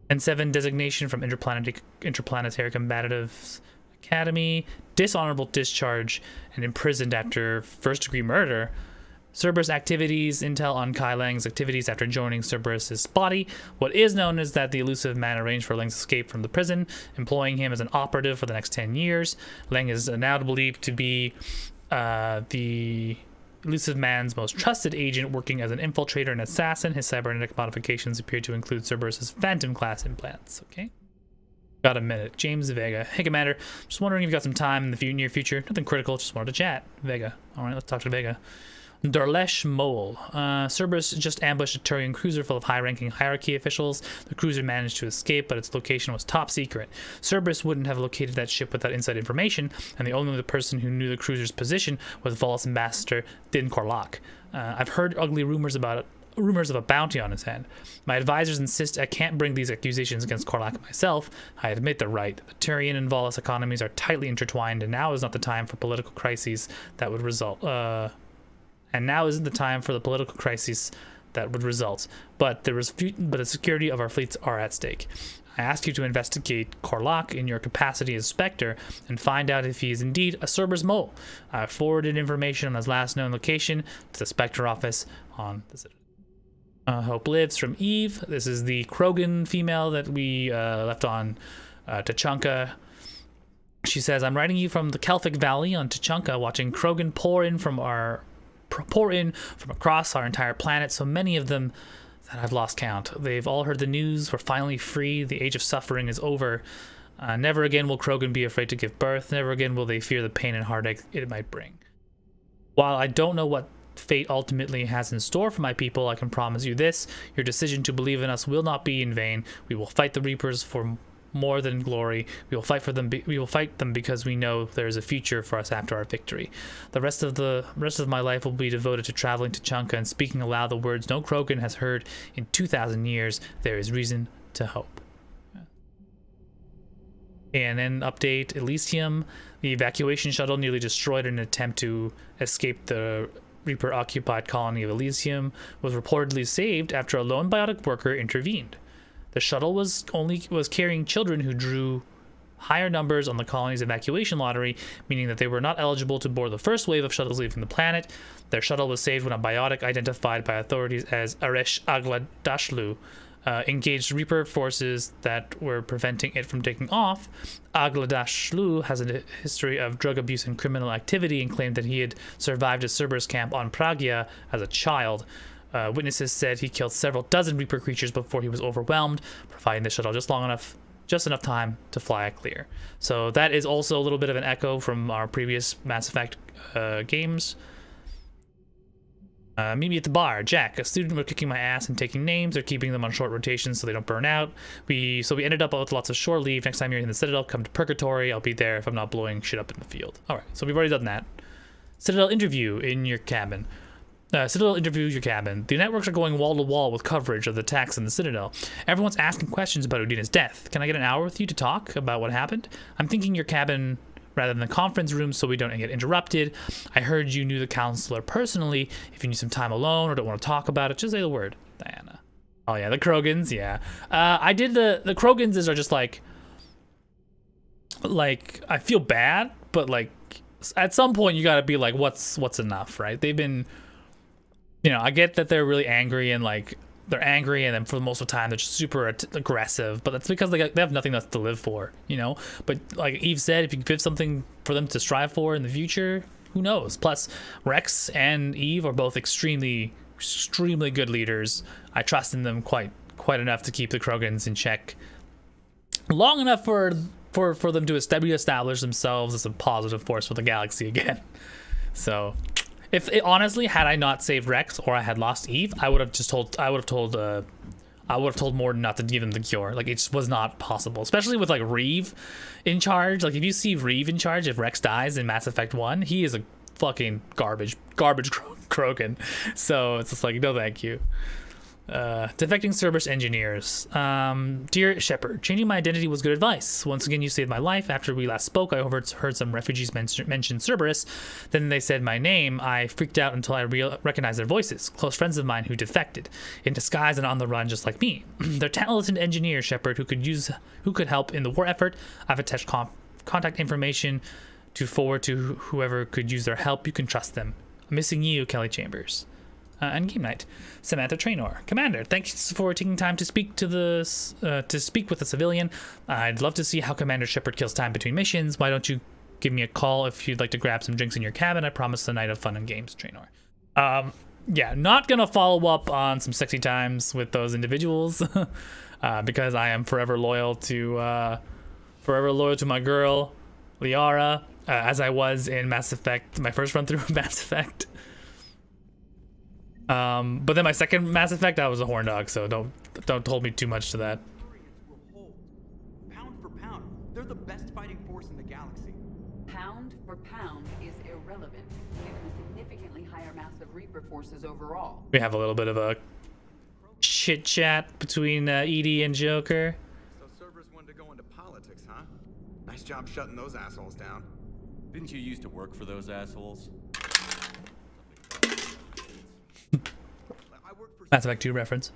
N7 designation from Interplanetary Combative Academy, dishonorable discharge, and imprisoned after first-degree murder. Cerberus activities, intel on Kai Lang's activities after joining Cerberus's body. What is known is that the elusive man arranged for Lang's escape from the prison, employing him as an operative for the next 10 years. Lang is now believed to be the elusive man's most trusted agent, working as an infiltrator and assassin. His cybernetic modifications appear to include Cerberus's Phantom-class implants. Okay. Got a minute. James Vega. Hey, Commander. Just wondering if you got some time in the near future. Nothing critical. Just wanted to chat. Vega. All right, let's talk to Vega. Darlesh Mole. Cerberus just ambushed a Turian cruiser full of high-ranking hierarchy officials. The cruiser managed to escape, but its location was top secret. Cerberus wouldn't have located that ship without inside information, and the only person who knew the cruiser's position was Volus Ambassador Din Korlak. I've heard ugly rumors of a bounty on his head. My advisors insist I can't bring these accusations against Korlak myself. I admit they're right. The Turian and Volus economies are tightly intertwined, and now is not the time for political crises that would result. And now isn't the time for the political crises that would result. But the security of our fleets are at stake. I ask you to investigate Korlak in your capacity as Spectre and find out if he is indeed a Cerberus mole. I forwarded information on his last known location to the Spectre office on the Citadel. Hope Lives from Eve. This is the Krogan female that we left on Tachanka. She says, I'm writing you from the Kelphic Valley on Tachanka, watching Krogan pour in from across our entire planet, so many of them that I've lost count. They've all heard the news. We're finally free. The age of suffering is over. Never again will Krogan be afraid to give birth. Never again will they fear the pain and heartache it might bring. While I don't know what fate ultimately has in store for my people, I can promise you this: your decision to believe in us will not be in vain. We will fight the Reapers for more than glory. We will fight for them. We will fight them because we know there is a future for us after our victory. The rest of my life will be devoted to traveling to Chunka and speaking aloud the words no Krogan has heard in 2,000 years. There is reason to hope. ANN update: Elysium. The evacuation shuttle nearly destroyed in an attempt to escape the Reaper-occupied colony of Elysium was reportedly saved after a lone biotic worker intervened. The shuttle was carrying children who drew higher numbers on the colony's evacuation lottery, meaning that they were not eligible to board the first wave of shuttles leaving the planet. Their shuttle was saved when a biotic identified by authorities as Aresh Agladashlu engaged Reaper forces that were preventing it from taking off. Agladashlu has a history of drug abuse and criminal activity and claimed that he had survived a Cerberus camp on Pragya as a child. Witnesses said he killed several dozen Reaper creatures before he was overwhelmed, providing the shuttle just enough time to fly it clear. So that is also a little bit of an echo from our previous Mass Effect games. Meet me at the bar. Jack, a student, were kicking my ass and taking names. They're keeping them on short rotations so they don't burn out. We ended up with lots of shore leave. Next time you're in the Citadel, come to Purgatory. I'll be there if I'm not blowing shit up in the field. All right, so we've already done that. Citadel interview in your cabin. Citadel interviews your cabin. The networks are going wall to wall with coverage of the attacks in the Citadel. Everyone's asking questions about Udina's death. Can I get an hour with you to talk about what happened? I'm thinking your cabin rather than the conference room so we don't get interrupted. I heard you knew the counselor personally. If you need some time alone or don't want to talk about it, just say the word. Diana. Oh yeah, the Krogans, yeah. I did the Krogans are just like like, I feel bad, but like at some point you gotta be like, what's enough, right? They've been, you know, I get that they're really angry and like they're angry, and then for the most of the time they're just super aggressive, but that's because they have nothing else to live for, you know. But like Eve said, if you give something for them to strive for in the future, who knows? Plus, Rex and Eve are both extremely good leaders. I trust in them quite enough to keep the Krogans in check long enough for them to establish themselves as a positive force for the galaxy again. So, honestly, had I not saved Rex or I had lost Eve, I would have told Morden not to give him the cure. Like, it just was not possible, especially with like Reeve in charge. Like, if you see Reeve in charge, if Rex dies in Mass Effect 1, he is a fucking garbage Krogan. So it's just like, no thank you. Defecting Cerberus engineers. Dear Shepard, changing my identity was good advice. Once again, you saved my life. After we last spoke, I overheard some refugees mention Cerberus. Then they said my name. I freaked out until I recognized their voices. Close friends of mine who defected, in disguise and on the run just like me. They're talented engineers, Shepard, who could help in the war effort. I've attached contact information to forward to whoever could use their help. You can trust them. I'm missing you, Kelly Chambers. And Game Night, Samantha Traynor. Commander, thanks for taking time to speak with a civilian. I'd love to see how Commander Shepard kills time between missions. Why don't you give me a call if you'd like to grab some drinks in your cabin? I promise a night of fun and games, Traynor. Yeah, not gonna follow up on some sexy times with those individuals because I am forever loyal to my girl, Liara, as I was in Mass Effect, my first run through of Mass Effect. But then my second Mass Effect, I was a horn dog, so don't hold me too much to that. Pound for pound, they're the best fighting force in the galaxy. Pound for pound is irrelevant, given the significantly higher mass of Reaper forces overall. We have a little bit of a chit chat between Edie and Joker. So Cerberus wanted to go into politics, huh? Nice job shutting those assholes down. Didn't you used to work for those assholes? Mass Effect 2 reference.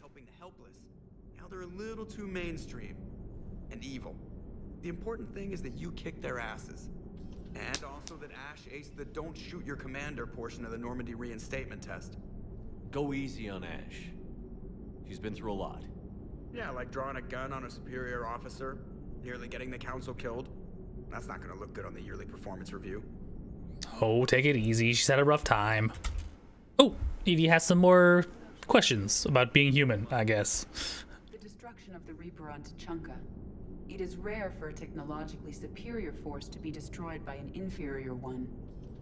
Helping the helpless. Now they're a little too mainstream and evil. The important thing is that you kick their asses. And also that Ash aced the don't shoot your commander portion of the Normandy reinstatement test. Go easy on Ash. She's been through a lot. Yeah, like drawing a gun on a superior officer, nearly getting the council killed. That's not gonna look good on the yearly performance review. Oh, take it easy. She's had a rough time. Oh, Edie has some more questions about being human, I guess. The destruction of the Reaper on Tuchanka. It is rare for a technologically superior force to be destroyed by an inferior one.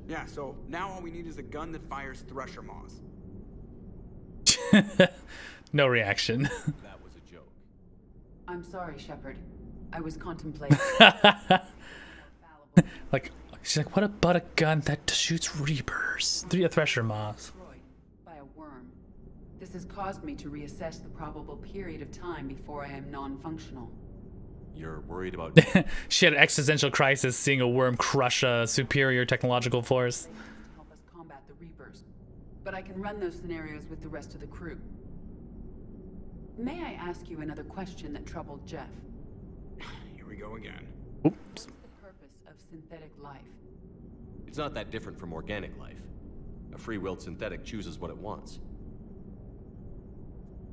Yeah, so now all we need is a gun that fires thresher maws. No reaction. That was a joke. I'm sorry, Shepard. I was contemplating. Like, she's like, what about a gun that shoots Reapers? 3 thresher maws. By a worm. This has caused me to reassess the probable period of time before I am non-functional. You're worried about... She had an existential crisis seeing a worm crush a superior technological force. Help us combat the Reapers. But I can run those scenarios with the rest of the crew. May I ask you another question that troubled Jeff? Here we go again. Oops. What's the purpose of synthetic life? It's not that different from organic life. A free-willed synthetic chooses what it wants.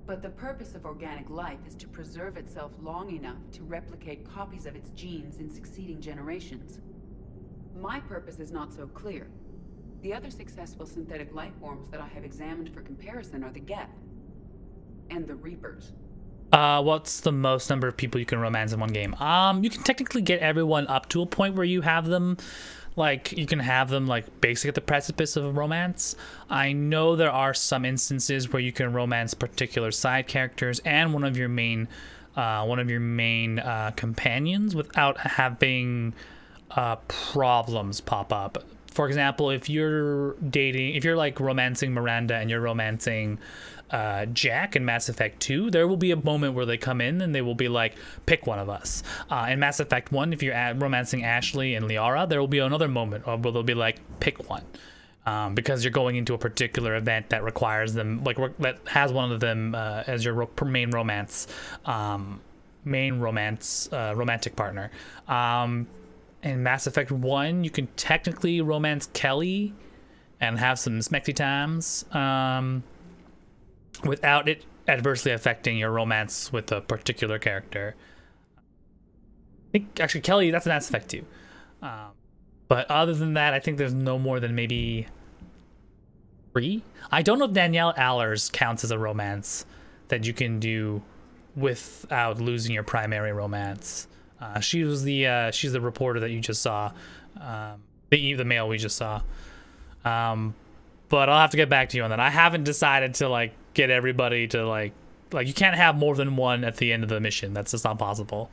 But the purpose of organic life is to preserve itself long enough to replicate copies of its genes in succeeding generations. My purpose is not so clear. The other successful synthetic life forms that I have examined for comparison are the Geth and the Reapers. What's the most number of people you can romance in one game? You can technically get everyone up to a point where you have them, like, you can have them, like, basically at the precipice of a romance. I know there are some instances where you can romance particular side characters and one of your main companions without having problems pop up. For example, if you're like romancing Miranda and you're romancing Jack in Mass Effect 2, there will be a moment where they come in and they will be like, pick one of us. In Mass Effect 1, if you're romancing Ashley and Liara, there will be another moment where they'll be like, pick one. Because you're going into a particular event that requires them, like, that has one of them as your main romance. main romantic partner. In Mass Effect 1, you can technically romance Kelly and have some smexy times without it adversely affecting your romance with a particular character. I think actually Kelly, that's Mass Effect 2. But other than that, I think there's no more than maybe 3. I don't know if Danielle Allers counts as a romance that you can do without losing your primary romance. She's the reporter that you just saw, the male we just saw. But I'll have to get back to you on that. I haven't decided to like get everybody to like you can't have more than one at the end of the mission. That's just not possible.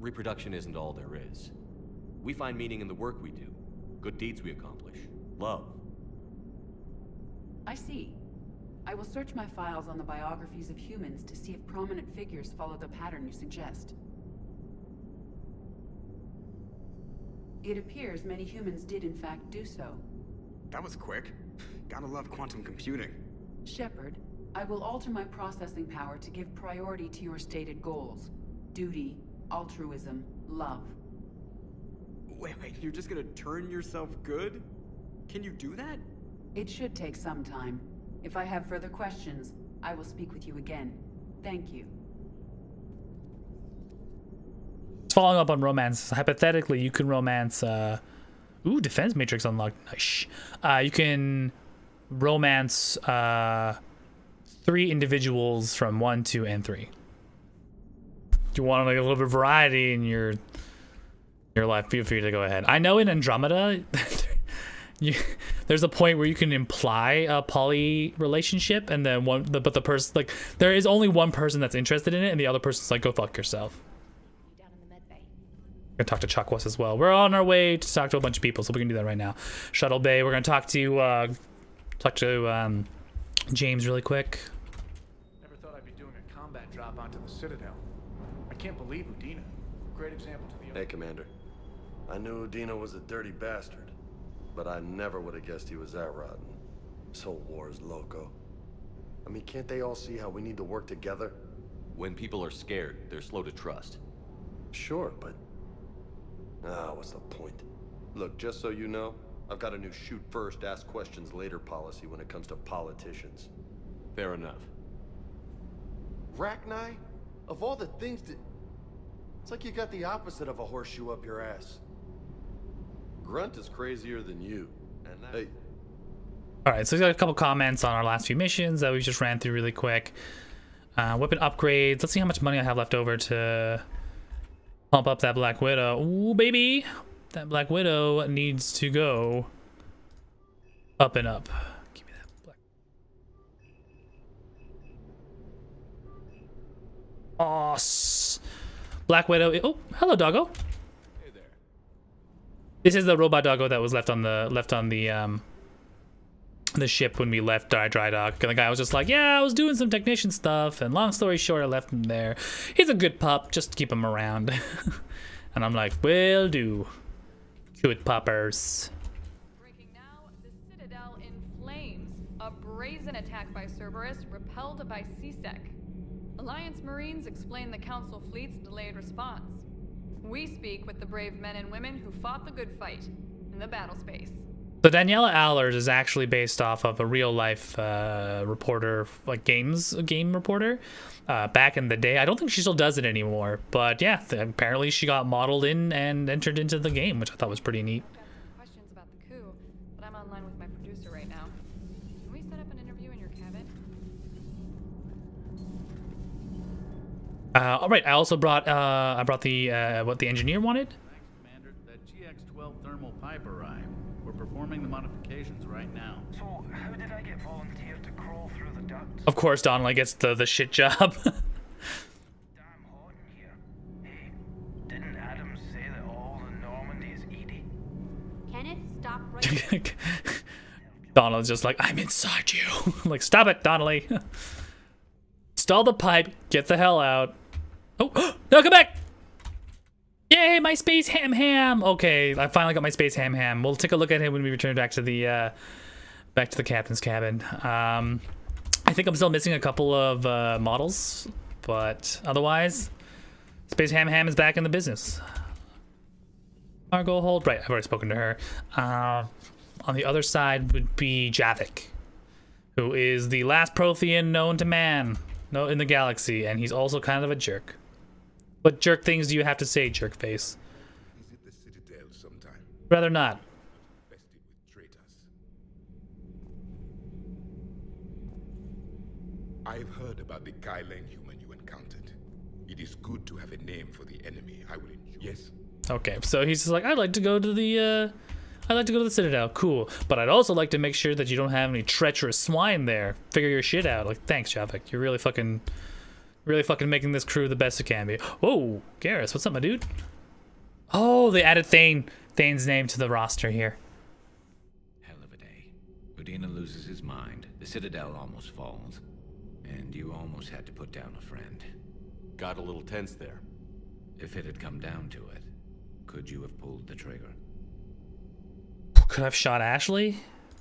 Reproduction isn't all there is. We find meaning in the work we do, good deeds we accomplish, love. I see. I will search my files on the biographies of humans to see if prominent figures follow the pattern you suggest. It appears many humans did in fact do so. That was quick. Gotta love quantum computing. Shepard, I will alter my processing power to give priority to your stated goals. Duty, altruism, love. Wait, you're just gonna turn yourself good? Can you do that? It should take some time. If I have further questions, I will speak with you again. Thank you. Following up on romance, hypothetically, you can romance. Defense matrix unlocked. Nice. You can romance 3 individuals from 1, 2, and 3. If you want like a little bit of variety in your life, feel free to go ahead. I know in Andromeda, there's a point where you can imply a poly relationship, and then the person like there is only one person that's interested in it, and the other person's like, go fuck yourself. We're gonna talk to Chakwas as well. We're on our way to talk to a bunch of people, so we can do that right now. Shuttle Bay. We're gonna talk to James really quick. Never thought I'd be doing a combat drop onto the Citadel. I can't believe Udina. Great example to the. Hey, Commander. I knew Udina was a dirty bastard, but I never would have guessed he was that rotten. This whole war is loco. I mean, can't they all see how we need to work together? When people are scared, they're slow to trust. Sure, but... what's the point? Look, just so you know, I've got a new shoot first, ask questions later policy when it comes to politicians. Fair enough. Rachni? Of all the things that... It's like you got the opposite of a horseshoe up your ass. Grunt is crazier than you. And that... Hey. Alright, so we got a couple comments on our last few missions that we just ran through really quick. Weapon upgrades. Let's see how much money I have left over to pump up that Black Widow. Ooh, baby! That Black Widow needs to go up and up. Give me that Black. Black Widow. Oh, hello, doggo. Hey there. This is the robot doggo that was left on the ship when we left dry dock. And the guy was just like, yeah, I was doing some technician stuff, and long story short, I left him there. He's a good pup, just to keep him around. And I'm like, will do. Good puppers. Breaking now, the Citadel in flames. A brazen attack by Cerberus repelled by CSEC. Alliance Marines explain the Council fleet's delayed response. We speak with the brave men and women who fought the good fight in the battle space. So Daniela Allers is actually based off of a real life reporter, like game reporter, back in the day. I don't think she still does it anymore, but yeah, apparently she got modeled in and entered into the game, which I thought was pretty neat. Questions about the coup, but I'm online with my producer right now. Can we set up an interview in your cabin? All right, I also brought the what the engineer wanted. Thanks, Commander. That GX-12 thermal pipe arrived. We're performing the modifications right now. So, how did I get volunteered to crawl through the ducts? Of course, Donnelly gets the shit job. Damn hot in here. Hey, didn't Adam say that all in Normandy is Edie? Kenneth, stop right Donnelly's just like, I'm inside you. Like, stop it, Donnelly. Install the pipe. Get the hell out. Oh, no, come back. Yay, my space ham. Okay, I finally got my space ham. We'll take a look at it when we return back to the captain's cabin. I think I'm still missing a couple of models But otherwise, Space Ham is back in the business. Cargo hold. Right, I've already spoken to her. On the other side would be Javik, who is the last Prothean known to man in the galaxy, and he's also kind of a jerk. What jerk things do you have to say, jerk face? Visit the Citadel sometime. Rather not. Infested with traitors. I've heard about the Kailang human you encountered. It is good to have a name for the enemy. I will ensure. Yes. Okay, so he's just like, I'd like to go to the Citadel. Cool, but I'd also like to make sure that you don't have any treacherous swine there. Figure your shit out. Like, thanks, Javik. You're really fucking making this crew the best it can be. Whoa, Garrus, what's up, my dude? Oh, they added Thane's name to the roster here. Hell of a day. Udina loses his mind. The Citadel almost falls, and you almost had to put down a friend. Got a little tense there. If it had come down to it, could you have pulled the trigger? Could I have shot Ashley?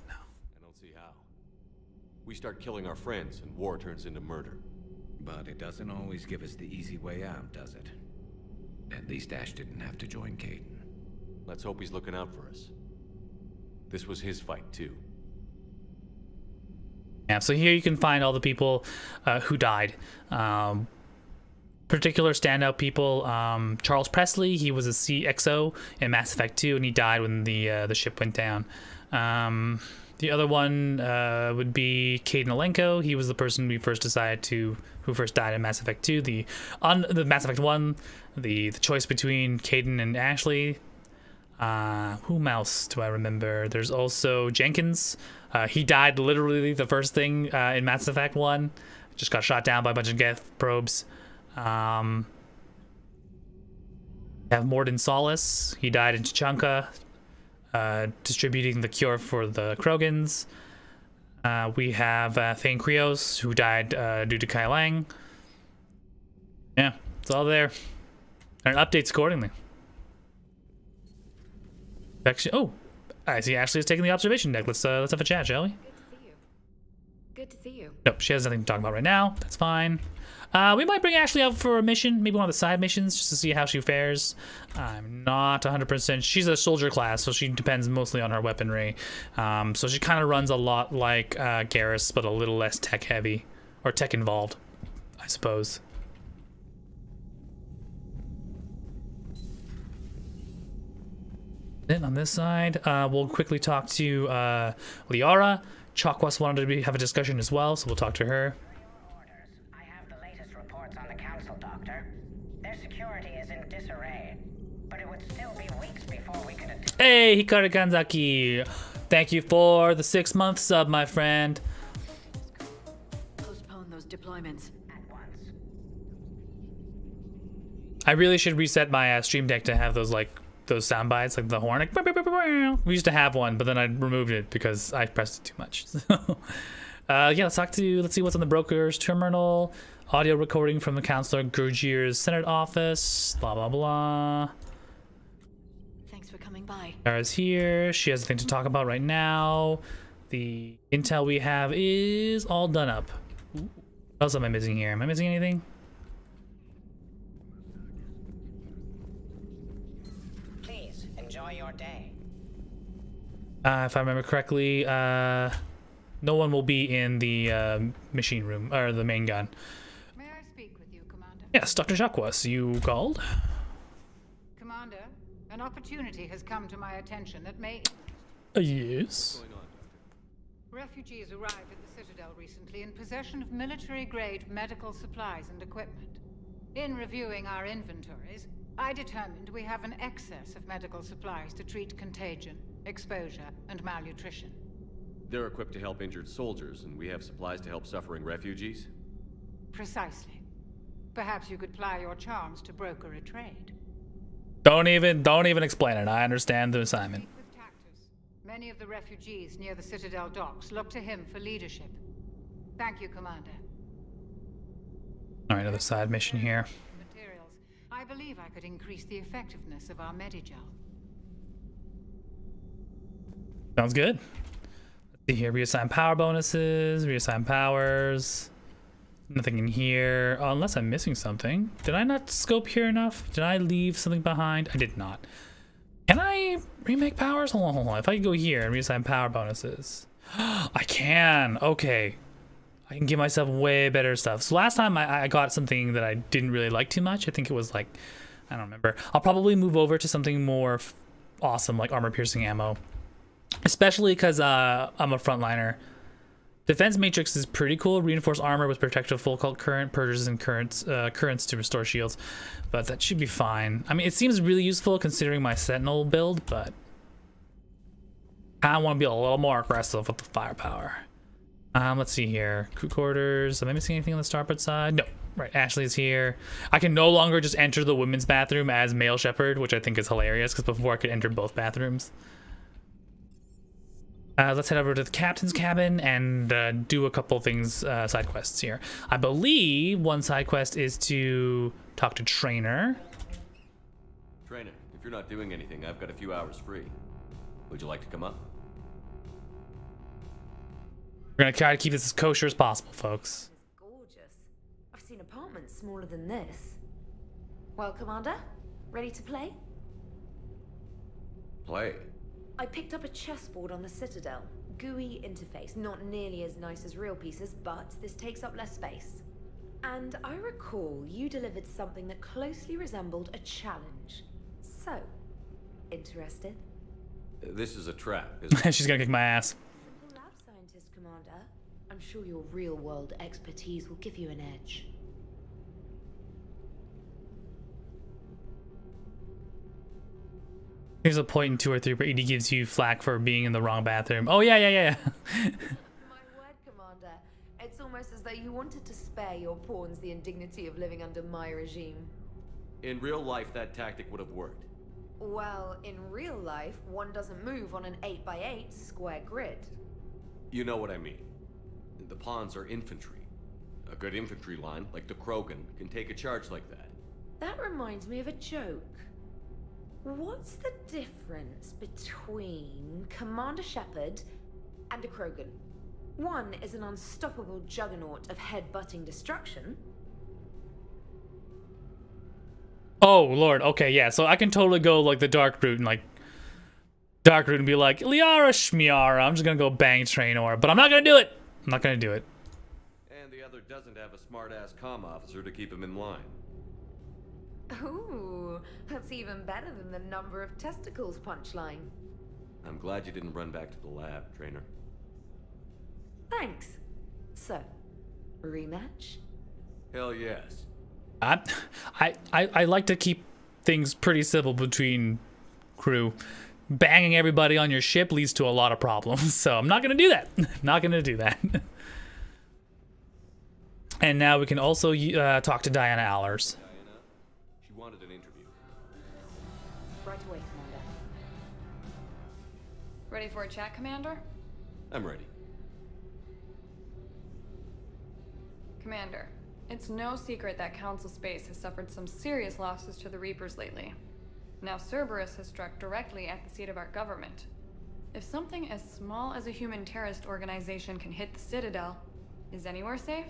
No. I don't see how. We start killing our friends, and war turns into murder. But it doesn't always give us the easy way out, does it? At least Ash didn't have to join Caden. Let's hope he's looking out for us. This was his fight, too. Yeah, so here you can find all the people who died. Particular standout people, Charles Presley, he was a CXO in Mass Effect 2, and he died when the ship went down. The other one would be Caden Alenko. He was the person who first died in Mass Effect 2. The Mass Effect 1, the choice between Caden and Ashley. Whom else do I remember? There's also Jenkins. He died literally the first thing in Mass Effect 1. Just got shot down by a bunch of Geth probes. We have Mordin Solace. He died in Chachanka, distributing the cure for the Krogans. We have Thane Krios, who died due to Kailang. Yeah, it's all there. And it updates accordingly. Actually, oh, I see Ashley is taking the observation deck. Let's have a chat, shall we? Good to see you. Nope, she has nothing to talk about right now. That's fine. We might bring Ashley out for a mission, maybe one of the side missions, just to see how she fares. I'm not 100%. She's a soldier class, so she depends mostly on her weaponry. So she kind of runs a lot like Garrus, but a little less tech heavy, or tech involved, I suppose. Then on this side, we'll quickly talk to Liara. Chakwas wanted to have a discussion as well, so we'll talk to her. Reports on the council, Doctor. Their security is in disarray, but it would still be weeks before we could... Hey, Hikaru Kanzaki! Thank you for the 6-month sub, my friend. Postpone those deployments at once. I really should reset my stream deck to have those sound bites, like the horn. Like, we used to have one, but then I removed it because I pressed it too much. So, yeah, let's see what's on the broker's terminal. Audio recording from the Counselor Gurgir's Senate office. Blah, blah, blah. Thanks for coming by. Kara's here. She has a thing to talk about right now. The intel we have is all done up. Ooh. What else am I missing here? Am I missing anything? Please, enjoy your day. If I remember correctly, no one will be in the machine room, or the main gun. May I speak with you, Commander? Yes, Dr. Jacques, you called? Commander, an opportunity has come to my attention that may... Yes? Refugees arrived at the Citadel recently in possession of military-grade medical supplies and equipment. In reviewing our inventories, I determined we have an excess of medical supplies to treat contagion, exposure, and malnutrition. They're equipped to help injured soldiers, and we have supplies to help suffering refugees? Precisely. Perhaps you could ply your charms to broker a trade. Don't even explain it. I understand the assignment. Many of the refugees near the Citadel docks look to him for leadership. Thank you, Commander. All right, another side mission here. Materials. I believe I could increase the effectiveness of our Medigel. Sounds good. Let's see here. Reassign power bonuses. Reassign powers. Nothing in here, unless I'm missing something. Did I not scope here enough? Did I leave something behind? I did not. Can I remake powers? Hold on. If I go here and reassign power bonuses. I can. Okay. I can give myself way better stuff. So last time I got something that I didn't really like too much. I think it was like, I don't remember. I'll probably move over to something more awesome, like armor piercing ammo. Especially because I'm a frontliner. Defense matrix is pretty cool. Reinforced armor with protective full current, purges and currents to restore shields. But that should be fine. I mean, it seems really useful considering my sentinel build, but I want to be a little more aggressive with the firepower. Let's see here. Crew quarters. Am I missing anything on the starboard side? No. Right, Ashley's here. I can no longer just enter the women's bathroom as male shepherd, which I think is hilarious because before I could enter both bathrooms. Let's head over to the captain's cabin and do a couple things, side quests here. I believe one side quest is to talk to Trainer. Trainer, if you're not doing anything, I've got a few hours free. Would you like to come up? We're gonna try to keep this as kosher as possible, folks. Gorgeous. I've seen apartments smaller than this. Well, Commander, ready to play? Play? I picked up a chessboard on the Citadel. GUI interface, not nearly as nice as real pieces, but this takes up less space. And I recall you delivered something that closely resembled a challenge. So, interested? This is a trap, isn't it? She's gonna kick my ass. Simple lab scientist, Commander. I'm sure your real-world expertise will give you an edge. Here's a point in 2 or 3 where ED gives you flack for being in the wrong bathroom. Oh, yeah. My word, Commander. It's almost as though you wanted to spare your pawns the indignity of living under my regime. In real life, that tactic would have worked. Well, in real life, one doesn't move on an 8x8 square grid. You know what I mean. The pawns are infantry. A good infantry line, like the Krogan, can take a charge like that. That reminds me of a joke. What's the difference between Commander Shepard and a Krogan? One is an unstoppable juggernaut of head-butting destruction. Oh, Lord. Okay, yeah. So I can totally go like the dark route and be like, Liara Shmiara. I'm just gonna go bang Trainor, but I'm not gonna do it. I'm not gonna do it. And the other doesn't have a smart-ass comm officer to keep him in line. Ooh, that's even better than the number of testicles punchline. I'm glad you didn't run back to the lab, Trainer. Thanks. So, rematch? Hell yes. I like to keep things pretty simple between crew. Banging everybody on your ship leads to a lot of problems, so I'm not gonna do that. Not gonna do that. And now we can also talk to Diana Allers. She wanted an interview. Right away, Commander. Ready for a chat, Commander? I'm ready. Commander, it's no secret that Council Space has suffered some serious losses to the Reapers lately. Now Cerberus has struck directly at the seat of our government. If something as small as a human terrorist organization can hit the Citadel, is anywhere safe?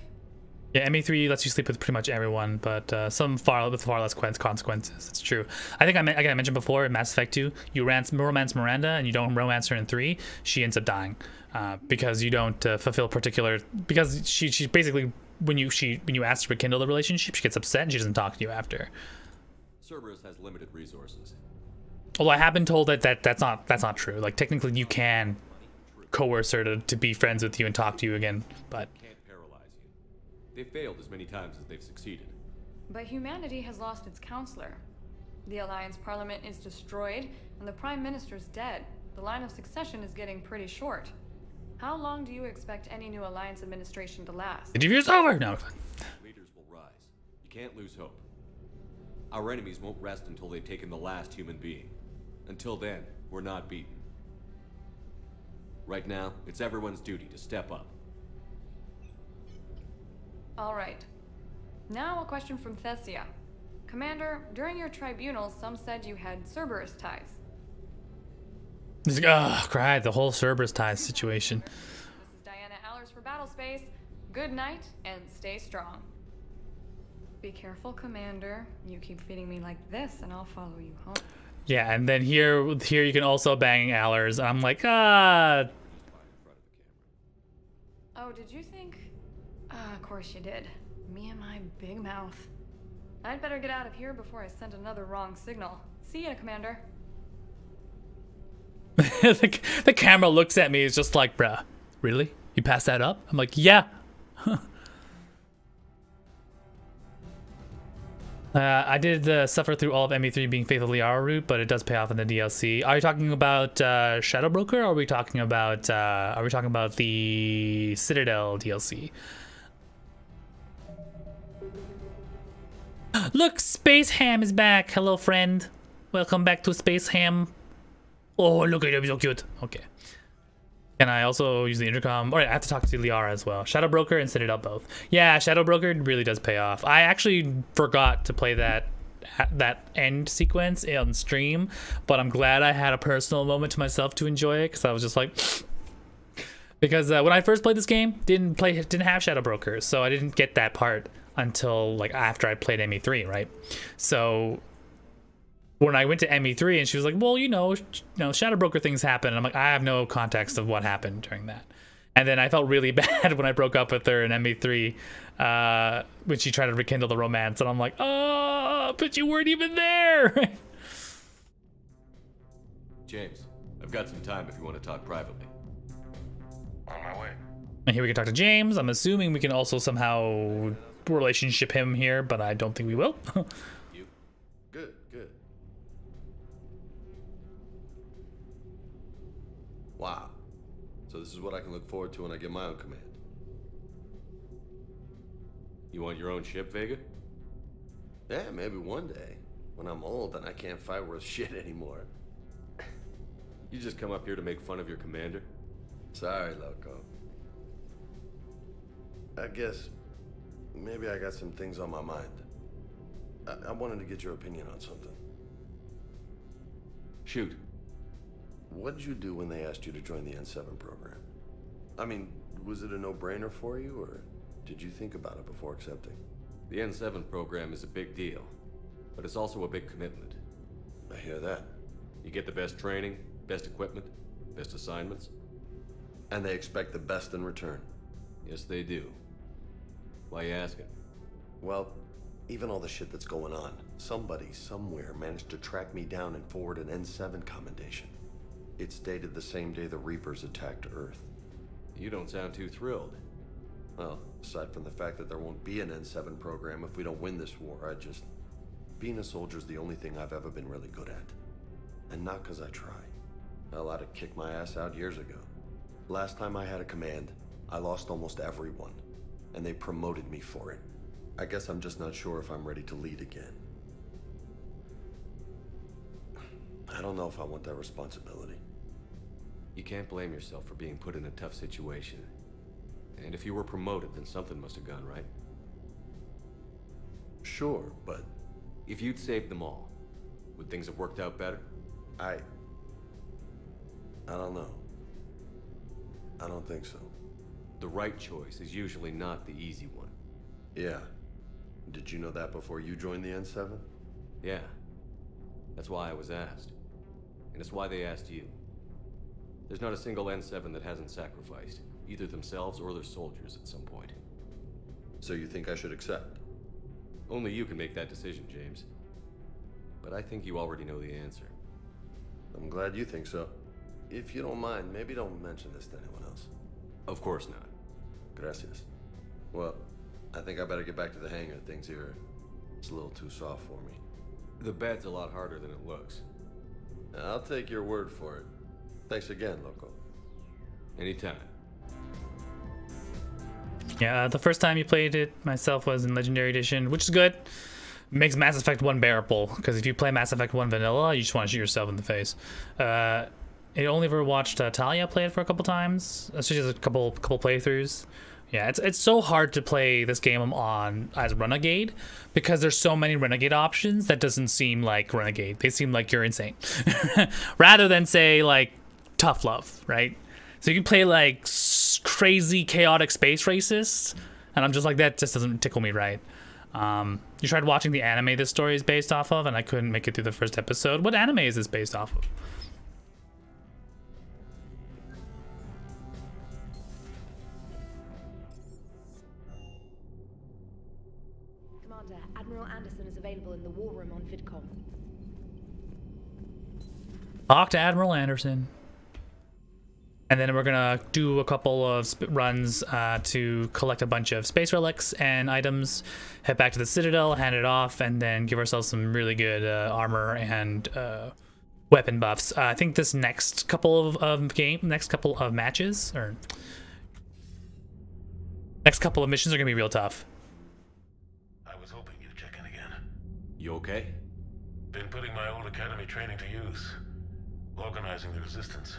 Yeah, ME3 lets you sleep with pretty much everyone, but some with far less consequences. It's true. I think I mentioned before in Mass Effect 2, you romance Miranda and you don't romance her in 3, she ends up dying because you don't fulfill particular. Because she basically when you ask to rekindle the relationship, she gets upset and she doesn't talk to you after. Cerberus has limited resources. Although I have been told that's not true. Like technically you can coerce her to be friends with you and talk to you again, but. They've failed as many times as they've succeeded. But humanity has lost its counselor. The Alliance Parliament is destroyed, and the Prime Minister's dead. The line of succession is getting pretty short. How long do you expect any new Alliance administration to last? The year's over! No. Leaders will rise. You can't lose hope. Our enemies won't rest until they've taken the last human being. Until then, we're not beaten. Right now, it's everyone's duty to step up. All right. Now a question from Thessia. Commander, during your tribunal, some said you had Cerberus ties. Oh, cried the whole Cerberus ties situation. This is Diana Allers for Battlespace. Good night, and stay strong. Be careful, Commander. You keep feeding me like this, and I'll follow you home. Yeah, and then here you can also bang Allers. I'm like, ah. Oh, did you think? Of course you did. Me and my big mouth. I'd better get out of here before I send another wrong signal. See ya, Commander. The camera looks at me, it's just like, bruh, really? You passed that up? I'm like, yeah. I did suffer through all of ME3 being Faith of Liara route, but it does pay off in the DLC. Are you talking about Shadow Broker, or are we talking about the Citadel DLC? Look, Space Ham is back. Hello, friend. Welcome back to Space Ham. Oh, look at him, so cute. Okay. Can I also use the intercom? All right, I have to talk to Liara as well. Shadow Broker and Citadel both. Yeah, Shadow Broker really does pay off. I actually forgot to play that end sequence on stream, but I'm glad I had a personal moment to myself to enjoy it, because I was just like, because when I first played this game, didn't have Shadow Broker, so I didn't get that part until like after I played ME3, right? So when I went to ME3 and she was like, well, you know, Shadow Broker things happen. And I'm like, I have no context of what happened during that. And then I felt really bad when I broke up with her in ME3 when she tried to rekindle the romance. And I'm like, oh, but you weren't even there. James, I've got some time if you want to talk privately. On my way. And here we can talk to James. I'm assuming we can also somehow relationship him here, but I don't think we will. You? Good. Wow. So this is what I can look forward to when I get my own command. You want your own ship, Vega? Yeah, maybe one day. When I'm old and I can't fight worth shit anymore. You just come up here to make fun of your commander? Sorry, Loco. I guess maybe I got some things on my mind. I wanted to get your opinion on something. Shoot. What did you do when they asked you to join the N7 program? I mean, was it a no-brainer for you, or did you think about it before accepting? The N7 program is a big deal, but it's also a big commitment. I hear that. You get the best training, best equipment, best assignments. And they expect the best in return. Yes, they do. Why you asking? Well, even all the shit that's going on, somebody somewhere managed to track me down and forward an N7 commendation. It's dated the same day the Reapers attacked Earth. You don't sound too thrilled. Well, aside from the fact that there won't be an N7 program if we don't win this war, being a soldier's the only thing I've ever been really good at. And not because I try. Hell, I'd have kicked my ass out years ago. Last time I had a command, I lost almost everyone. And they promoted me for it. I guess I'm just not sure if I'm ready to lead again. I don't know if I want that responsibility. You can't blame yourself for being put in a tough situation. And if you were promoted, then something must have gone right. Sure, but if you'd saved them all, would things have worked out better? I don't know. I don't think so. The right choice is usually not the easy one. Yeah. Did you know that before you joined the N7? Yeah. That's why I was asked. And it's why they asked you. There's not a single N7 that hasn't sacrificed, either themselves or their soldiers at some point. So you think I should accept? Only you can make that decision, James. But I think you already know the answer. I'm glad you think so. If you don't mind, maybe don't mention this to anyone else. Of course not. Gracias. Well, I think I better get back to the hangar. Things here, it's a little too soft for me. The bed's a lot harder than it looks. I'll take your word for it. Thanks again, Loco. Anytime. Yeah, the first time you played it myself was in Legendary Edition, which is good. Makes Mass Effect 1 bearable, because if you play Mass Effect 1 vanilla, you just want to shoot yourself in the face. I only ever watched Talia play it for a couple times. That's just a couple playthroughs. Yeah, it's so hard to play this game on as Renegade because there's so many Renegade options that doesn't seem like Renegade. They seem like you're insane. Rather than say like Tough Love, right? So you can play like crazy chaotic space racists, and I'm just like, that just doesn't tickle me right. You tried watching the anime this story is based off of, and I couldn't make it through the first episode. What anime is this based off of? Commander, Admiral Anderson is available in the war room on VidCom. Talk to Admiral Anderson. And then we're gonna do a couple of runs to collect a bunch of space relics and items, head back to the Citadel, hand it off, and then give ourselves some really good armor and weapon buffs. I think this next couple of matches, or next couple of missions are gonna be real tough. I was hoping you'd check in again. You okay? Been putting my old academy training to use, organizing the resistance.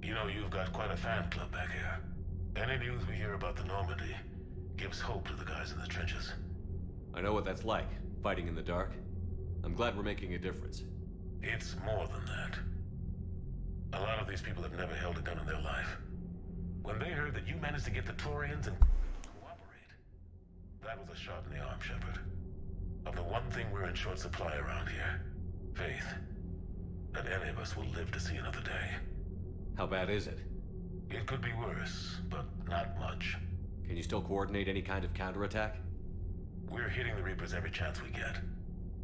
You know, you've got quite a fan club back here. Any news we hear about the Normandy gives hope to the guys in the trenches. I know what that's like, fighting in the dark. I'm glad we're making a difference. It's more than that. A lot of these people have never held a gun in their life. When they heard that you managed to get the Taurians and cooperate, that was a shot in the arm, Shepard. Of the one thing we're in short supply around here, faith. That any of us will live to see another day. How bad is it? It could be worse, but not much. Can you still coordinate any kind of counterattack? We're hitting the Reapers every chance we get.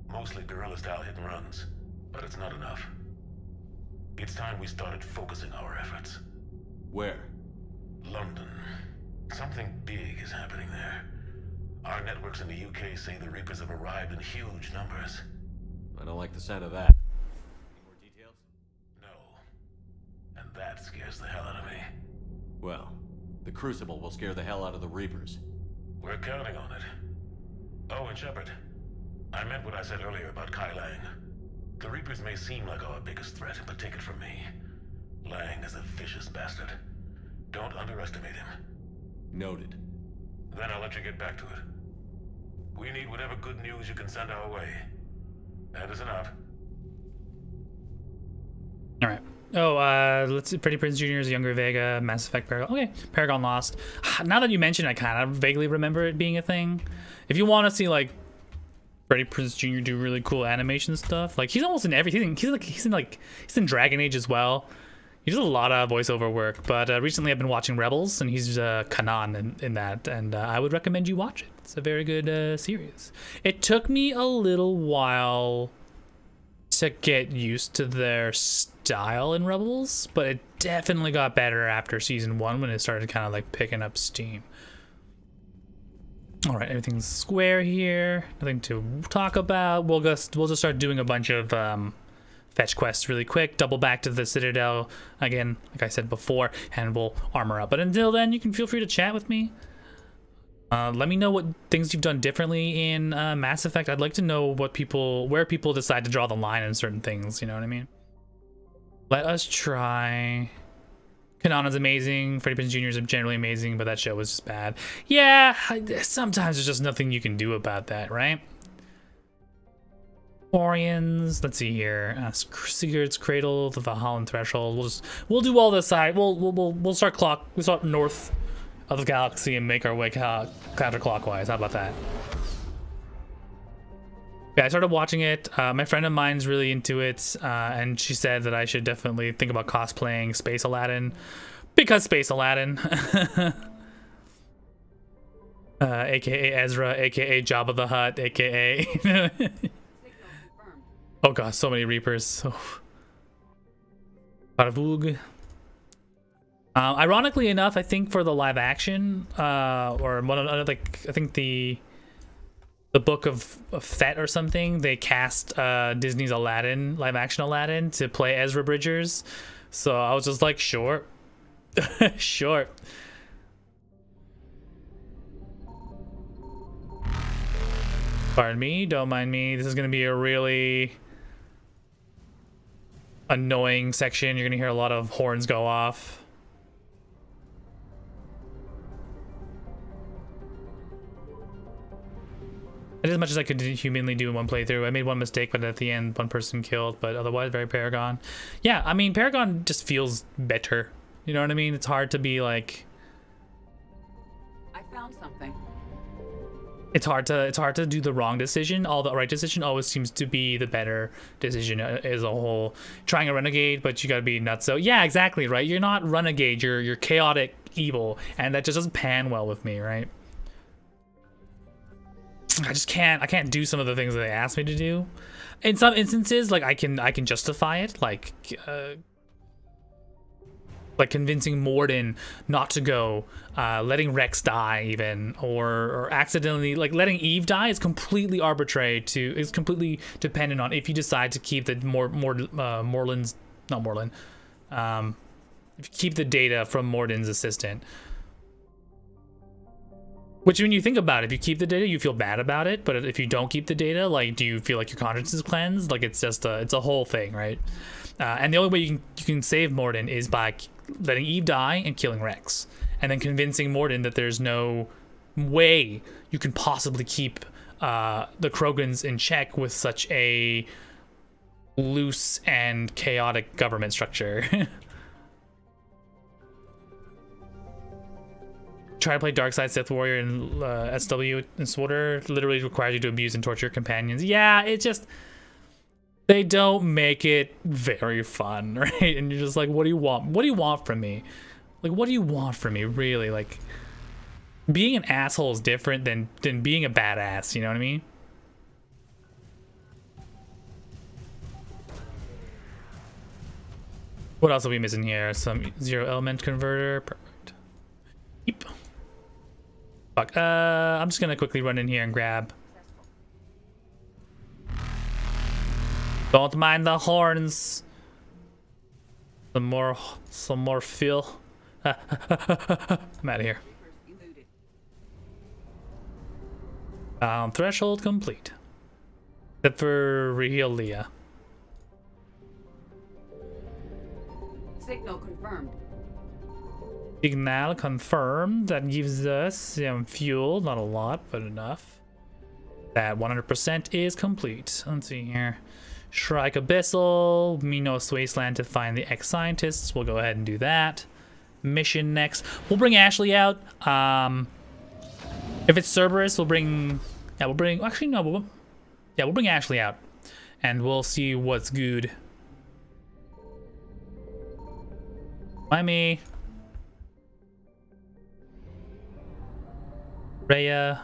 Mostly guerrilla-style hit and runs, but it's not enough. It's time we started focusing our efforts. Where? London. Something big is happening there. Our networks in the UK say the Reapers have arrived in huge numbers. I don't like the sound of that. That scares the hell out of me. Well, the Crucible will scare the hell out of the Reapers. We're counting on it. Oh, and Shepard, I meant what I said earlier about Kai Lang. The Reapers may seem like our biggest threat, but take it from me. Lang is a vicious bastard. Don't underestimate him. Noted. Then I'll let you get back to it. We need whatever good news you can send our way. Anderson out. All right. Oh, let's see. Freddie Prinze Jr.'s Younger Vega, Mass Effect Paragon. Okay, Paragon Lost. Now that you mention it, I kind of vaguely remember it being a thing. If you want to see, like, Freddie Prinze Jr. do really cool animation stuff, like, he's almost in everything. He's in Dragon Age as well. He does a lot of voiceover work, but recently I've been watching Rebels, and he's Kanan in that, and I would recommend you watch it. It's a very good series. It took me a little while to get used to their style in Rebels, but it definitely got better after season 1 when it started kind of like picking up steam. All right, everything's square here. Nothing to talk about. We'll just start doing a bunch of fetch quests really quick. Double back to the Citadel again, like I said before, and we'll armor up. But until then, you can feel free to chat with me. Let me know what things you've done differently in Mass Effect. I'd like to know where people decide to draw the line in certain things. You know what I mean? Let us try. Kanana's amazing. Freddie Prinze Jr. is generally amazing, but that show was just bad. Yeah, sometimes there's just nothing you can do about that, right? Orions. Let's see here. Sigurd's Cradle, the Valhallan Threshold. We'll do all this side. We'll start north of the galaxy and make our way counterclockwise. How about that? Yeah, I started watching it. My friend of mine's really into it, and she said that I should definitely think about cosplaying Space Aladdin, because Space Aladdin, aka Ezra, aka Jabba the Hutt, aka. Oh god, so many Reapers. Paravug. Ironically enough, I think for the live action, or one of I think the Book of Fett or something, they cast Disney's Aladdin, live action Aladdin, to play Ezra Bridgers. So I was just like, sure. Sure. Pardon me, don't mind me. This is gonna be a really annoying section. You're gonna hear a lot of horns go off. I did as much as I could humanly do in one playthrough. I made one mistake, but at the end, one person killed. But otherwise, very Paragon. Yeah, I mean, Paragon just feels better. You know what I mean? It's hard to be like. I found something. It's hard to do the wrong decision. All the right decision always seems to be the better decision as a whole. Trying a renegade, but you gotta be nutso. Yeah, exactly, right? You're not renegade. You're chaotic evil, and that just doesn't pan well with me, right? I can't do some of the things that they asked me to do. In some instances, like I can justify it, like convincing Morden not to go, letting Rex die even, or accidentally, like letting Eve die is completely arbitrary is completely dependent on if you decide to keep the Morland's, not Morland, if you keep the data from Morden's assistant. Which, when you think about it, if you keep the data, you feel bad about it, but if you don't keep the data, like, do you feel like your conscience is cleansed? Like, it's a whole thing, right? And the only way you can save Morden is by letting Eve die and killing Rex, and then convincing Morden that there's no way you can possibly keep the Krogans in check with such a loose and chaotic government structure. Try to play Dark Side Sith Warrior in SW and SWTOR literally requires you to abuse and torture your companions. Yeah, it just, they don't make it very fun, right? And you're just like, what do you want? What do you want from me? Like, what do you want from me, really? Like, being an asshole is different than being a badass, you know what I mean? What else are we missing here? Some zero element converter. Perfect. Yep. Fuck. I'm just gonna quickly run in here and grab. Don't mind the horns. Some more fuel. I'm out of here. Threshold complete. Except for Leah. Signal confirmed. Signal confirmed. That gives us some fuel. Not a lot, but enough. That 100% is complete. Let's see here. Shrike Abyssal. Minos Wasteland to find the ex-scientists. We'll go ahead and do that. Mission next. We'll bring Ashley out. If it's Cerberus, we'll bring... Yeah, we'll bring... Actually, no. We'll bring Ashley out. And we'll see what's good. Why me? Rhea.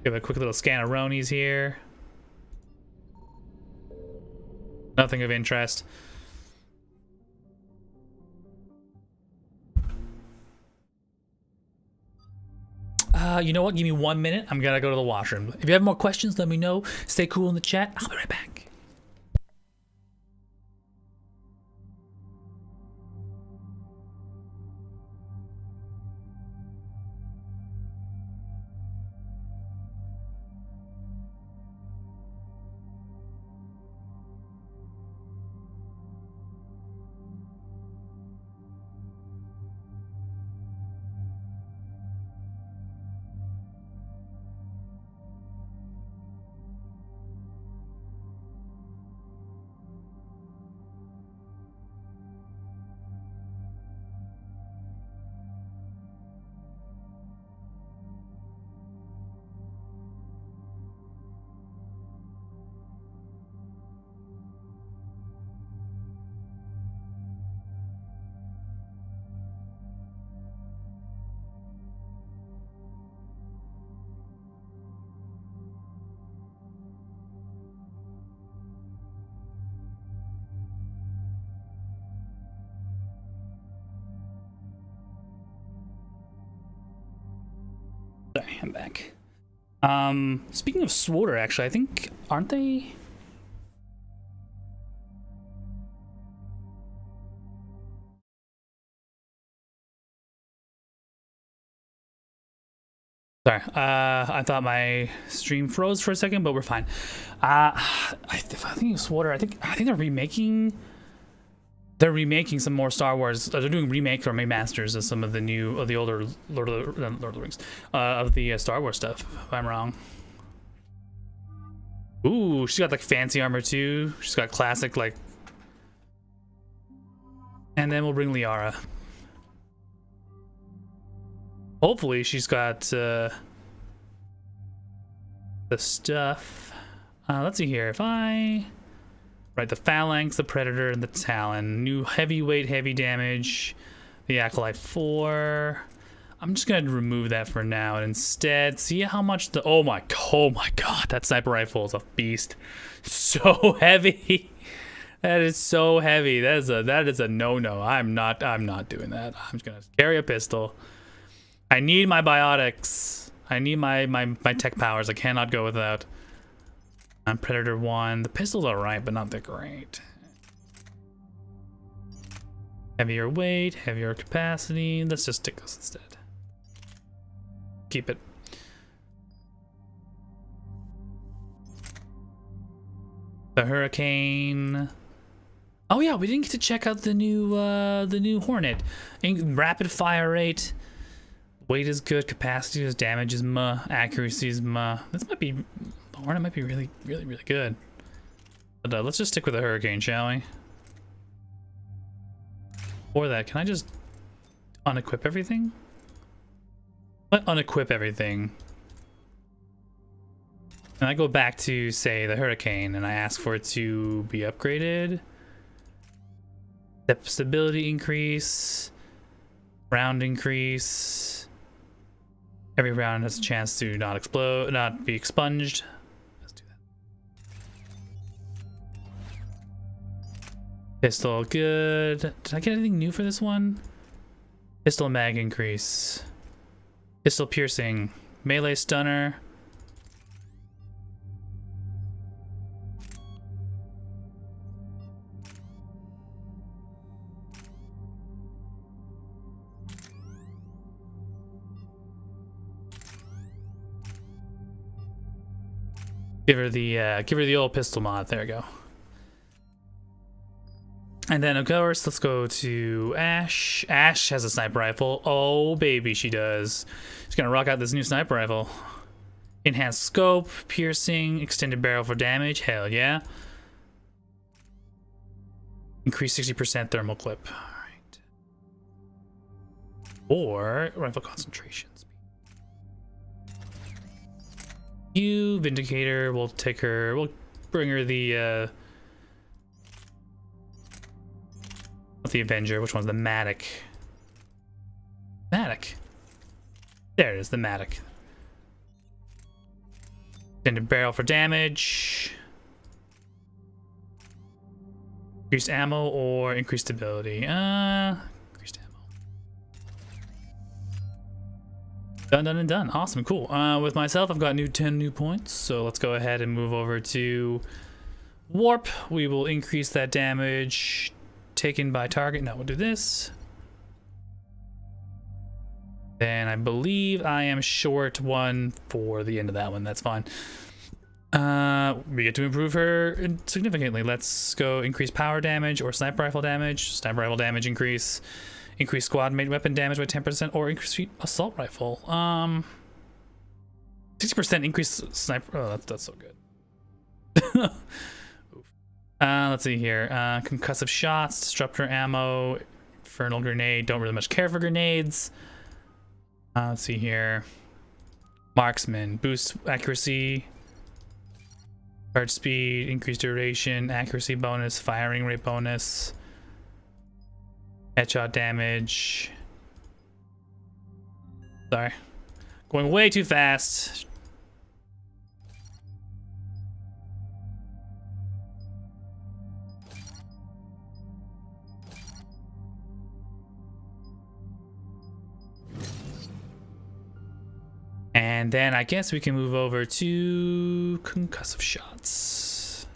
Give a quick little scan of Ronies here. Nothing of interest. You know what? Give me 1 minute. I'm gonna go to the washroom. If you have more questions, let me know. Stay cool in the chat. I'll be right back. Sorry, I'm back. Speaking of SWTOR, actually, I think, aren't they? Sorry, I thought my stream froze for a second, but we're fine. I think SWTOR. I think they're remaking. They're remaking some more Star Wars. They're doing remakes or remasters of some of the older Lord of the Rings, of the Star Wars stuff. If I'm wrong. Ooh, she's got like fancy armor too. She's got classic like And then we'll bring Liara. Hopefully she's got the stuff. Let's see here. If I... Right, the Phalanx, the Predator, and the Talon. New heavyweight, heavy damage. The Acolyte 4. I'm just going to remove that for now. And instead, see how much the... Oh my god. That sniper rifle is a beast. So heavy. That is so heavy. That is a no-no. I'm not doing that. I'm just going to carry a pistol. I need my biotics. I need my tech powers. I cannot go without. I'm Predator 1. The pistol's alright, but not that great. Heavier weight, heavier capacity. Let's just stick this instead. Keep it. The Hurricane. Oh yeah, we didn't get to check out the new Hornet. Rapid fire rate. Weight is good, capacity is, damage is accuracy is This might be, the Hornet might be really good. But let's just stick with the Hurricane, shall we? For that, can I just unequip everything? Let unequip everything. And I go back to, say, the Hurricane, and I ask for it to be upgraded. Depth stability increase. Round increase. Every round has a chance to not explode, not be expunged. Let's do that. Pistol, good. Did I get anything new for this one? Pistol mag increase. Pistol piercing. Melee stunner. Give her the old pistol mod. There we go. And then of course, let's go to Ash. Ash has a sniper rifle. Oh baby, she does. She's gonna rock out this new sniper rifle. Enhanced scope, piercing, extended barrel for damage. Hell yeah. Increase 60% thermal clip. All right. Or rifle concentration. You Vindicator, we'll take her, we'll bring her the Avenger. Which one's the Matic? Matic. There it is, the Matic. Extended barrel for damage. Increased ammo or increased stability? Increased ammo. Done, done, and done. Awesome, cool. With myself, I've got 10 new points. So let's go ahead and move over to Warp. We will increase that damage taken by target. Now we'll do this. Then I believe I am short 1 for the end of that one. That's fine. We get to improve her significantly. Let's go increase power damage or sniper rifle damage. Sniper rifle damage increase. Increase squad mate weapon damage by 10% or increase assault rifle. 60% increase sniper. Oh, that's so good. Let's see here. Concussive shots, disruptor ammo, infernal grenade. Don't really much care for grenades. Let's see here. Marksman, boost accuracy, charge speed, increased duration, accuracy bonus, firing rate bonus. Headshot damage. Sorry. Going way too fast. And then I guess we can move over to concussive shots.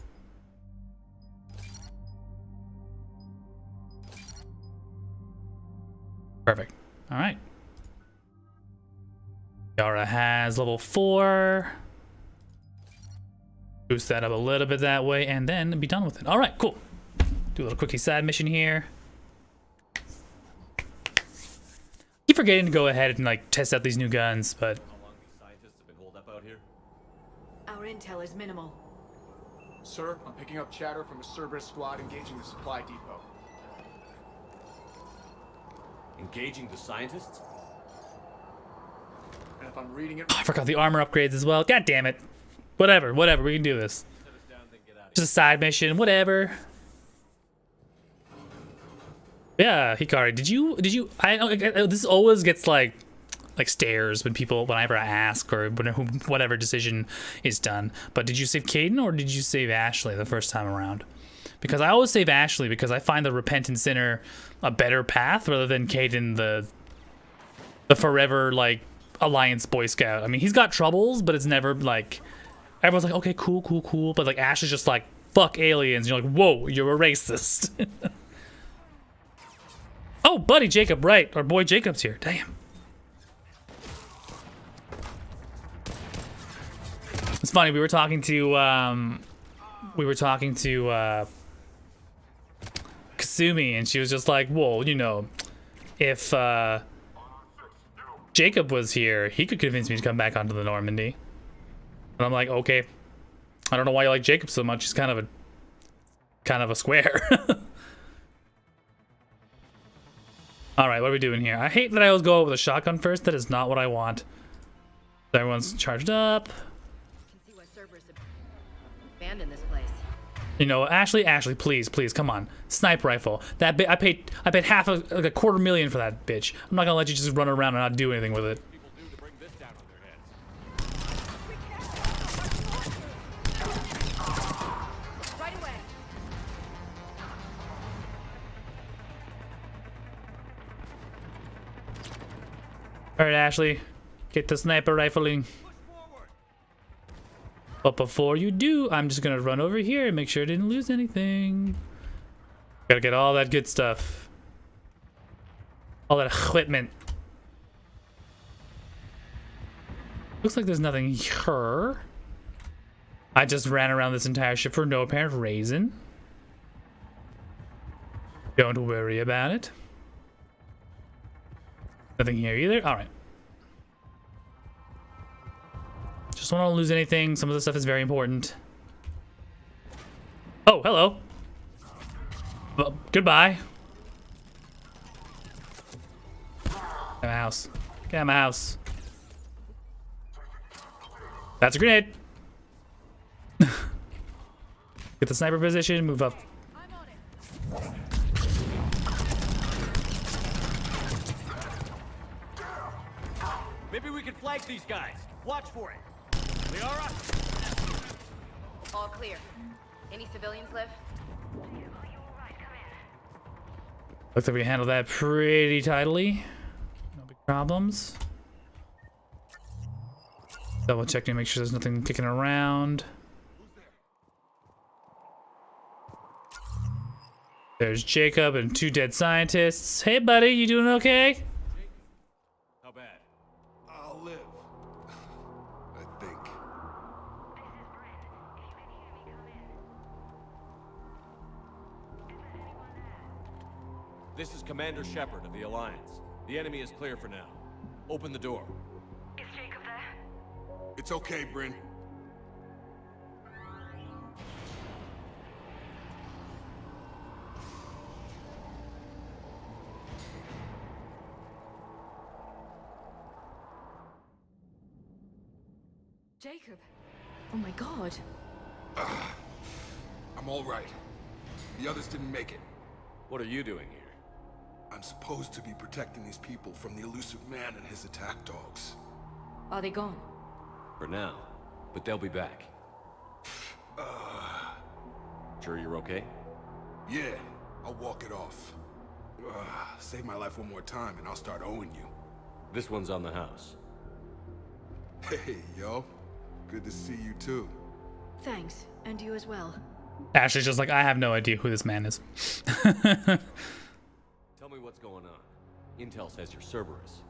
Perfect. All right. Yara has level 4. Boost that up a little bit that way and then be done with it. All right, cool. Do a little quickie side mission here. Keep forgetting to go ahead and like test out these new guns, but How long these scientists have been holed up out here? Our intel is minimal. Sir, I'm picking up chatter from a Cerberus squad engaging the supply depot. Engaging the scientists? And if I'm reading it, Oh, I forgot the armor upgrades as well. God damn it. Whatever, we can do this. Just a side mission, whatever. Yeah, Hikari, did you? I know this always gets like stares whenever I ask or whatever decision is done. But did you save Caden or did you save Ashley the first time around? Because I always save Ashley because I find the repentant sinner a better path rather than Caden the forever like Alliance Boy Scout. I mean, he's got troubles, but it's never like everyone's like, okay, cool. But like Ash is just like, fuck aliens. You're like, whoa, you're a racist. Oh, buddy Jacob, right? Our boy Jacob's here. Damn. It's funny. We were talking to Kasumi, and she was just like, well, you know, if Jacob was here, he could convince me to come back onto the Normandy. And I'm like, okay. I don't know why you like Jacob so much. He's kind of a square. All right, what are we doing here? I hate that I always go with a shotgun first. That is not what I want. Everyone's charged up. Can see why Cerberus abandoned this place. You know, Ashley, please, come on. Sniper rifle. That I paid half like $250,000 for that bitch. I'm not gonna let you just run around and not do anything with it. All right, Ashley, get the sniper rifling. But before you do, I'm just gonna run over here and make sure I didn't lose anything. Gotta get all that good stuff. All that equipment. Looks like there's nothing here. I just ran around this entire ship for no apparent reason. Don't worry about it. Nothing here either. All right. Just don't want to lose anything. Some of the stuff is very important. Oh, hello. Well, goodbye. Get out of my house. Get out of my house. That's a grenade. Get the sniper position. Move up. Maybe we can flank these guys. Watch for it. Liara? All clear. Any civilians live? Looks like we handled that pretty tidily. No big problems. Double checking to make sure there's nothing kicking around. There's Jacob and 2 dead scientists. Hey, buddy, you doing okay? How bad? I'll live. I think. This is Commander Shepard of the Alliance. The enemy is clear for now. Open the door. Is Jacob there? It's okay, Bryn. Jacob. Oh my god. I'm all right. The others didn't make it. What are you doing here? I'm supposed to be protecting these people from the elusive man and his attack dogs. Are they gone? For now. But they'll be back. Sure you're okay? Yeah, I'll walk it off. Save my life one more time and I'll start owing you. This one's on the house. Hey, yo. Good to see you too. Thanks, and you as well. Ashley's just like, I have no idea who this man is. Tell me what's going on. Intel says you're Cerberus.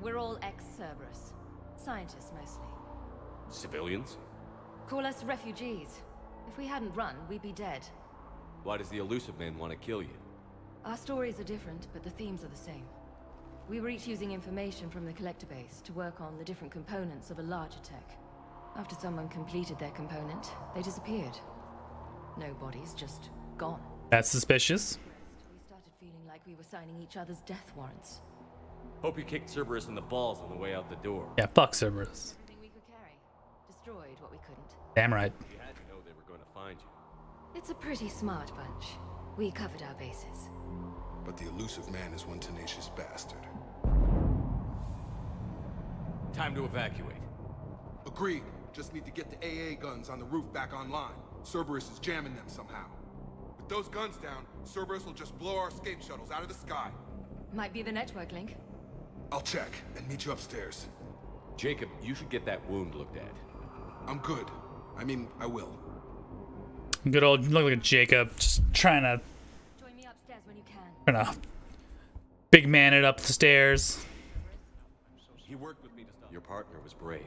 We're all ex-Cerberus. Scientists, mostly. Civilians? Call us refugees. If we hadn't run, we'd be dead. Why does the elusive man want to kill you? Our stories are different, but the themes are the same. We were each using information from the collector base to work on the different components of a larger tech. After someone completed their component, they disappeared. No bodies, just gone. That's suspicious. We started feeling like like we were signing each other's death warrants. Hope you kicked Cerberus in the balls on the way out the door. Yeah, fuck Cerberus. Everything we could carry. Destroyed what we couldn't. Damn right. You had to know they were going to find you. It's a pretty smart bunch. We covered our bases. But the elusive man is one tenacious bastard. Time to evacuate. Agreed. Just need to get the AA guns on the roof back online. Cerberus is jamming them somehow. With those guns down, Cerberus will just blow our escape shuttles out of the sky. Might be the network link. I'll check and meet you upstairs. Jacob, you should get that wound looked at. I'm good. I mean, I will. Good old, look like Jacob, just trying to, Join me upstairs when you can. big man it up the stairs. He worked with me to stop. Your partner was brave.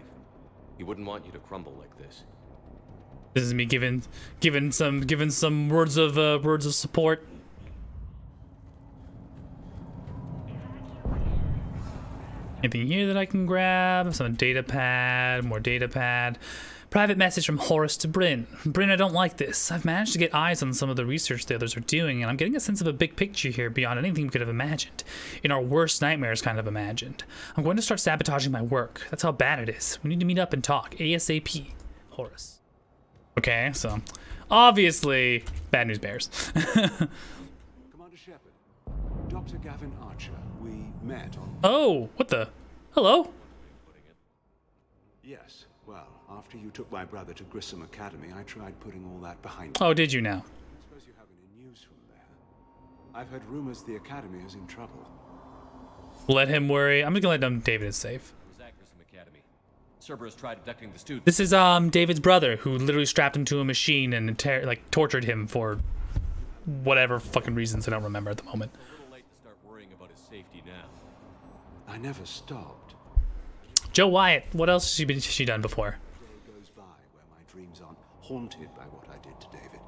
He wouldn't want you to crumble like this. This is me giving some words of support. Anything here that I can grab? Some data pad, more data pad. Private message from Horace to Bryn. Bryn, I don't like this. I've managed to get eyes on some of the research the others are doing, and I'm getting a sense of a big picture here beyond anything we could have imagined. In our worst nightmares kind of imagined. I'm going to start sabotaging my work. That's how bad it is. We need to meet up and talk. ASAP. Horace. Okay, so obviously bad news bears. Commander Shepard, Dr. Gavin Archer, we met on... Oh, what the? Hello? Yes, well, after you took my brother to Grissom Academy, I tried putting all that behind me. Oh, did you now? I suppose you have any news from there. I've heard rumors the Academy is in trouble. Let him worry. I'm just gonna let them. David is safe. It was at Grissom Academy. Cerberus tried abducting the students. This is David's brother, who literally strapped him to a machine and tortured him for whatever fucking reasons I don't remember at the moment. It's a little late to start worrying about his safety now. I never stopped. Joe Wyatt, what else has she done before? Day goes by where my dreams aren't haunted by what I did to David.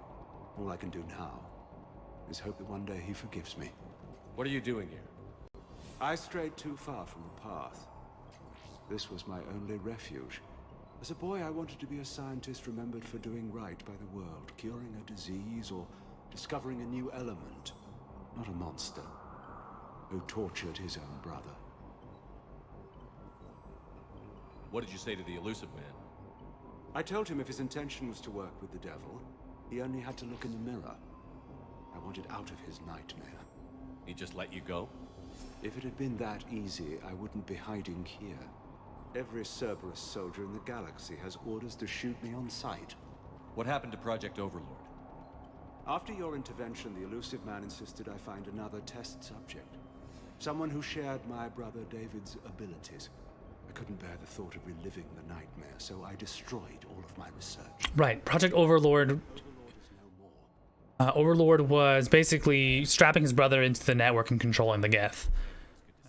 All I can do now is hope that one day he forgives me. What are you doing here? I strayed too far from the path. This was my only refuge. As a boy, I wanted to be a scientist remembered for doing right by the world, curing a disease or discovering a new element, not a monster who tortured his own brother. What did you say to the elusive man? I told him if his intention was to work with the devil, he only had to look in the mirror. I wanted out of his nightmare. He just let you go? If it had been that easy, I wouldn't be hiding here. Every Cerberus soldier in the galaxy has orders to shoot me on sight. What happened to Project Overlord? After your intervention, the elusive man insisted I find another test subject. Someone who shared my brother David's abilities. I couldn't bear the thought of reliving the nightmare, so I destroyed all of my research. Right, Project Overlord. Overlord was basically strapping his brother into the network and controlling the Geth.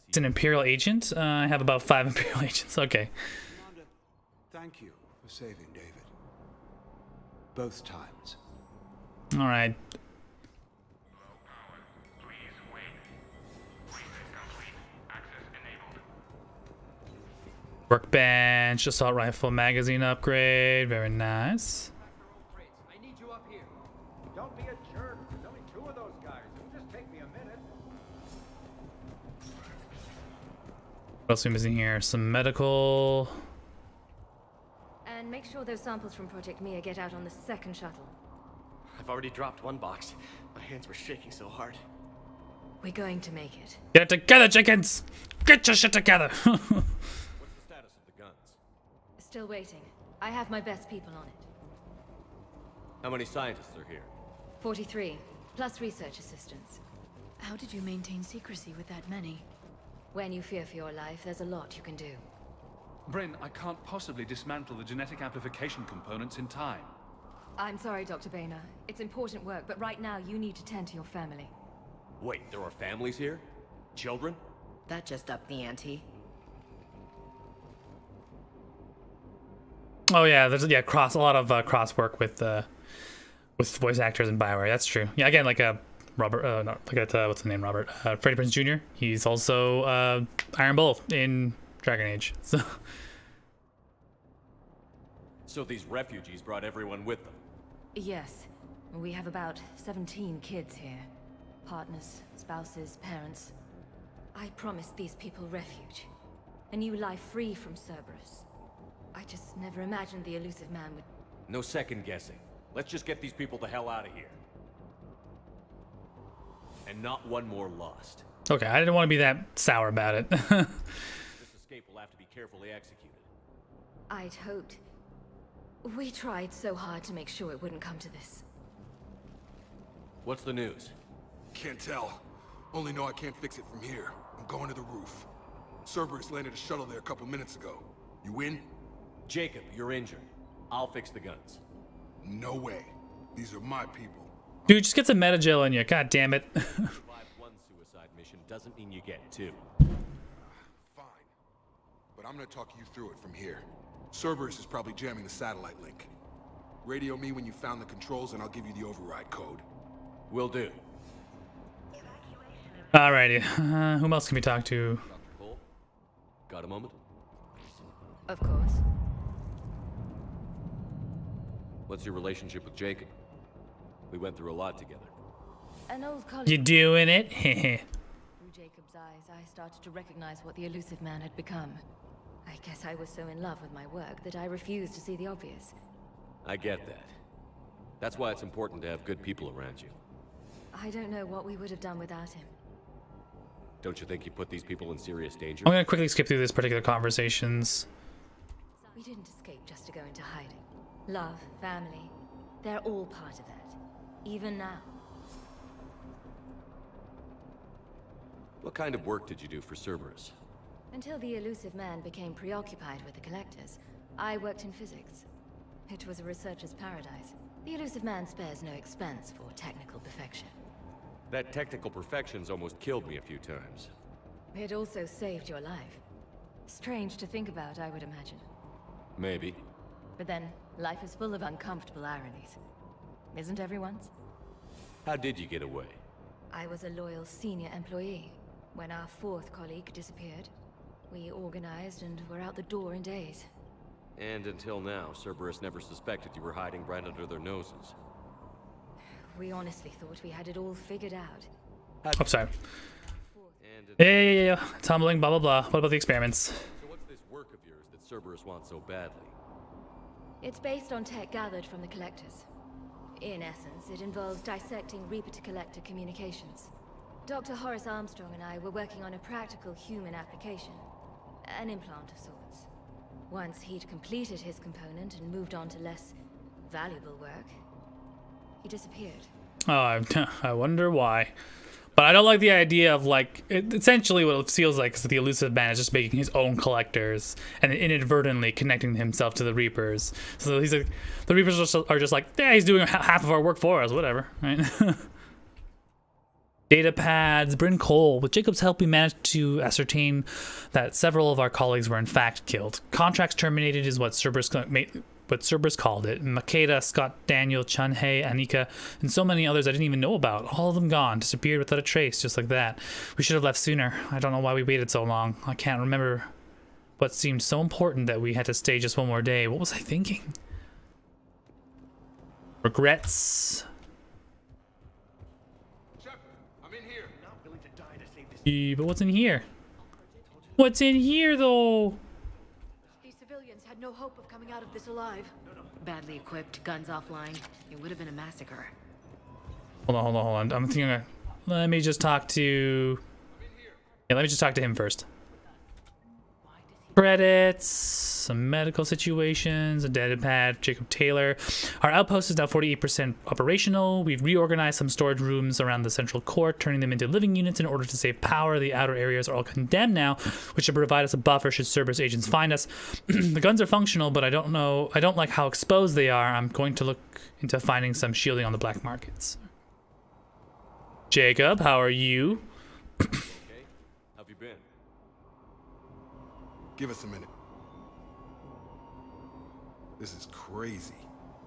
It's an Imperial agent? I have about 5 Imperial agents. Okay. Commander, thank you for saving David. Both times. All right. Workbench, assault rifle magazine upgrade. Very nice. I need you up here. Don't be a jerk. There's only 2 of those guys. It'll just take me a minute. What else are we missing here? Some medical. And make sure those samples from Project Mia get out on the second shuttle. I've already dropped one box. My hands were shaking so hard. We're going to make it. Get it together, chickens! Get your shit together! What's the status of the guns? Still waiting. I have my best people on it. How many scientists are here? 43, plus research assistants. How did you maintain secrecy with that many? When you fear for your life, there's a lot you can do. Bryn, I can't possibly dismantle the genetic amplification components in time. I'm sorry, Dr. Boehner. It's important work, but right now you need to tend to your family. Wait, there are families here? Children? That just upped the ante. Oh yeah, there's a lot of cross work with voice actors in Bioware. That's true. Yeah, again, like Robert, what's the name? Robert, Freddie Prinze Jr. He's also Iron Bull in Dragon Age. So these refugees brought everyone with them? Yes. We have about 17 kids here. partners, spouses, parents. I promised these people refuge. A new life free from Cerberus. I just never imagined the elusive man would... No second guessing. Let's just get these people the hell out of here. And not one more lost. Okay, I didn't want to be that sour about it. This escape will have to be carefully executed. I'd hoped. We tried so hard to make sure it wouldn't come to this. What's the news? Can't tell. Only know I can't fix it from here. I'm going to the roof. Cerberus landed a shuttle there a couple minutes ago. You in? Jacob, you're injured. I'll fix the guns. No way. These are my people. Dude, just get some metagel in you. God damn it. Survive one suicide mission doesn't mean you get two. Fine. But I'm gonna talk you through it from here. Cerberus is probably jamming the satellite link. Radio me when you found the controls and I'll give you the override code. Will do. Alrighty. Whom else can we talk to? Dr. Cole? Got a moment? Of course. What's your relationship with Jacob? We went through a lot together. An old colleague. You doing it? Through Jacob's eyes, I started to recognize what the elusive man had become. I guess I was so in love with my work that I refused to see the obvious. I get that. That's why it's important to have good people around you. I don't know what we would have done without him. Don't you think you put these people in serious danger? I'm gonna quickly skip through this particular conversations. We didn't escape just to go into hiding. Love, family, they're all part of that. Even now. What kind of work did you do for Cerberus? Until the elusive man became preoccupied with the collectors, I worked in physics. It was a researcher's paradise. The elusive man spares no expense for technical perfection. That technical perfection's almost killed me a few times. It also saved your life. Strange to think about, I would imagine. Maybe. But then, life is full of uncomfortable ironies. Isn't everyone's? How did you get away? I was a loyal senior employee. When our fourth colleague disappeared, we organized and were out the door in days. And until now, Cerberus never suspected you were hiding right under their noses. We honestly thought we had it all figured out. I'm sorry. Yeah. Tumbling, blah, blah, blah. What about the experiments? So what's this work of yours that Cerberus wants so badly? It's based on tech gathered from the collectors. In essence, it involves dissecting Reaper-to-Collector communications. Dr. Horace Armstrong and I were working on a practical human application. An implant of sorts. Once he'd completed his component and moved on to less valuable work, he disappeared. Oh, I wonder why. But I don't like the idea of, like, essentially what it feels like is that the elusive man is just making his own collectors and inadvertently connecting himself to the Reapers. So he's like, the Reapers are just like, yeah, he's doing half of our work for us, whatever, right? Data pads, Bryn Cole. With Jacob's help, we managed to ascertain that several of our colleagues were in fact killed. Contracts terminated is what Cerberus called it. Makeda, Scott, Daniel, Chun-Hei, Anika, and so many others I didn't even know about. All of them gone, disappeared without a trace, just like that. We should have left sooner. I don't know why we waited so long. I can't remember what seemed so important that we had to stay just one more day. What was I thinking? Regrets. But what's in here? What's in here, though? These civilians had no hope of coming out of this alive. Badly equipped, guns offline. It would have been a massacre. Hold on. I'm thinking. Let me just talk to. Yeah, let me just talk to him first. Credits, some medical situations, a data pad, Jacob Taylor. Our outpost is now 48% operational. We've reorganized some storage rooms around the central core, turning them into living units in order to save power. The outer areas are all condemned now, which should provide us a buffer should Cerberus agents find us. The guns are functional, but I don't like how exposed they are. I'm going to look into finding some shielding on the black markets. Jacob, how are you? Okay. How have you been? Give us a minute. This is crazy.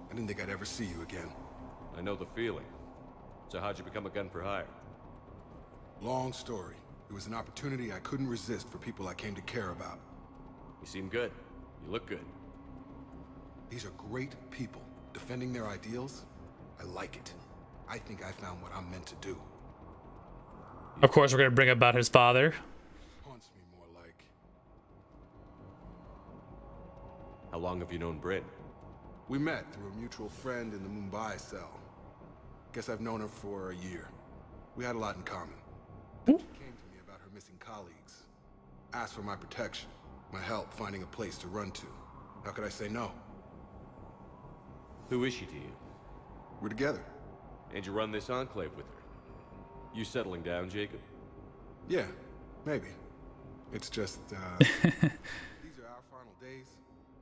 I didn't think I'd ever see you again. I know the feeling. So how'd you become a gun for hire? Long story. It was an opportunity I couldn't resist for people I came to care about. You seem good. You look good. These are great people. Defending their ideals, I like it. I think I found what I'm meant to do. Of course, we're gonna bring about his father. Haunts me more like. How long have you known Bryn? We met through a mutual friend in the Mumbai cell. Guess I've known her for a year. We had a lot in common. She came to me about her missing colleagues. Asked for my protection, my help finding a place to run to. How could I say no? Who is she to you? We're together. And you run this enclave with her? You settling down, Jacob? Yeah, maybe. It's just, these are our final days.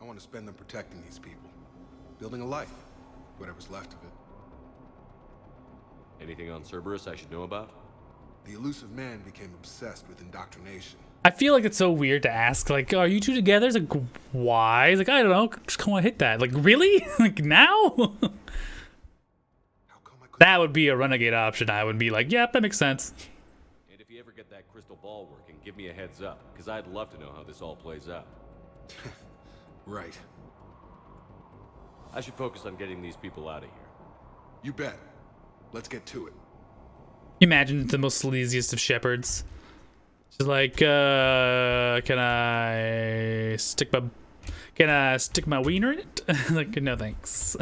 I want to spend them protecting these people. Building a life. Whatever's left of it. Anything on Cerberus I should know about? The elusive man became obsessed with indoctrination. I feel like it's so weird to ask, like, are you two together? It's like, why? It's like, I don't know, just come on, hit that. Like, really? Like, now? That would be a renegade option. I would be like, yep, that makes sense. And if you ever get that crystal ball working, give me a heads up, because I'd love to know how this all plays out. Right. I should focus on getting these people out of here. You bet. Let's get to it. Imagine the most sleaziest of shepherds. She's like, can I stick my wiener in it? Like, no thanks.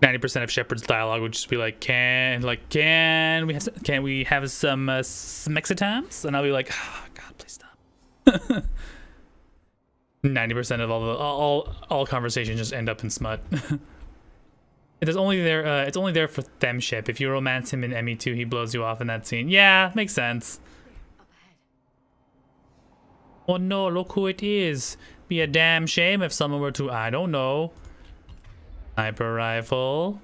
90% of Shepard's dialogue would just be like, can we have some smexitimes? And I'll be like, oh, God, please stop. 90% of all conversations just end up in smut. It's only there for themship. If you romance him in ME2, he blows you off in that scene. Yeah, makes sense. Oh no, look who it is. Be a damn shame if someone were to, I don't know. Sniper rifle.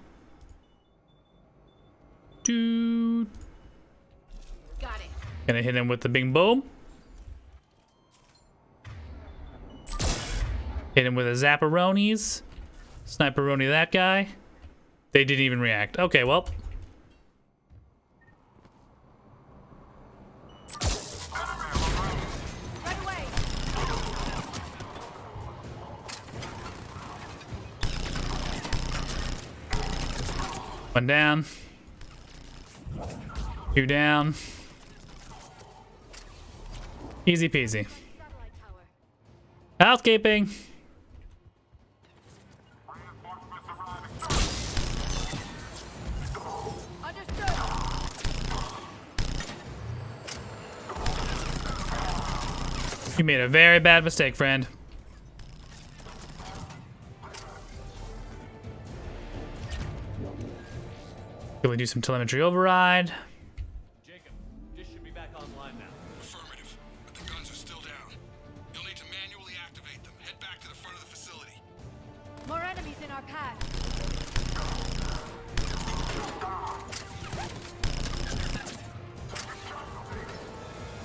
Dude. Got it. Gonna hit him with the bing boom. Hit him with a zapparonis. Sniperoni that guy. They didn't even react. Okay, well. Right away. One down. Two down. Easy peasy. Housekeeping. You made a very bad mistake, friend. Can we do some telemetry override? Jacob, dish should be back online now. Affirmative, but the guns are still down. You'll need to manually activate them. Head back to the front of the facility. More enemies in our path.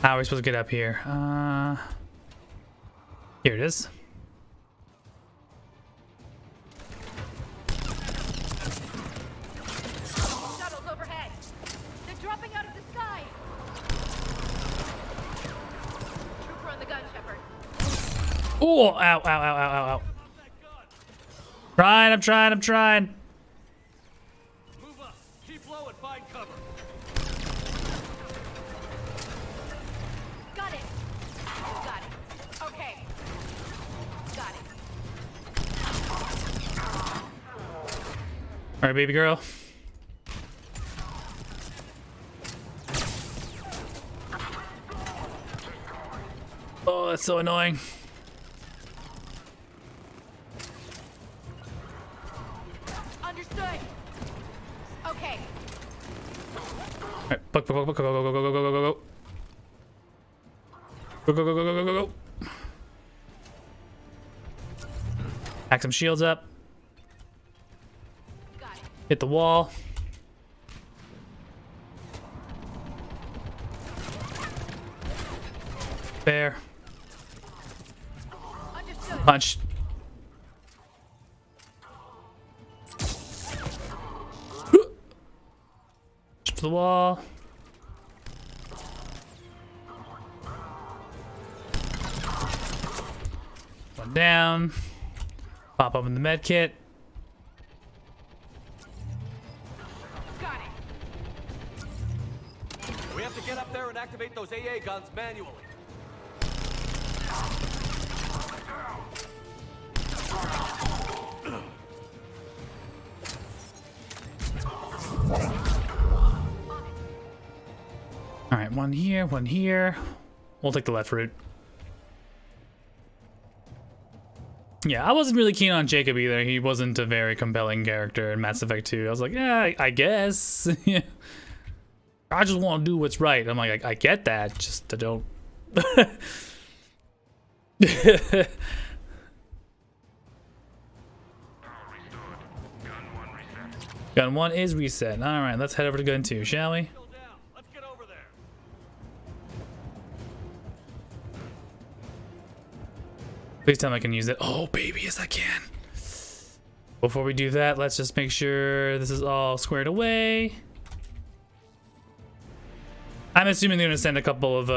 How are we supposed to get up here? Here it is. Shuttles overhead. They're dropping out of the sky. Trooper on the gun, Shepard. Oh, ow, ow, ow, ow, ow, ow. I'm trying. Move up. Keep low and find cover. Got it. Got it. Okay. Got it. All right, baby girl. Oh, that's so annoying. Understood. Okay. All right, buck, go, go, go, go, go, go, go, go, go, go. Go, go, go, go, go, go, go. Pack some shields up. Hit the wall. There. Punch. To the wall. One down. Pop open the med kit. have to get up there and activate those AA guns manually. All right, one here, one here. We'll take the left route. Yeah, I wasn't really keen on Jacob either. He wasn't a very compelling character in Mass Effect 2. I was like, yeah, I guess. I just want to do what's right. I'm like, I get that, just I don't. Gun 1 is reset. All right, let's head over to gun 2, shall we? Let's get over there. Please tell me I can use it. Oh, baby, yes I can. Before we do that, let's just make sure this is all squared away. I'm assuming they're gonna send a couple of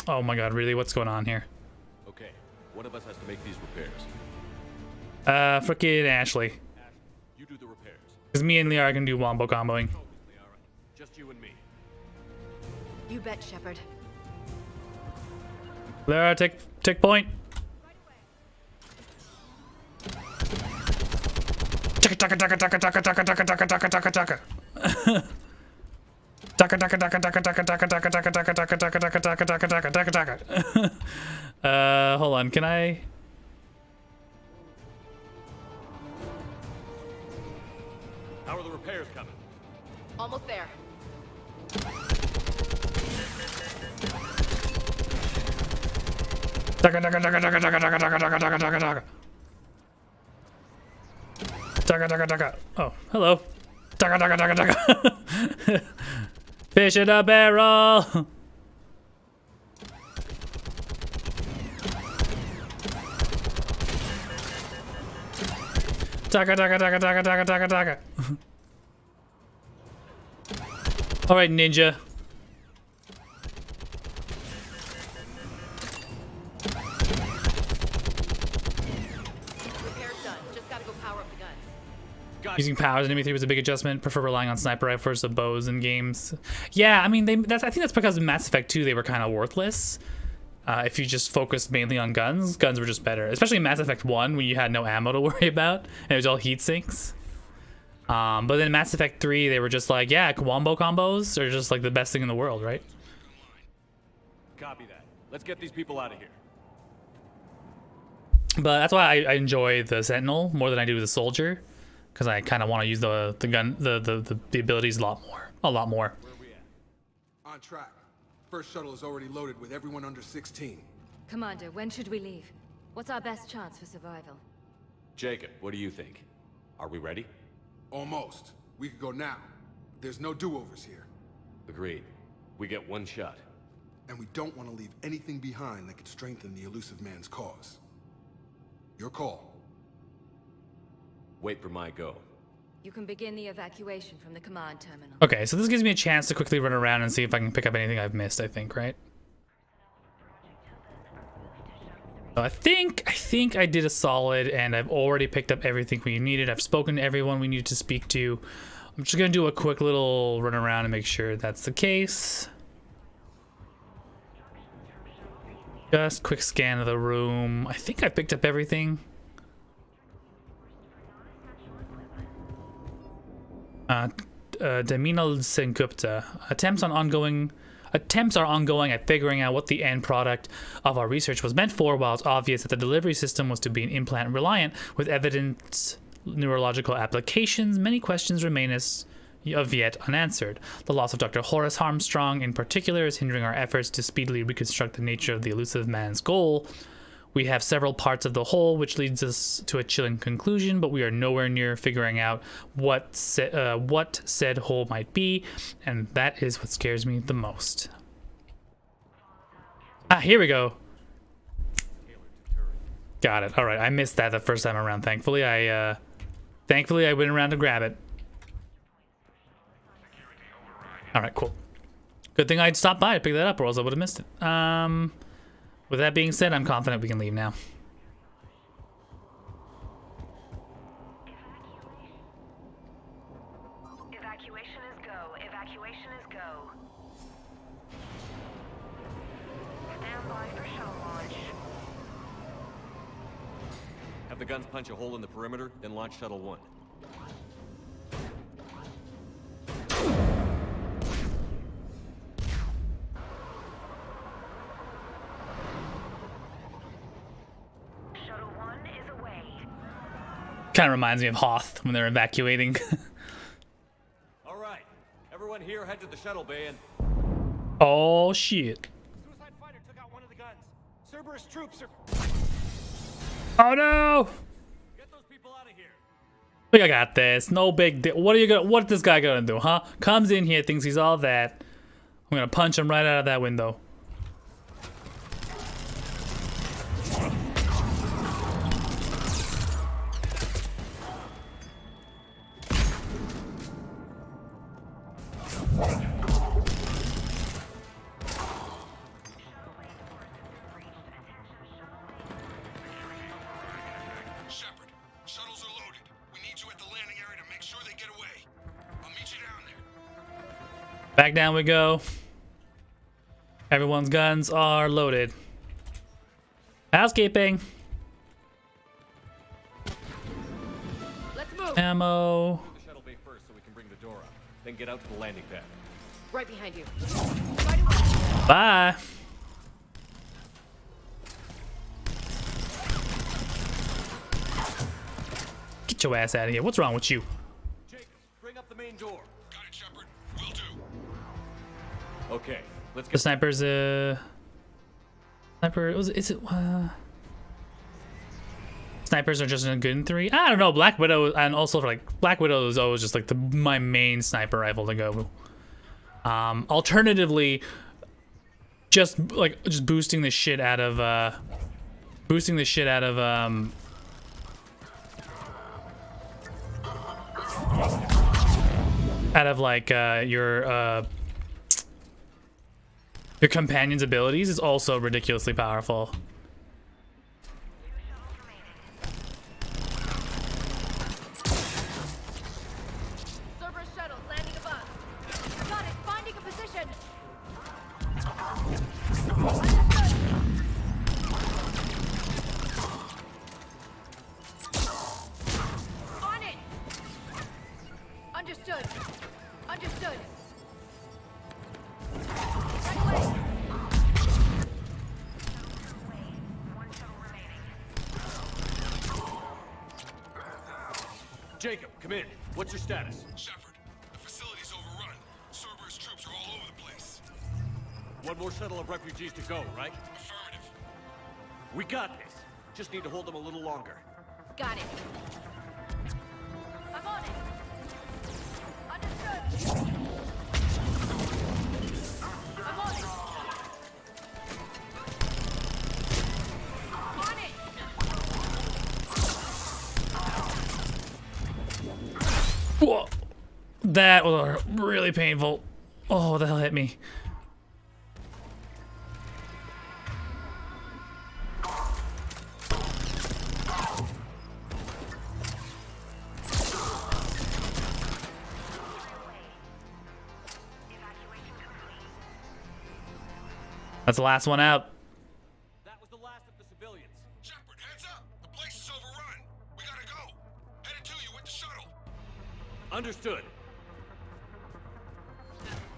oh my god, really? What's going on here? Okay, one of us has to make these repairs. Frickin' Ashley. You do the repairs. Because me and Liara can do wombo comboing. Just you and me. You bet, Shepard. Liara, take point. Taka taka taka taka taka taka taka taka taka taka taka. Taka taka taka taka taka taka taka taka taka taka taka taka taka taka taka taka. Hold on, can I? How are the repairs coming? Almost there. Taka taka taka taka taka taka taka taka taka taka taka. Taka taka taka. Oh, hello. Taka taka taka taka. Fish in a barrel. Taka taka taka taka taka taka taka. All right, ninja. Using powers in ME3 was a big adjustment. Prefer relying on sniper rifles or bows in games. Yeah, I mean, I think that's because in Mass Effect 2 they were kind of worthless. If you just focused mainly on guns were just better. Especially in Mass Effect 1 when you had no ammo to worry about and it was all heat sinks. But then in Mass Effect 3 they were just like, yeah, wombo combos are just like the best thing in the world, right? Copy that. Let's get these people out of here. But that's why I enjoy the Sentinel more than I do the Soldier. Because I kind of want to use the gun, the abilities a lot more. Where are we at? On track. First shuttle is already loaded with everyone under 16. Commander, when should we leave? What's our best chance for survival? Jacob, what do you think? Are we ready? Almost. We could go now. There's no do-overs here. Agreed. We get one shot. And we don't want to leave anything behind that could strengthen the elusive man's cause. Your call. Wait for my go. You can begin the evacuation from the command terminal. Okay, so this gives me a chance to quickly run around and see if I can pick up anything I've missed, I think, right? So I think I did a solid and I've already picked up everything we needed. I've spoken to everyone we needed to speak to. I'm just gonna do a quick little run around and make sure that's the case. Just quick scan of the room. I think I picked up everything. Deminal Senkupta. Attempts are ongoing at figuring out what the end product of our research was meant for, while it's obvious that the delivery system was to be an implant reliant with evident neurological applications. Many questions remain of yet unanswered. The loss of Dr. Horace Armstrong in particular is hindering our efforts to speedily reconstruct the nature of the elusive man's goal. We have several parts of the whole, which leads us to a chilling conclusion, but we are nowhere near figuring out what said whole might be, and that is what scares me the most. Ah, here we go. Got it. All right, I missed that the first time around. Thankfully, I went around to grab it. All right, cool. Good thing I'd stopped by to pick that up, or else I would have missed it. With that being said, I'm confident we can leave now. Evacuation is go. Evacuation is go. Stand by for shuttle launch. Have the guns punch a hole in the perimeter, then launch Shuttle 1. Shuttle 1 is away. Kind of reminds me of Hoth when they're evacuating. All right, everyone here, head to the shuttle bay and... Oh shit. Suicide fighter took out one of the guns. Cerberus troops are... Oh no! Get those people out of here. We got this. No big deal. What this guy gonna do, huh? Comes in here, thinks he's all that. I'm gonna punch him right out of that window. Shepard, shuttles are loaded. We need you at the landing area to make sure they get away. I'll meet you down there. Back down we go. Everyone's guns are loaded. Housekeeping. Let's move. Ammo. Go to the shuttle bay first so we can bring the door up. Then get out to the landing pad. Right behind you. Bye. Get your ass out of here. What's wrong with you? Jacob, bring up the main door. Got it, Shepard. Will do. Okay, let's The get... sniper's sniper is it snipers are just good in 3. I don't know. Black Widow, and also for like Black Widow is always just like my main sniper rifle to go. Alternatively, just boosting the shit out of like your companion's abilities is also ridiculously powerful. Cerberus shuttle landing above. Got it. Finding a position. On it. Understood. Understood. Right away. Jacob, come in. What's your status? Shepard, the facility's overrun. Cerberus troops are all over the place. One more shuttle of refugees to go, right? Affirmative. We got this. Just need to hold them a little longer. Got it. I'm on it. Understood. I'm on it. On it. Whoa. That was really painful. Oh, that hit me. That's the last one out. That was the last of the civilians. Shepard, heads up. The place is overrun. We gotta go. Headed to you with the shuttle. Understood.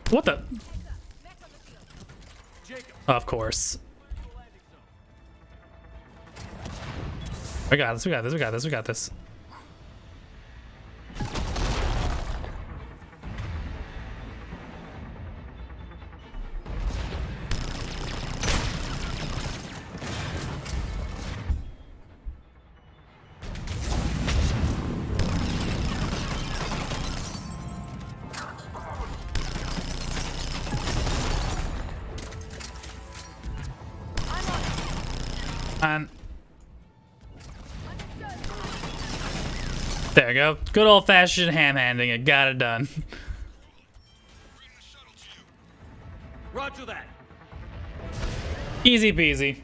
What the? Jacob. Of course. We got this, we got this, we got this, we got this. And there we go. Good old fashioned ham-handing it. Got it done. Roger that. Easy peasy.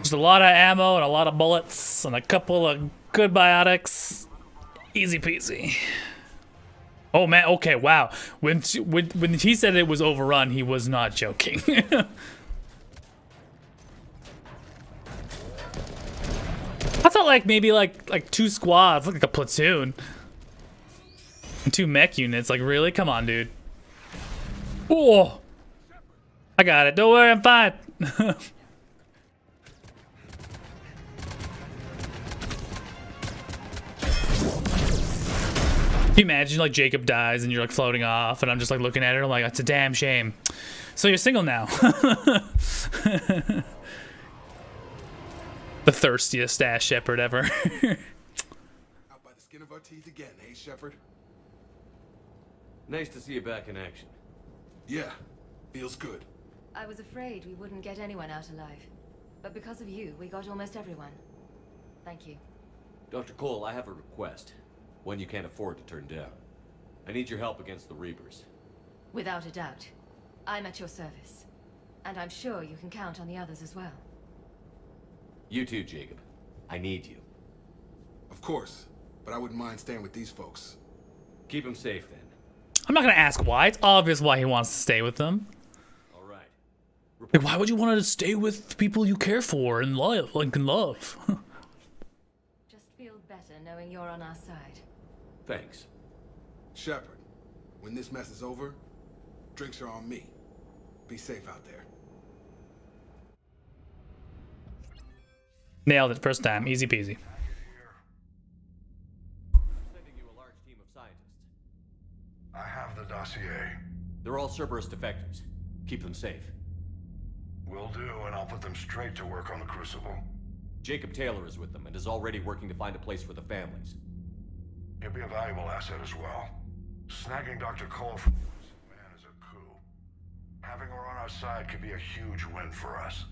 Just a lot of ammo and a lot of bullets and a couple of good biotics. Easy peasy. Oh man, okay, wow. When he said it was overrun, he was not joking. I thought like maybe like 2 squads, like a platoon. And 2 mech units, like really? Come on, dude. Oh, I got it. Don't worry, I'm fine. Can you imagine like Jacob dies and you're like floating off and I'm just like looking at it, I'm like, that's a damn shame. So you're single now. The thirstiest ass shepherd ever. Out by the skin of our teeth again, hey Shepard? Nice to see you back in action. Yeah, feels good. I was afraid we wouldn't get anyone out alive. But because of you, we got almost everyone. Thank you. Dr. Cole, I have a request. One you can't afford to turn down. I need your help against the Reapers. Without a doubt. I'm at your service. And I'm sure you can count on the others as well. You too, Jacob. I need you. Of course, but I wouldn't mind staying with these folks. Keep them safe, then. I'm not gonna ask why. It's obvious why he wants to stay with them. All right. Like, why would you want to stay with people you care for and love, like in love? Just feel better knowing you're on our side. Thanks. Shepard, when this mess is over, drinks are on me. Be safe out there. Nailed it first time. Easy peasy. Sending you a large team of scientists. I have the dossier. They're all Cerberus defectors. Keep them safe. Will do, and I'll put them straight to work on the Crucible. Jacob Taylor is with them and is already working to find a place for the families. He'll be a valuable asset as well. Snagging Dr. Cole from the innocent man is a coup. Having her on our side could be a huge win for us.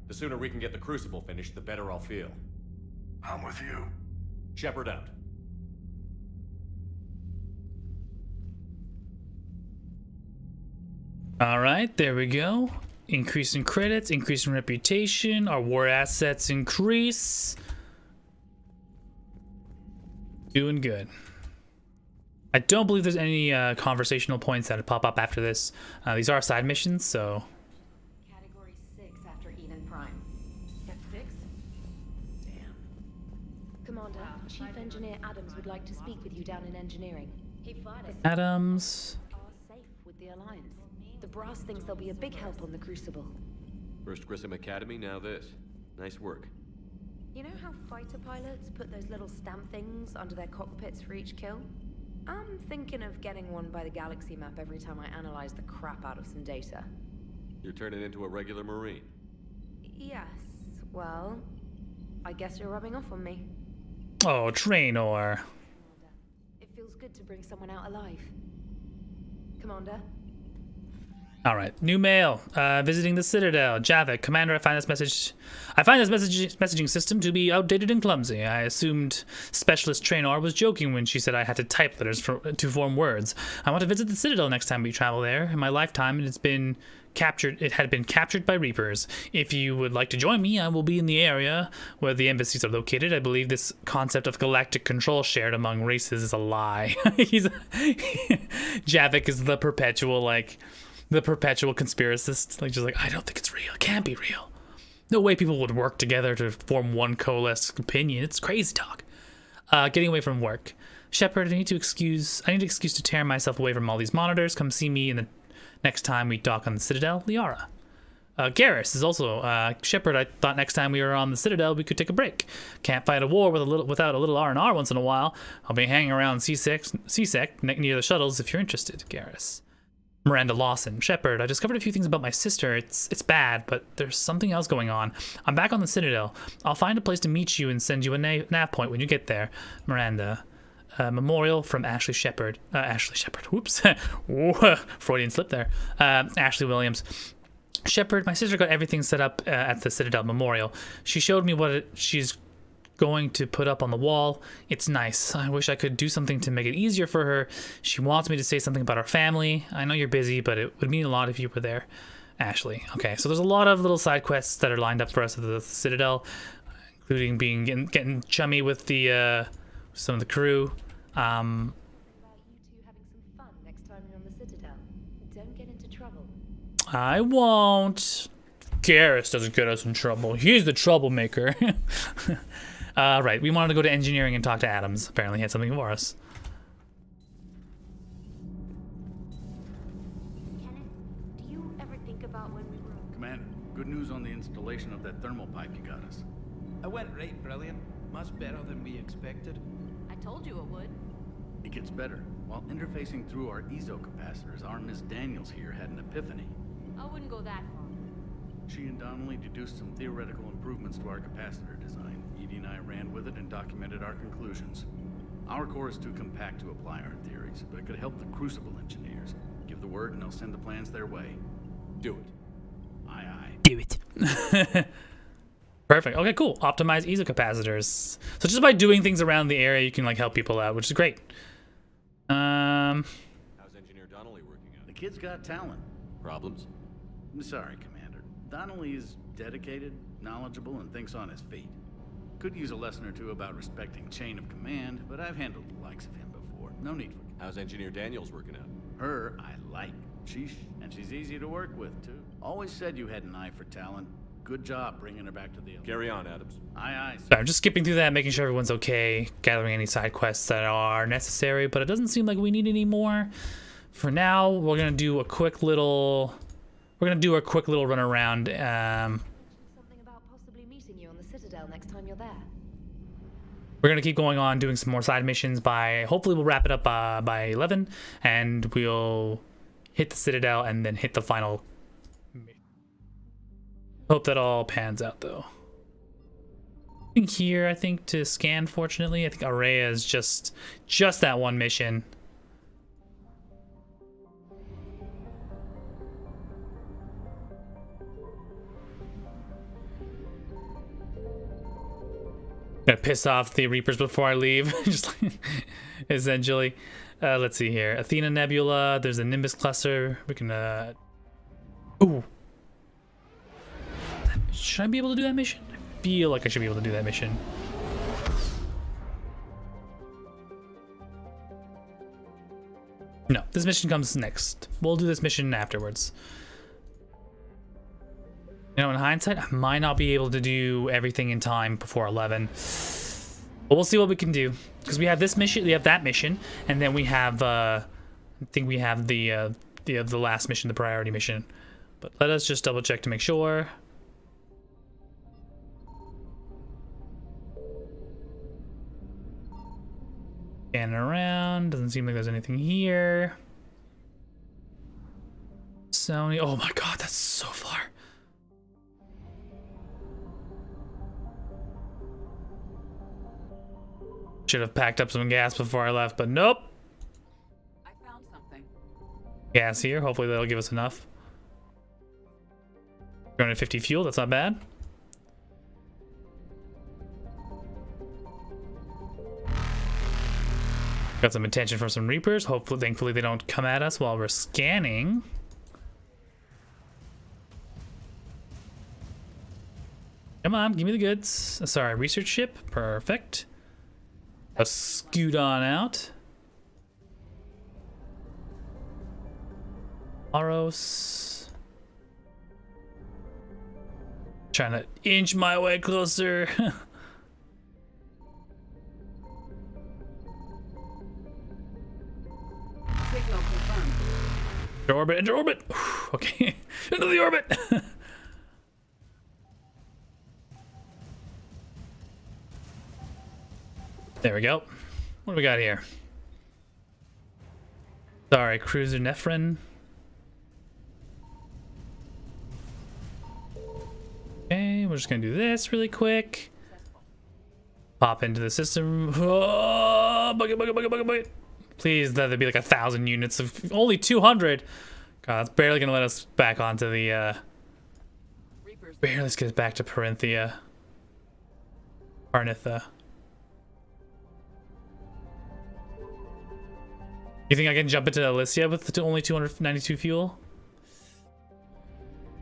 The sooner we can get the Crucible finished, the better I'll feel. I'm with you. Shepard out. All right, there we go. Increase in credits, increase in reputation, our war assets increase. Doing good. I don't believe there's any conversational points that pop up after this. These are side missions, so... Category 6 after Eden Prime. At 6? Damn. Commander, Chief Engineer Adams would like to speak with you down in engineering. He fired us. Adams... Are safe with the Alliance. The brass thinks they'll be a big help on the Crucible. First Grissom Academy, now this. Nice work. You know how fighter pilots put those little stamp things under their cockpits for each kill? I'm thinking of getting one by the galaxy map every time I analyze the crap out of some data. You're turning into a regular Marine. Yes, well, I guess you're rubbing off on me. Oh, Trainor. It feels good to bring someone out alive. Commander? All right, new mail. Visiting the Citadel. Javik, Commander, I find this messaging system to be outdated and clumsy. I assumed Specialist Trainor was joking when she said I had to type letters to form words. I want to visit the Citadel next time we travel there. In my lifetime, it had been captured by Reapers. If you would like to join me, I will be in the area where the embassies are located. I believe this concept of galactic control shared among races is a lie. Javik is the perpetual conspiracist, like just like, I don't think it's real. It can't be real. No way people would work together to form one coalesced opinion. It's crazy talk. Getting away from work. Shepard, I need an excuse to tear myself away from all these monitors. Come see me in the next time we dock on the Citadel. Liara. Garrus is also, Shepard, I thought next time we were on the Citadel we could take a break. Can't fight a war without a little R&R once in a while. I'll be hanging around CSEC near the shuttles if you're interested, Garrus. Miranda Lawson. Shepard, I discovered a few things about my sister. It's bad, but there's something else going on. I'm back on the Citadel. I'll find a place to meet you and send you a nav point when you get there. Miranda. Memorial from Ashley Shepard. Ashley Shepard. Whoops. Freudian slip there. Ashley Williams. Shepard, my sister got everything set up at the Citadel Memorial. She showed me what she's going to put up on the wall. It's nice. I wish I could do something to make it easier for her. She wants me to say something about our family. I know you're busy, but it would mean a lot if you were there. Ashley. Okay, so there's a lot of little side quests that are lined up for us at the Citadel, including getting chummy with the some of the crew. Don't get into trouble. I won't. Garrus doesn't get us in trouble. He's the troublemaker. Right, we wanted to go to engineering and talk to Adams. Apparently he had something for us. Kenneth, do you ever think about when we were... Commander, good news on the installation of that thermal pipe you got us. I went right brilliant. Much better than we expected. I told you it would. It gets better. While interfacing through our EZO capacitors, our Miss Daniels here had an epiphany. I wouldn't go that far. She and Donnelly deduced some theoretical improvements to our capacitor design. Edie and I ran with it and documented our conclusions. Our core is too compact to apply our theories, but it could help the Crucible engineers. Give the word and they'll send the plans their way. Do it. Aye, aye. Do it. Perfect. Okay, cool. Optimize EZO capacitors. So just by doing things around the area, you can like help people out, which is great. How's Engineer Donnelly working out? The kid's got talent. Problems? I'm sorry, Commander. Donnelly is dedicated, knowledgeable, and thinks on his feet. Could use a lesson or two about respecting chain of command, but I've handled the likes of him before. No need for... How's Engineer Daniels working out? Her, I like. Sheesh. And she's easy to work with, too. Always said you had an eye for talent. Good job bringing her back to the... Carry on, Adams. Aye, aye. So I'm just skipping through that, making sure everyone's okay, gathering any side quests that are necessary, but it doesn't seem like we need any more. For now, we're gonna do a quick little... We're gonna do a quick little run around. Something about possibly meeting you on the Citadel next time you're there. We're gonna keep going on doing some more side missions by... Hopefully we'll wrap it up by 11, and we'll hit the Citadel and then hit the final... Hope that all pans out, though. Nothing here, I think, to scan, fortunately. I think Araya is just that one mission. Gonna piss off the Reapers before I leave, just like, essentially. Let's see here. Athena Nebula, there's a Nimbus cluster. We can, Ooh. Should I be able to do that mission? I feel like I should be able to do that mission. No, this mission comes next. We'll do this mission afterwards. You know, in hindsight, I might not be able to do everything in time before 11. But we'll see what we can do. Because we have this mission, we have that mission, and then we have, I think we have the last mission, the priority mission. But let us just double check to make sure. Scanning around, doesn't seem like there's anything here. Sony, oh my god, that's so far. Should have packed up some gas before I left, but nope. I found something. Gas here, hopefully that'll give us enough. 250 fuel, that's not bad. Got some attention from some Reapers. Hopefully, thankfully, they don't come at us while we're scanning. Come on, give me the goods. Sorry, research ship. Perfect. Let's scoot on out. Aros. Trying to inch my way closer. Signal confirmed. Enter orbit, enter orbit. Okay, into the orbit. There we go. What do we got here? Sorry, cruiser Nephrin. Okay, we're just gonna do this really quick. Pop into the system. Oh, bucket, bucket, bucket, bucket, bucket. Please, that'd be like 1,000 units of only 200. God, that's barely gonna let us back onto the. Barely let's get back to Parinthia. Parnitha. You think I can jump into Alicia with only 292 fuel?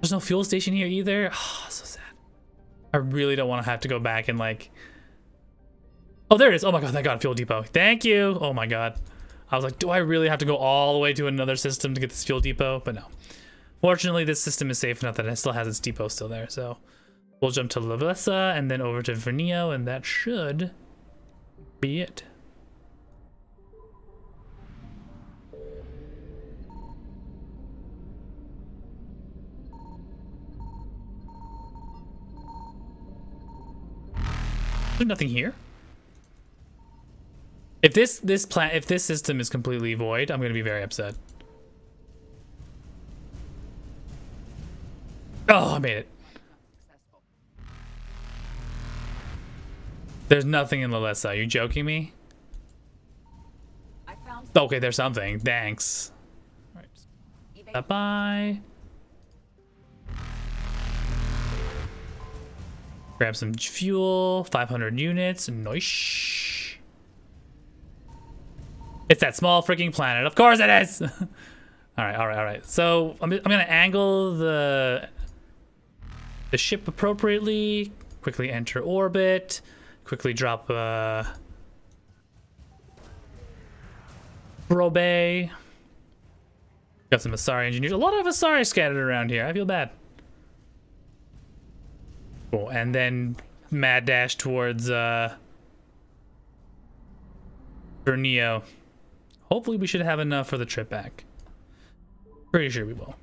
There's no fuel station here either. Oh, so sad. I really don't want to have to go back and like. Oh, there it is. Oh my god, thank god, fuel depot. Thank you. Oh my god. I was like, do I really have to go all the way to another system to get this fuel depot? But no. Fortunately, this system is safe enough that it still has its depot still there. So we'll jump to Lavessa and then over to Vernio, and that should be it. There's nothing here. If this system is completely void, I'm gonna be very upset. Oh, I made it. There's nothing in Lalessa. Are you joking me? Okay, there's something. Thanks. All right. Bye. Grab some fuel. 500 units. Nice. It's that small freaking planet. Of course it is. All right. So I'm gonna angle the ship appropriately. Quickly enter orbit. Quickly drop Probe. Got some Asari engineers. A lot of Asari scattered around here. I feel bad. Cool. And then mad dash towards Vernio. Hopefully we should have enough for the trip back. Pretty sure we will.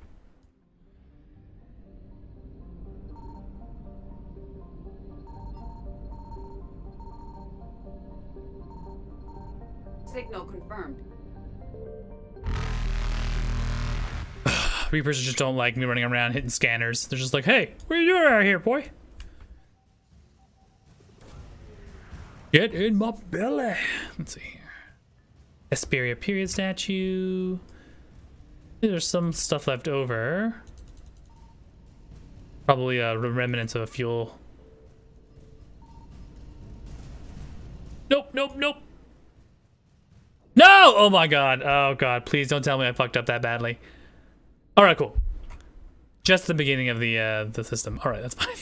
Signal confirmed. Reapers just don't like me running around hitting scanners. They're just like, hey, what are you doing out here, boy? Get in my belly. Let's see here. Hesperia period statue. There's some stuff left over. Probably a remnants of a fuel. Nope. No! Oh my god. Oh god. Please don't tell me I fucked up that badly. Alright, cool. Just the beginning of the system. Alright, that's fine.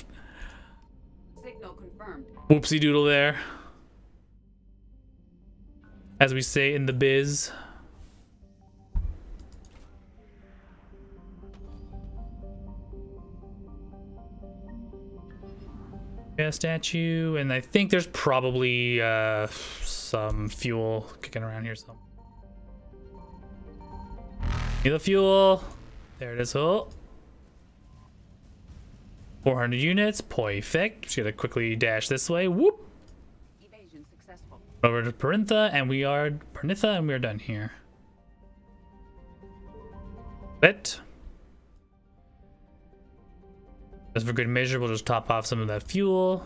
Signal confirmed. Whoopsie doodle there. As we say in the biz. Yeah, statue, and I think there's probably some fuel kicking around here. So, need the fuel. There it is. Oh, 400 units. Perfect. Just gotta quickly dash this way. Whoop. Evasion successful. Over to Pernitha, and we are done here. But just for good measure, we'll just top off some of that fuel.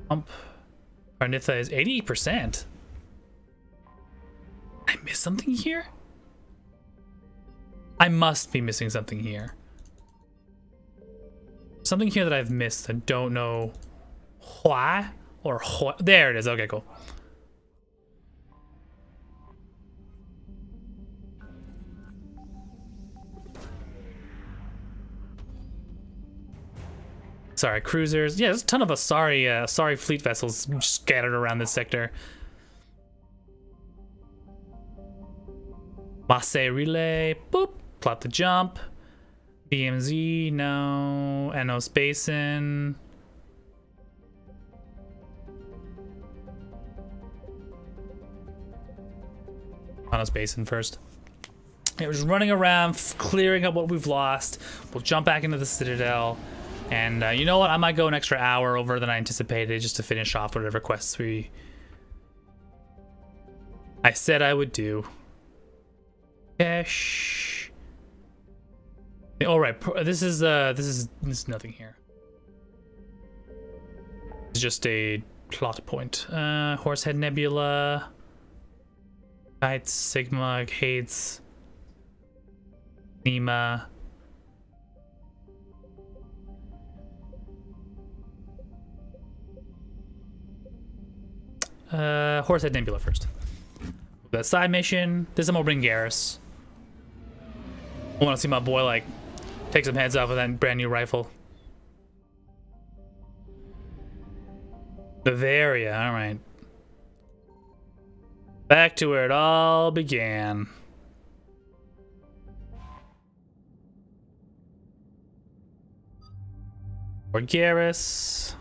Pump. Pernitha is 80%. I missed something here? I must be missing something here. Something here that I've missed. I don't know why or what. There it is. Okay, cool. Sorry, cruisers. Yeah, there's a ton of Asari fleet vessels scattered around this sector. Masse relay. Boop. Plot the jump. BMZ. No. Enos Basin. Enos Basin first. Yeah, we're just running around, clearing up what we've lost. We'll jump back into the Citadel. And you know what? I might go an extra hour over than I anticipated just to finish off whatever quests I said I would do. Cash. All right, this is nothing here. It's just a plot point. Horsehead Nebula. Kites, Sigma, Hades, Nima. Horsehead Nebula first. The side mission. This time I'll bring Garrus. I want to see my boy like take some heads off with that brand new rifle. Bavaria, all right. Back to where it all began. Or Garrus.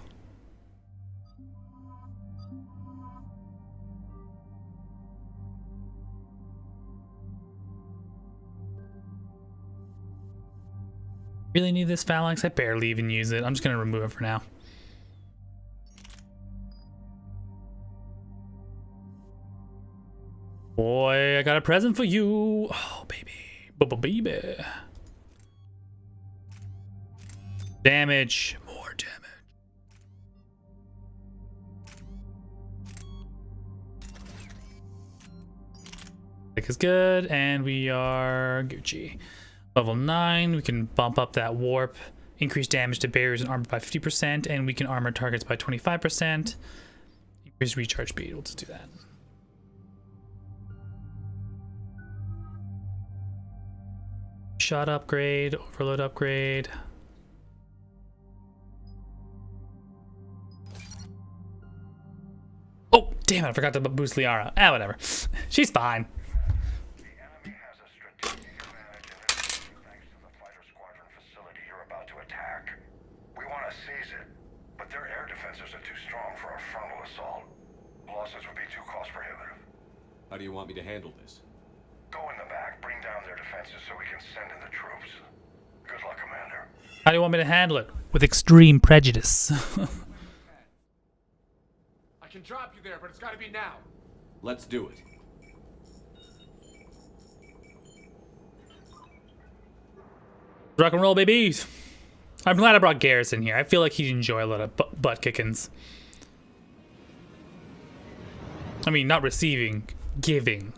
Really need this phalanx? I barely even use it. I'm just gonna remove it for now. Boy, I got a present for you. Oh, baby. Baby. Damage. More damage. Like is good, and we are Gucci. Level 9, we can bump up that warp, increase damage to barriers and armor by 50%, and we can armor targets by 25%. Increase recharge speed. We'll just do that. Shot upgrade, overload upgrade. Oh, damn it, I forgot to boost Liara. Ah, whatever. She's fine. How do you want me to handle this? Go in the back, bring down their defenses so we can send in the troops. Good luck, Commander. How do you want me to handle it? With extreme prejudice. I can drop you there, but it's gotta be now. Let's do it. Rock and roll, babies. I'm glad I brought Garrus in here. I feel like he'd enjoy a lot of butt kickings. I mean, not receiving, giving.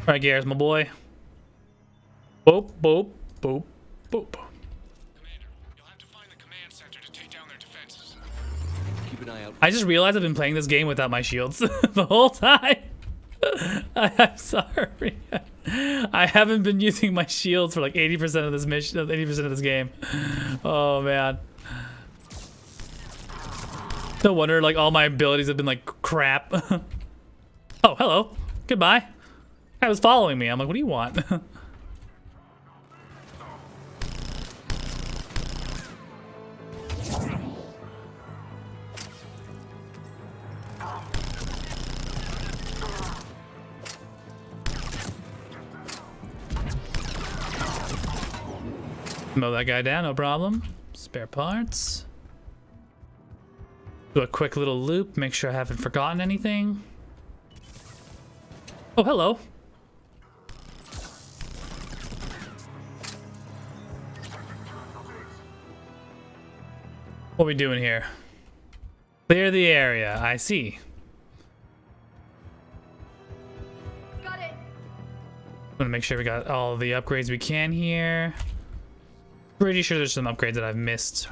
Alright, Garrus, my boy. Boop, boop, boop, boop. Commander, you'll have to find the command center to take down their defenses. Keep an eye out. I just realized I've been playing this game without my shields the whole time. I'm sorry. I haven't been using my shields for like 80% of this mission, 80% of this game. Oh man. No wonder like all my abilities have been like crap. Oh, hello. Goodbye. Guy was following me. I'm like, what do you want? Mow that guy down, no problem. Spare parts. Do a quick little loop, make sure I haven't forgotten anything. Oh, hello. What are we doing here? Clear the area, I see. Got it. I'm gonna make sure we got all the upgrades we can here. Pretty sure there's some upgrades that I've missed.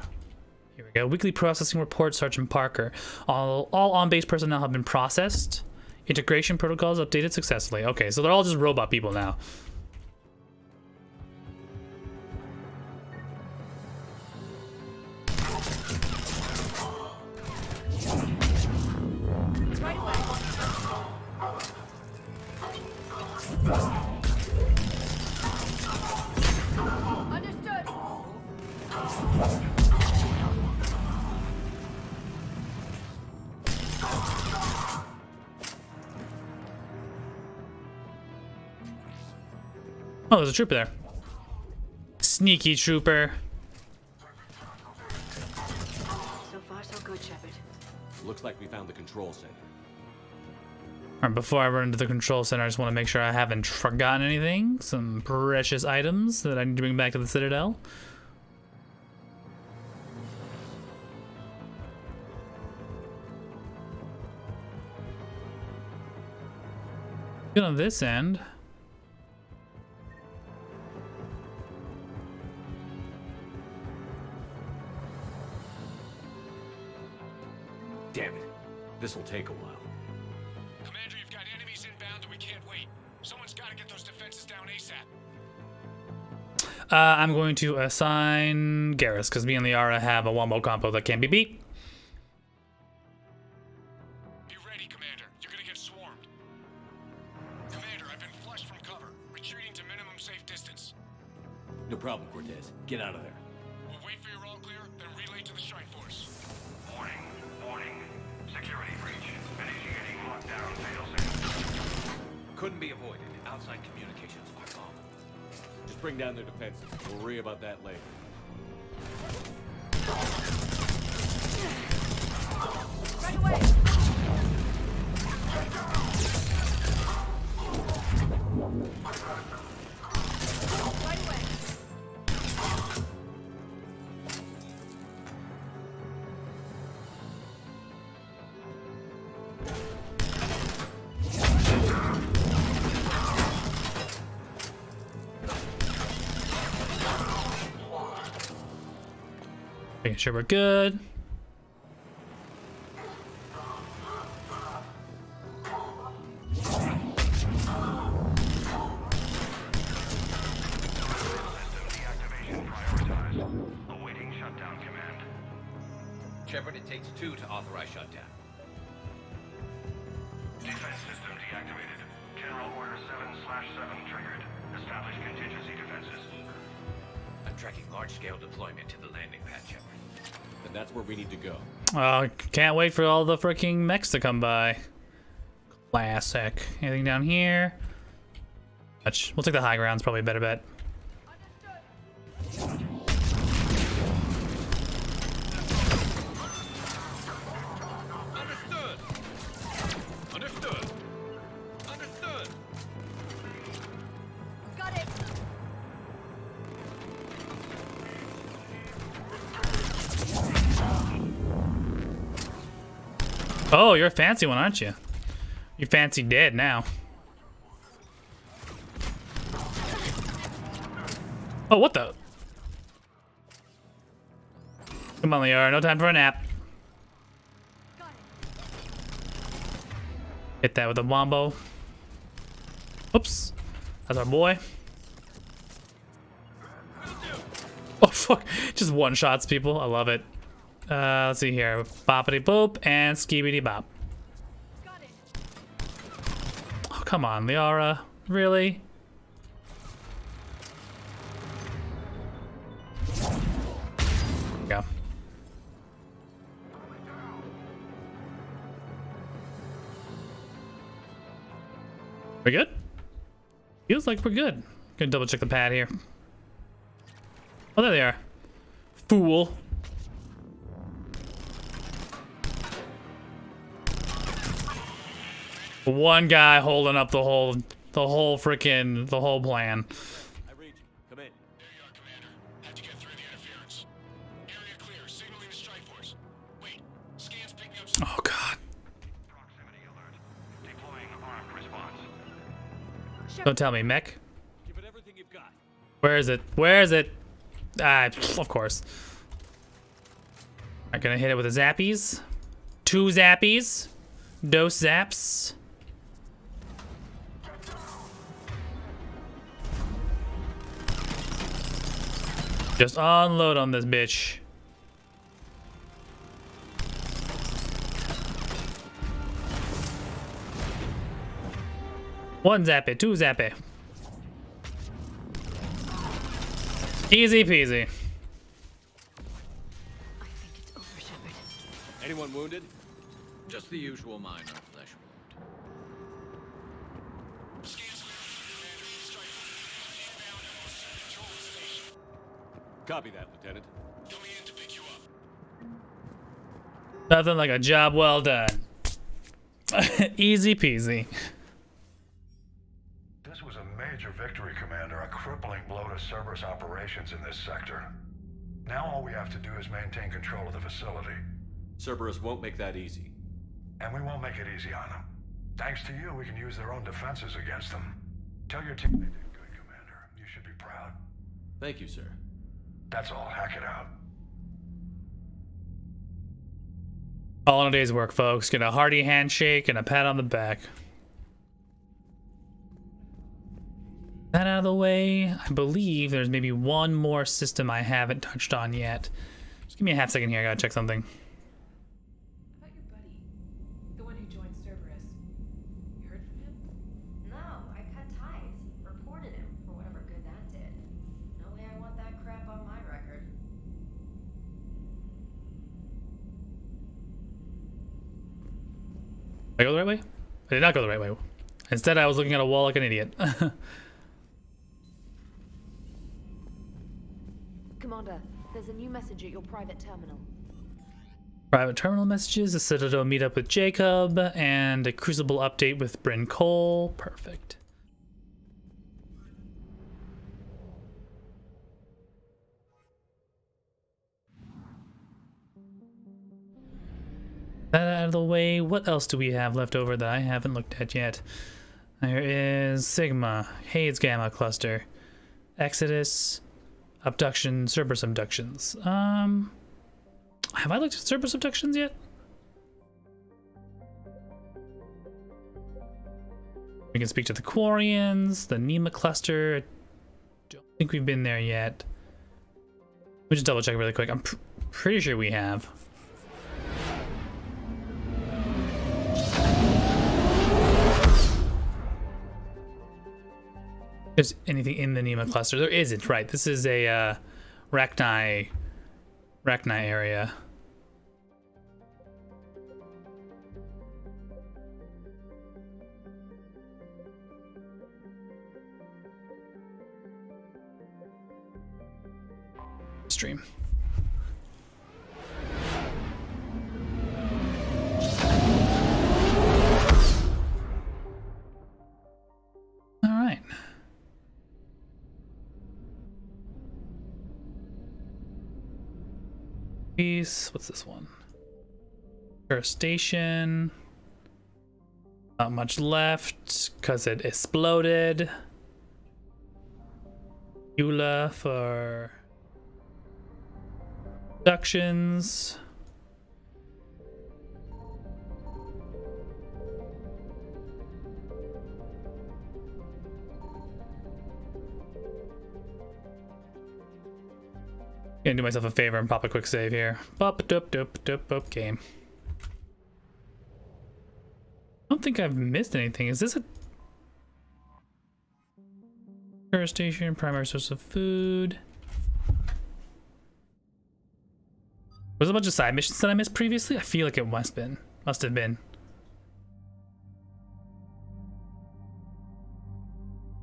Here we go. Weekly processing report, Sergeant Parker. All on-base personnel have been processed. Integration protocols updated successfully. Okay, so they're all just robot people now. Right away. Understood. Oh, there's a trooper there. Sneaky trooper. So far, so good, Shepard. Looks like we found the control center. Alright, before I run into the control center, I just want to make sure I haven't forgotten anything. Some precious items that I need to bring back to the Citadel. Good on this end. Damn it. This'll take a while. Commander, you've got enemies inbound and we can't wait. Someone's gotta get those defenses down ASAP. I'm going to assign Garrus, because me and Liara have a wombo combo that can't be beat. Be distance. No problem, Cortez. Get out of there. We'll wait for your all clear, then relay to the strike force. Warning, warning. Security breach. Initiating lockdown failsafe. Couldn't be avoided. Outside communications are gone. Just bring down their defenses. We'll worry about that later. Right away! Right away! Making sure we're good. Awaiting shutdown command. Shepard, it takes 2 to authorize shutdown. Defense system deactivated. General Order 7/7 triggered. Establish contingency defenses. I'm tracking large-scale deployment to the landing pad, Shepard. And that's where we need to go. Can't wait for all the freaking mechs to come by. Classic. Anything down here? We'll take the high ground. It's probably a better bet. Understood. Understood. Understood. Got it! Oh, you're a fancy one, aren't you? You fancy dead now. Oh, what the? Come on, Liara. No time for a nap. Hit that with a wombo. Oops. That's our boy. Oh, fuck. Just one-shots people. I love it. Let's see here. Boppity boop and skibidi bop. Oh, come on, Liara. Really? Go. We good? Feels like we're good. Gonna double check the pad here. Oh, there they are. Fool. One guy holding up the whole plan. I read you. Come in. There you are, Commander. Have to get through the interference. Area clear. Signaling the strike force. Wait. Scans picking up. Oh, God. Proximity alert. Deploying armed response. Don't tell me, mech. Give it everything you've got. Where is it? Where is it? Ah, of course. I'm gonna hit it with the zappies. 2 zappies. Dose zaps. Just unload on this bitch. One zappy, 2 zappy. Easy peasy. I think it's over, Shepard. Anyone wounded? Just the usual minor flesh wound. Copy that, Lieutenant. Coming in to pick you up. Nothing like a job well done. Easy peasy. This was a major victory, Commander. A crippling blow to Cerberus operations in this sector. Now all we have to do is maintain control of the facility. Cerberus won't make that easy. And we won't make it easy on them. Thanks to you, we can use their own defenses against them. Tell your team they did good, Commander. You should be proud. Thank you, sir. That's all. Hack it out. All in a day's work, folks. Get a hearty handshake and a pat on the back. That out of the way, I believe there's maybe one more system I haven't touched on yet. Just give me a half second here. I gotta check something. About your buddy, the one who joined Cerberus. You heard from him? No, I cut ties. Reported him for whatever good that I go the right way? I did not go the right way. Instead, I was looking at a wall like an idiot. Commander, there's a new message at your private terminal. Private terminal messages, a Citadel meetup with Jacob, and a Crucible update with Bryn Cole. Perfect. That out of the way, what else do we have left over that I haven't looked at yet? There is Sigma, Hades Gamma Cluster, Exodus, Abduction, Cerberus Abductions. Have I looked at Cerberus Abductions yet? We can speak to the Quarians, the Nema Cluster. I don't think we've been there yet. Let me just double check really quick. I'm pretty sure we have. There's anything in the Nema Cluster? There isn't, right? This is a Rachni area. Stream. All right. Piece. What's this one? First station. Not much left because it exploded. Eula for abductions. Gonna do myself a favor and pop a quick save here. Pop doop doop doop doop game. I don't think I've missed anything. Is this a tourist station? Primary source of food. Was there a bunch of side missions that I missed previously? I feel like it must have been.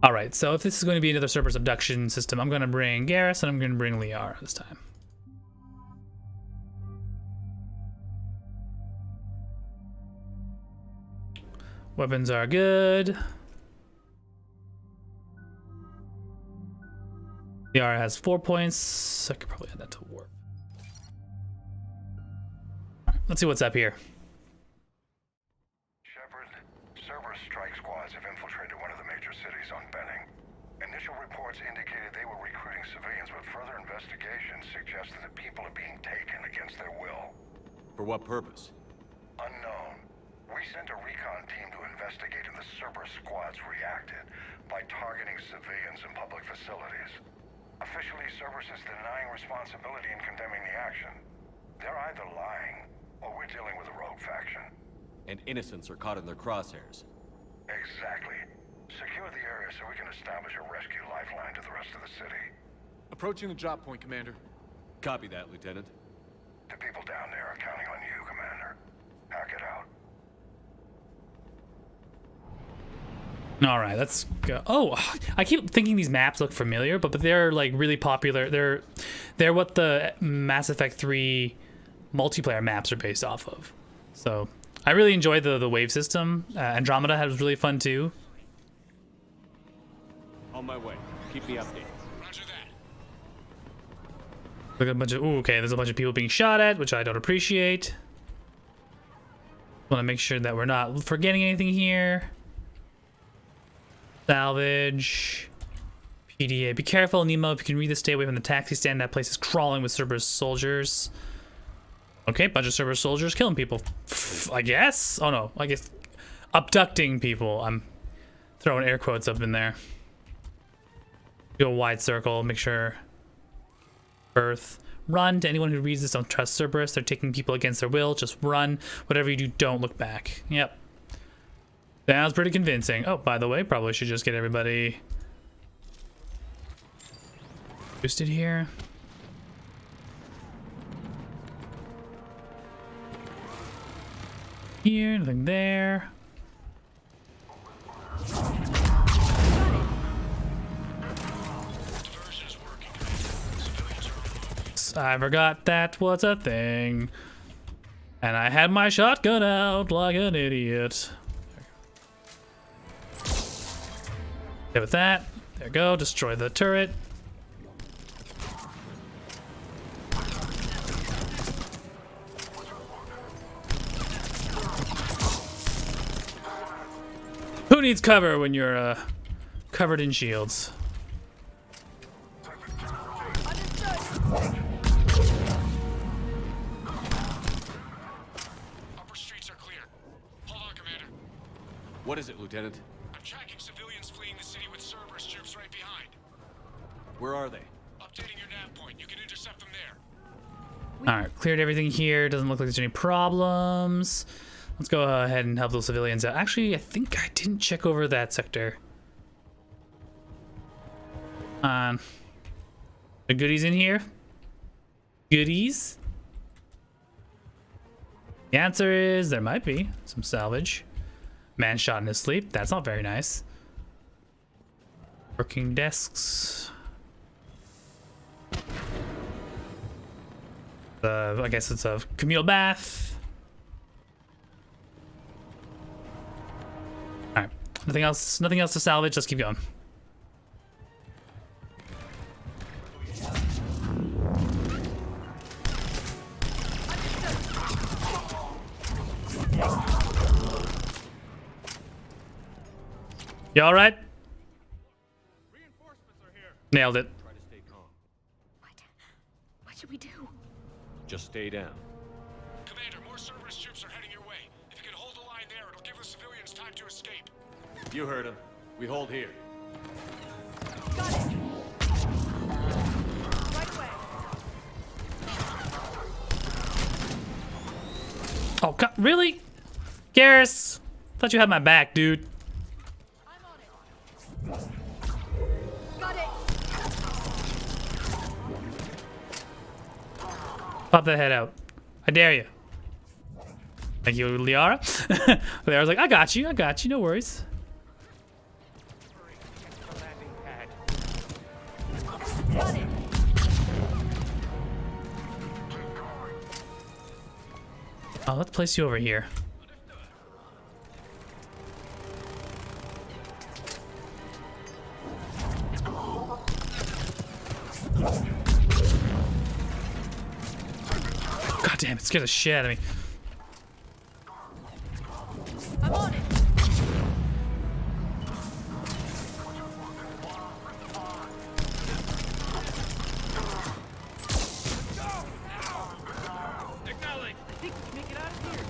All right, so if this is going to be another Cerberus abduction system, I'm going to bring Garrus and I'm going to bring Liara this time. Weapons are good. Liara has 4 points. I could probably add that to warp. All right, let's see what's up here. Cerberus strike squads have infiltrated one of the major cities on Benning. Initial reports indicated they were recruiting civilians, but further investigation suggests that the people are being taken against their will. For what purpose? Unknown. We sent a recon team to investigate, and the Cerberus squads reacted by targeting civilians and public facilities. Officially, Cerberus is denying responsibility and condemning the action. They're either lying, or we're dealing with a rogue faction. And innocents are caught in their crosshairs. Exactly. Secure the area so we can establish a rescue lifeline to the rest of the city. Approaching the drop point, Commander. Copy that, Lieutenant. The people down there are counting on you, Commander. Hack it out. All right, let's go. Oh, I keep thinking these maps look familiar, but they're like really popular. They're what the Mass Effect 3 multiplayer maps are based off of. So I really enjoyed the wave system. Andromeda was really fun too. On my way. Keep me updated. Roger that. Look at a bunch of okay. There's a bunch of people being shot at, which I don't appreciate. Want to make sure that we're not forgetting anything here. Salvage. PDA. Be careful, Nemo. If you can read this, stay away from the taxi stand. That place is crawling with Cerberus soldiers. Okay, bunch of Cerberus soldiers killing people. I guess? Oh no, I guess abducting people. I'm throwing air quotes up in there. Do a wide circle, make sure. Birth. Run to anyone who reads this. Don't trust Cerberus. They're taking people against their will. Just run. Whatever you do, don't look back. Yep. Sounds pretty convincing. Oh, by the way, probably should just get everybody boosted here. here, nothing there. I forgot that was a thing. And I had my shotgun out like an idiot. Okay, with that, there we go, destroy the turret. Who needs cover when you're covered in shields? What is it, Lieutenant? I'm tracking civilians fleeing the city with Cerberus troops right behind. Where are they? Updating your nav point. You can intercept them there. Alright, cleared everything here. Doesn't look like there's any problems. Let's go ahead and help those civilians out. Actually, I think I didn't check over that sector. The goodies in here? Goodies? The answer is there might be some salvage. Man shot in his sleep. That's not very nice. Working desks. I guess it's a communal bath. All right. Nothing else. Nothing else to salvage. Let's keep going. You all right? Nailed it. Try to stay calm. What should we do? Just stay down. Commander, more Cerberus troops are heading your way. If you can hold the line there, it'll give the civilians time to escape. You heard him. We hold here. Got it. Right away. Oh, God, really? Garrus? Thought you had my back, dude. Got it. Pop that head out. I dare you. Thank you, Liara. Liara's like, I got you, no worries. Got it. Oh, let's place you over here. God damn, it scared the shit out of me. I'm on it. Acknowledge. I think we can make it out of here.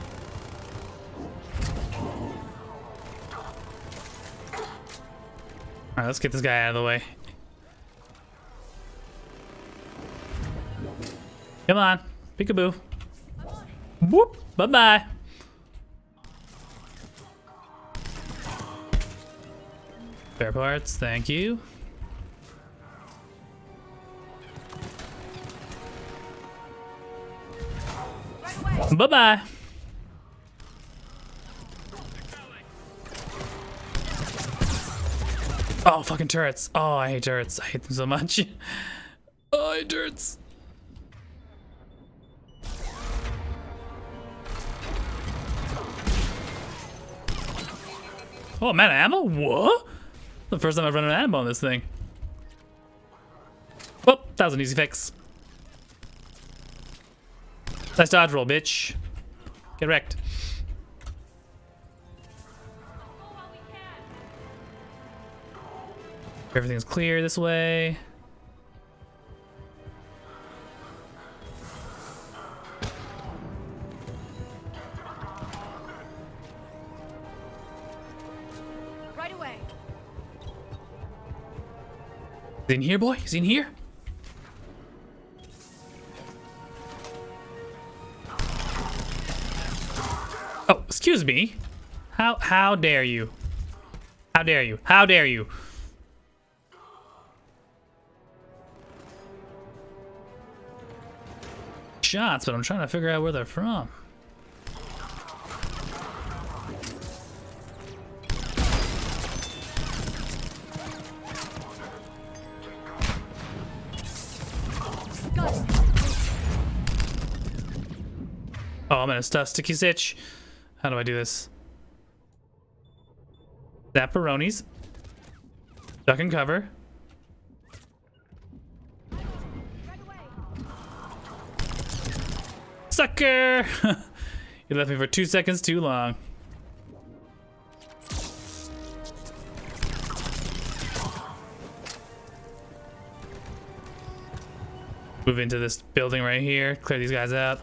Alright, let's get this guy out of the way. Come on. Peekaboo. Whoop. Bye-bye. Spare parts. Thank you. Bye-bye. Oh, fucking turrets. Oh, I hate turrets. I hate them so much. Oh, I hate turrets. Oh, I'm out of ammo? What? The first time I've run out of ammo on this thing. Oh, that was an easy fix. Nice dodge roll, bitch. Get wrecked. Everything's clear this way. Right away. Is he in here, boy? Is he in here? Oh, excuse me. How dare you? How dare you? How dare you? Shots, but I'm trying to figure out where they're from. I'm in a sticky stitch. How do I do this? Zapparonis. Duck and cover. Sucker! You left me for 2 seconds too long. Move into this building right here. Clear these guys out.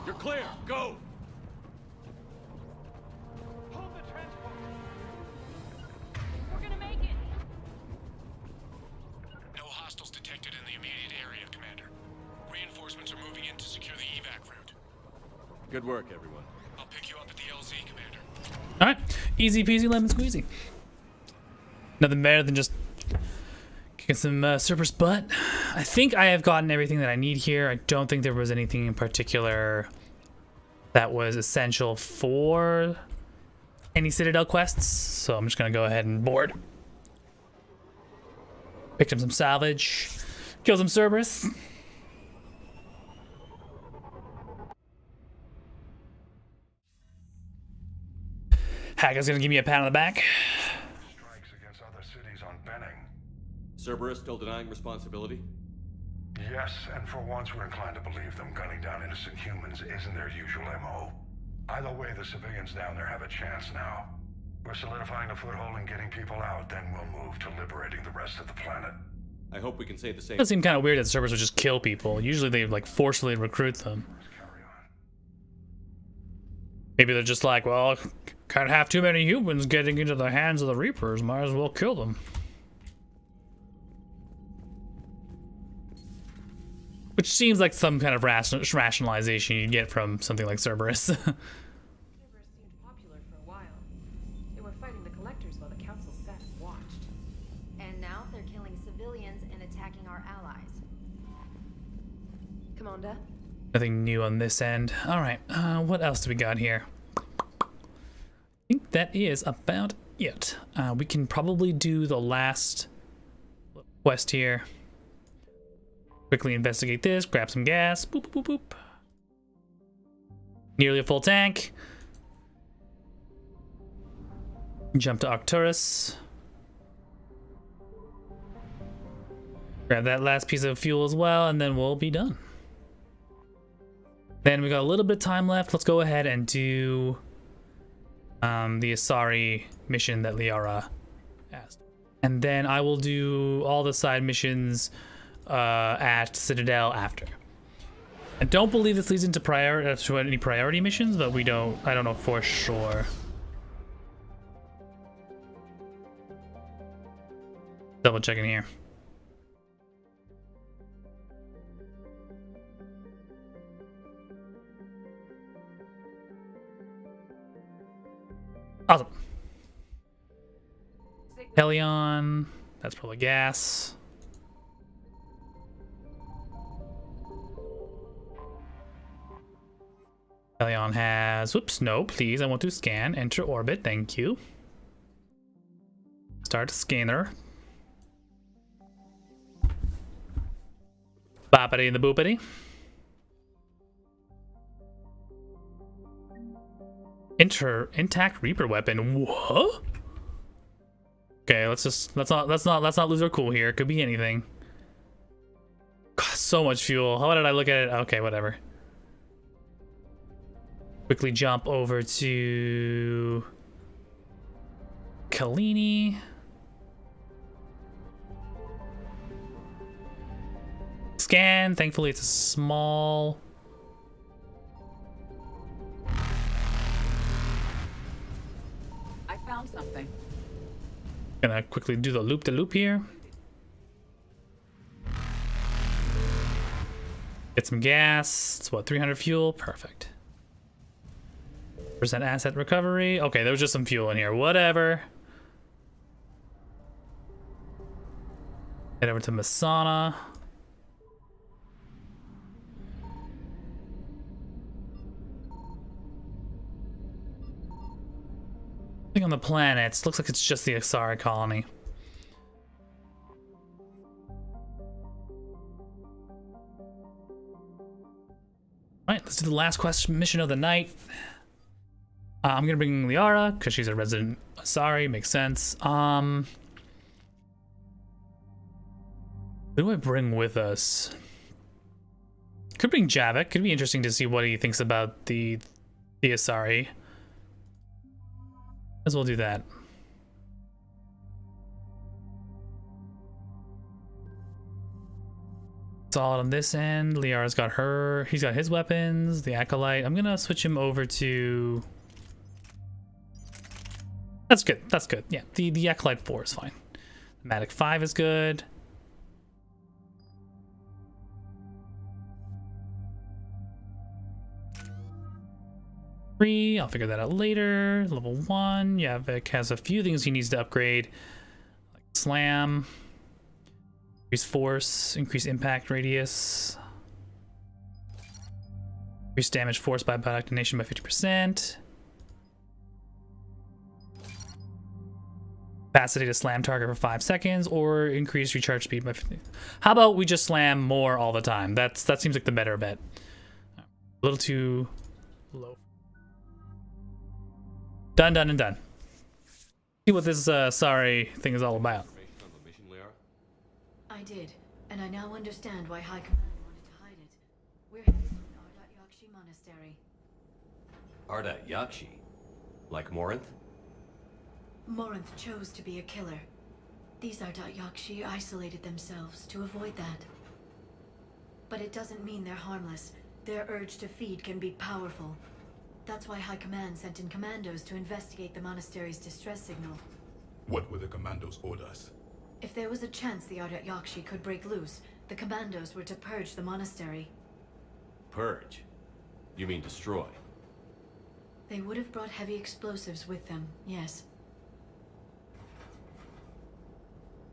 You're clear. Go. We're gonna make it. No hostiles detected in the immediate area, Commander. Reinforcements are moving in to secure the evac route. Good work, everyone. I'll pick you up at the LZ, Commander. All right, easy peasy lemon squeezy. Nothing better than just kicking some Cerberus butt. I think I have gotten everything that I need here. I don't think there was anything in particular that was essential for any Citadel quests, so I'm just gonna go ahead and board. Picked up some salvage, kill some Cerberus. Haga's gonna give me a pat on the back. Strikes against other cities on Benning. Cerberus still denying responsibility? Yes, and for once we're inclined to believe them. Gunning down innocent humans isn't their usual MO. Either way, the civilians down there have a chance now. We're solidifying a foothold and getting people out, then we'll move to liberating the rest of the planet. I hope we can say the same. It does seem kind of weird that Cerberus would just kill people. Usually they like forcefully recruit them. Maybe they're just like, well, can't have too many humans getting into the hands of the Reapers. Might as well kill them. Which seems like some kind of rationalization you get from something like Cerberus. Cerberus seemed popular for a while. They were fighting the Collectors while the Council sat and watched. And now they're killing civilians and attacking our allies. Commander? Nothing new on this end. Alright, what else do we got here? I think that is about it. We can probably do the last quest here. Quickly investigate this, grab some gas. Boop, boop, boop, boop. Nearly a full tank. Jump to Arcturus. Grab that last piece of fuel as well, and then we'll be done. Then we got a little bit of time left. Let's go ahead and do the Asari mission that Liara asked. And then I will do all the side missions at Citadel after. I don't believe this leads into any priority missions, but I don't know for sure. Double checking here. Awesome. Helion, that's probably gas. Helion has, whoops, no, please, I want to scan, enter orbit, thank you. Start scanner. Boppity and the boopity. Enter intact Reaper weapon. What? Okay, let's not lose our cool here. It could be anything. God, so much fuel. How did I look at it? Okay, whatever. Quickly jump over to Kalini. Scan. Thankfully, it's a small. I found something. Gonna quickly do the loop here. Get some gas. It's what, 300 fuel? Perfect. % asset recovery. Okay, there was just some fuel in here. Whatever. Head over to Masana. I think Nothing on the planets. Looks like it's just the Asari colony. Alright, let's do the last mission of the night. I'm gonna bring Liara, because she's a resident Asari, makes sense. Who do I bring with us? Could bring Javik. Could be interesting to see what he thinks about the Asari. As well do that. Solid on this end. Liara's got her. He's got his weapons. The Acolyte. I'm gonna switch him over to. That's good. That's good. Yeah, the Acolyte 4 is fine. The Matic 5 is good. I'll figure that out later. Level 1. Yeah, Vic has a few things he needs to upgrade. Like Slam. Increase force. Increase impact radius. Increase damage force by detonation by 50%. Capacity to slam target for 5 seconds, or increase recharge speed by 50. How about we just slam more all the time? That seems like the better bet. A little too low. Done, done, and done. See what this sorry thing is all about. I did, and I now understand why High Command wanted to hide it. We're heading to Ardat Yakshi Monastery. Ardat Yakshi? Like Morinth? Morinth chose to be a killer. These Ardat Yakshi isolated themselves to avoid that. But it doesn't mean they're harmless. Their urge to feed can be powerful. That's why High Command sent in commandos to investigate the monastery's distress signal. What were the commandos' orders? If there was a chance the Ardat Yakshi could break loose, the commandos were to purge the monastery. Purge? You mean destroy? They would have brought heavy explosives with them, yes.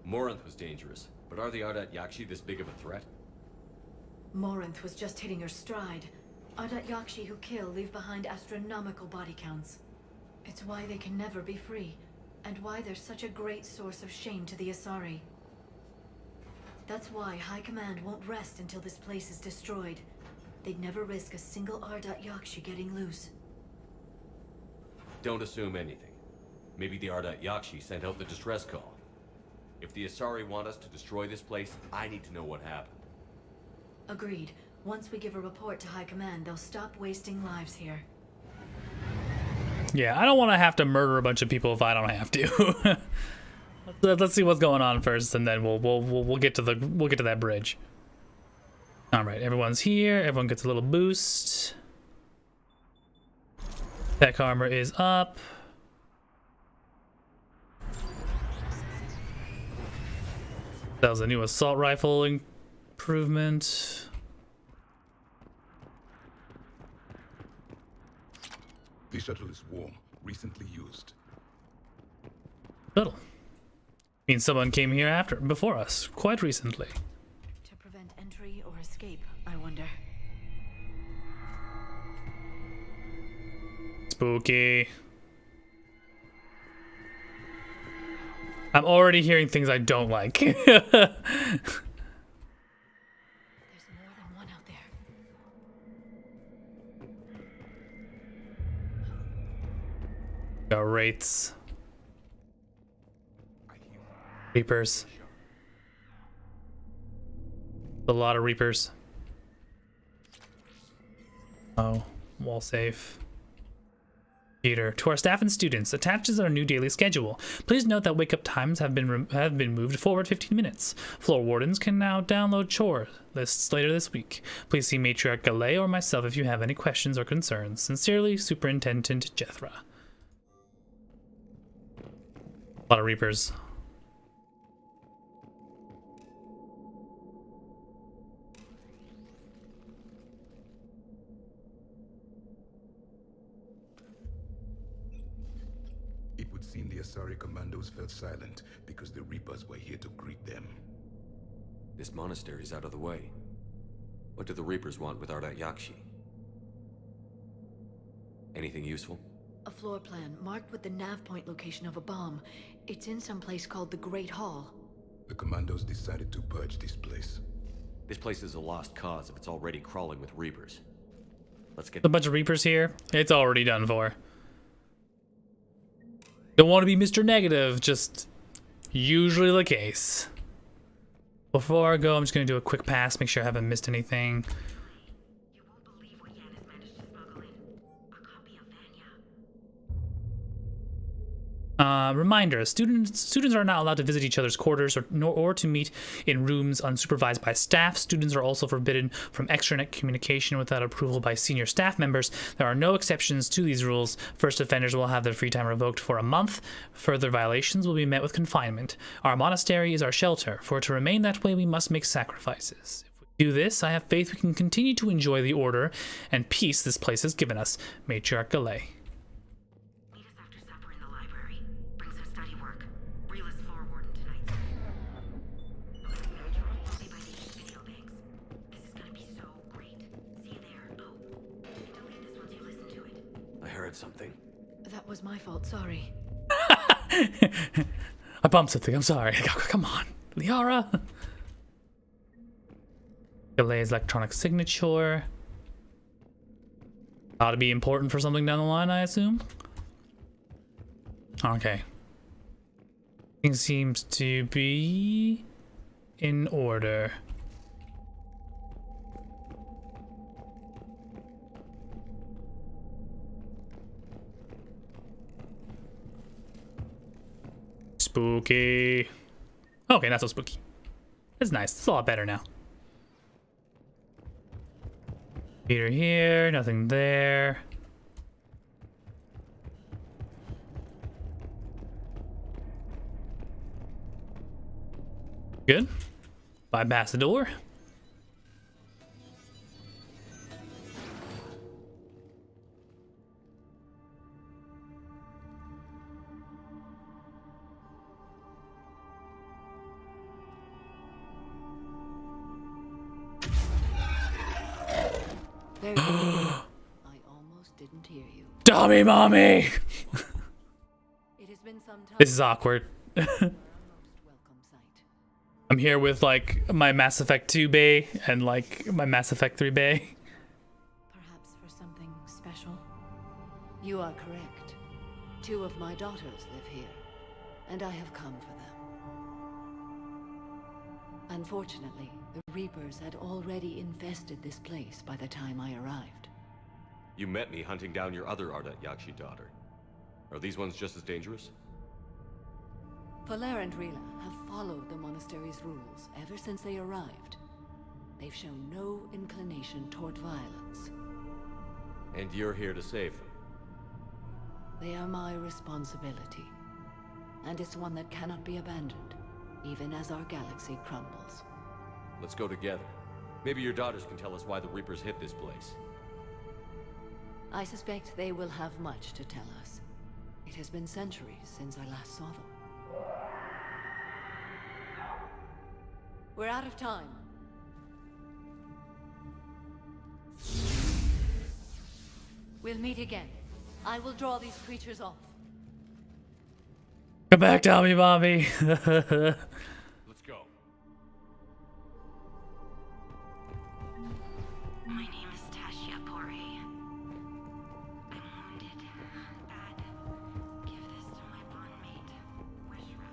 Morinth was dangerous, but are the Ardat Yakshi this big of a threat? Morinth was just hitting her stride. Ardat Yakshi who kill leave behind astronomical body counts. It's why they can never be free, and why they're such a great source of shame to the Asari. That's why High Command won't rest until this place is destroyed. They'd never risk a single Ardat Yakshi getting loose. Don't assume anything. Maybe the Ardat Yakshi sent out the distress call. If the Asari want us to destroy this place, I need to know what happened. Agreed. Once we give a report to High Command, they'll stop wasting lives here. Yeah, I don't want to have to murder a bunch of people if I don't have to. Let's see what's going on first, and then we'll get to that bridge. All right, everyone's here. Everyone gets a little boost. Tech armor is up. That was a new assault rifle improvement. The shuttle is warm, recently used. Shuttle. Means someone came here before us, quite recently. To prevent entry or escape, I wonder. Spooky. I'm already hearing things I don't like. There's more than one out there. Got wraiths. Reapers. A lot of Reapers. Oh, wall safe. Peter, to our staff and students, attached is our new daily schedule. Please note that wake-up times have been moved forward 15 minutes. Floor wardens can now download chore lists later this week. Please see Matriarch Galay or myself if you have any questions or concerns. Sincerely, Superintendent Jethra. A lot of Reapers. It would seem the Asari commandos fell silent because the Reapers were here to greet them. This monastery's out of the way. What do the Reapers want with Ardat Yakshi? Anything useful? A floor plan marked with the nav point location of a bomb. It's in some place called the Great Hall. The commandos decided to purge this place. This place is a lost cause if it's already crawling with Reapers. Let's get a bunch of Reapers here. It's already done for. Don't want to be Mr. Negative, just usually the case. Before I go, I'm just going to do a quick pass, make sure I haven't missed anything. Reminder, students are not allowed to visit each other's quarters or to meet in rooms unsupervised by staff. Students are also forbidden from extranet communication without approval by senior staff members. There are no exceptions to these rules. First offenders will have their free time revoked for a month. Further violations will be met with confinement. Our monastery is our shelter. For it to remain that way, we must make sacrifices. If we do this, I have faith we can continue to enjoy the order and peace this place has given us. Matriarch Galay. Something. That was my fault, sorry. I bumped something, I'm sorry. Come on, Liara. Galay's electronic signature. Ought to be important for something down the line, I assume. Okay. Things seems to be in order. Spooky. Okay, not so spooky. It's nice. It's a lot better now. Peter here, nothing there. Good. Bypass the door. Very good. I almost didn't hear you. Dummy mommy! It has been some time. This is awkward. I'm here with like my Mass Effect 2 bay and like my Mass Effect 3 bay. Perhaps for something special? You are correct. 2 of my daughters live here, and I have come for them. Unfortunately, the Reapers had already infested this place by the time I arrived. You met me hunting down your other Ardat Yakshi daughter. Are these ones just as dangerous? Valer and Rila have followed the monastery's rules ever since they arrived. They've shown no inclination toward violence. And you're here to save them? They are my responsibility. And it's one that cannot be abandoned, even as our galaxy crumbles. Let's go together. Maybe your daughters can tell us why the Reapers hit this place. I suspect they will have much to tell us. It has been centuries since I last saw them. We're out of time. We'll meet again. I will draw these creatures off. Come back, Tommy Bobby. Let's go. My name is Tasha Pore. I'm wounded. Bad. Give this to my bondmate, Weshra.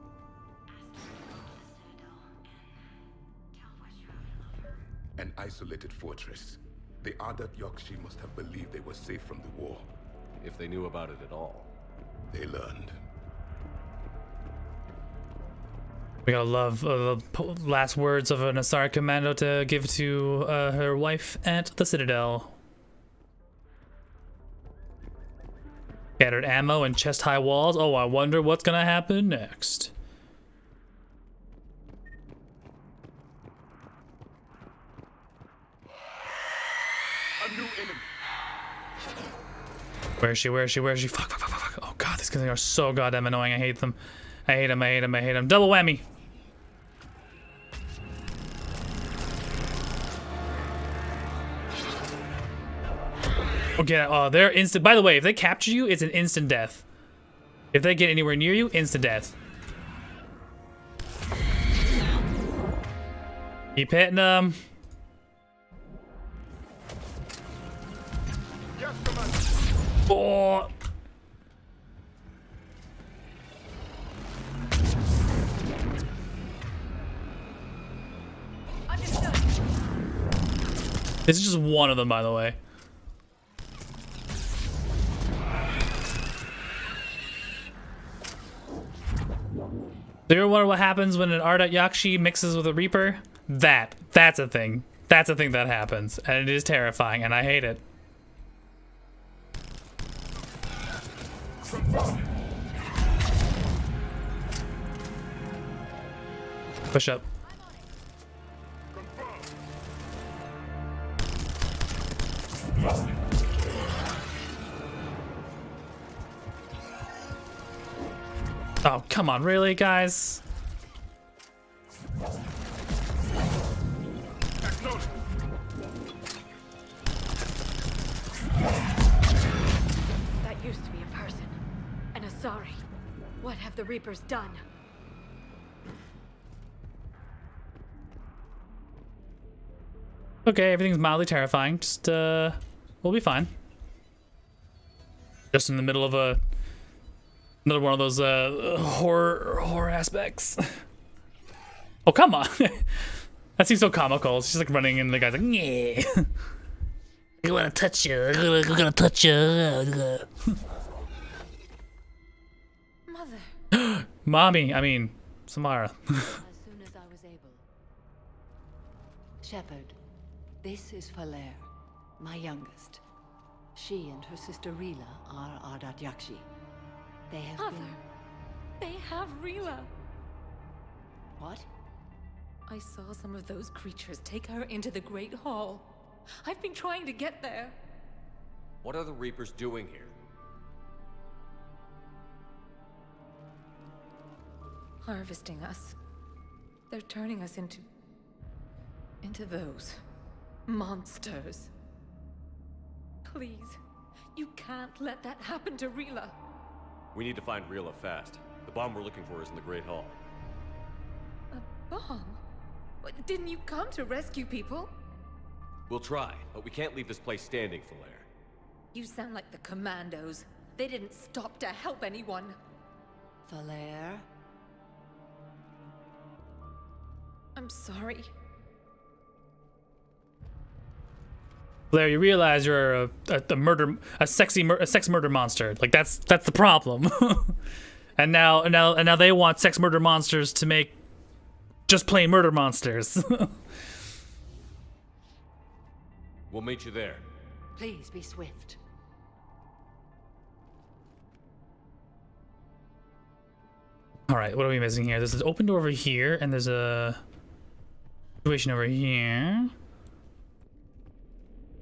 Ask her to go to the Citadel and tell Weshra I love her. An isolated fortress. The Ardat Yakshi must have believed they were safe from the war. If they knew about it at all. They learned. We gotta love the last words of an Asari commando to give to her wife at the Citadel. Scattered ammo and chest-high walls. Oh, I wonder what's gonna happen next. A new enemy. Where is she? Where is she? Where is she? Fuck, fuck, fuck, fuck. Oh god, these guys are so goddamn annoying. I hate them. I hate them, I hate them, I hate them. Double whammy. Okay, oh, they're instant. By the way, if they capture you, it's an instant death. If they get anywhere near you, instant death. Keep hitting them. Oh. This is just one of them, by the way. Do you ever wonder what happens when an Ardat Yakshi mixes with a Reaper? That's a thing. That's a thing that happens. And it is terrifying, and I hate it. Push up. Oh, come on, really, guys? That used to be a person. An Asari. What have the Reapers done? Okay, everything's mildly terrifying. Just, we'll be fine. Just in the middle of another one of those, horror aspects. Oh, come on. That seems so comical. It's just like running and the guy's like, yeah. I wanna touch you. I'm gonna touch you. Mother. Mommy, I mean, Samara. As soon as I was able. Shepard, this is Falair, my youngest. She and her sister Rila are Ardat Yakshi. They have Mother, been... they have Rila. What? I saw some of those creatures take her into the Great Hall. I've been trying to get there. What are the Reapers doing here? Harvesting us. They're turning us into those monsters. Please, you can't let that happen to Rila. We need to find Rila fast. The bomb we're looking for is in the Great Hall. A bomb? What, didn't you come to rescue people? We'll try, but we can't leave this place standing, Falair. You sound like the Commandos. They didn't stop to help anyone. Falair? I'm sorry. Blair, you realize you're a sex murder monster. Like that's the problem. and now they want sex murder monsters to make just plain murder monsters. We'll meet you there. Please be swift. All right, what are we missing here? There's an open door over here, and there's a situation over here.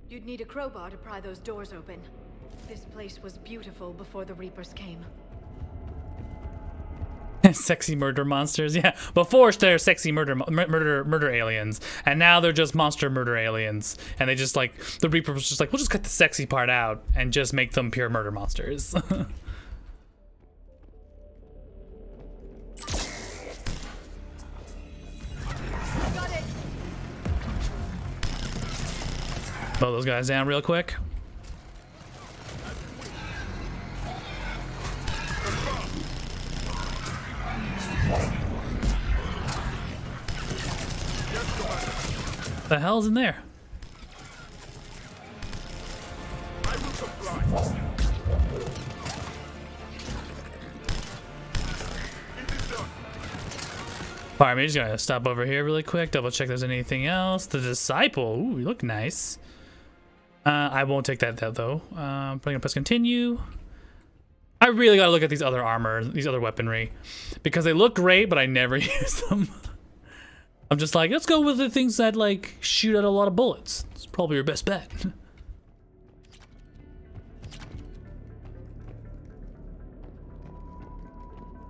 You'd need a crowbar to pry those doors open. This place was beautiful before the Reapers came. Sexy murder monsters, yeah. Before they're sexy murder aliens, and now they're just monster murder aliens. And they just like the Reaper was just like, we'll just cut the sexy part out and just make them pure murder monsters. Got it. Blow those guys down real quick. The hell's in there? Alright, I'm just gonna stop over here really quick, double check there's anything else. The disciple, ooh, you look nice. I won't take that though. I'm gonna press continue. I really gotta look at these other armor, these other weaponry, because they look great, but I never use them. I'm just like, let's go with the things that like shoot out a lot of bullets. It's probably your best bet.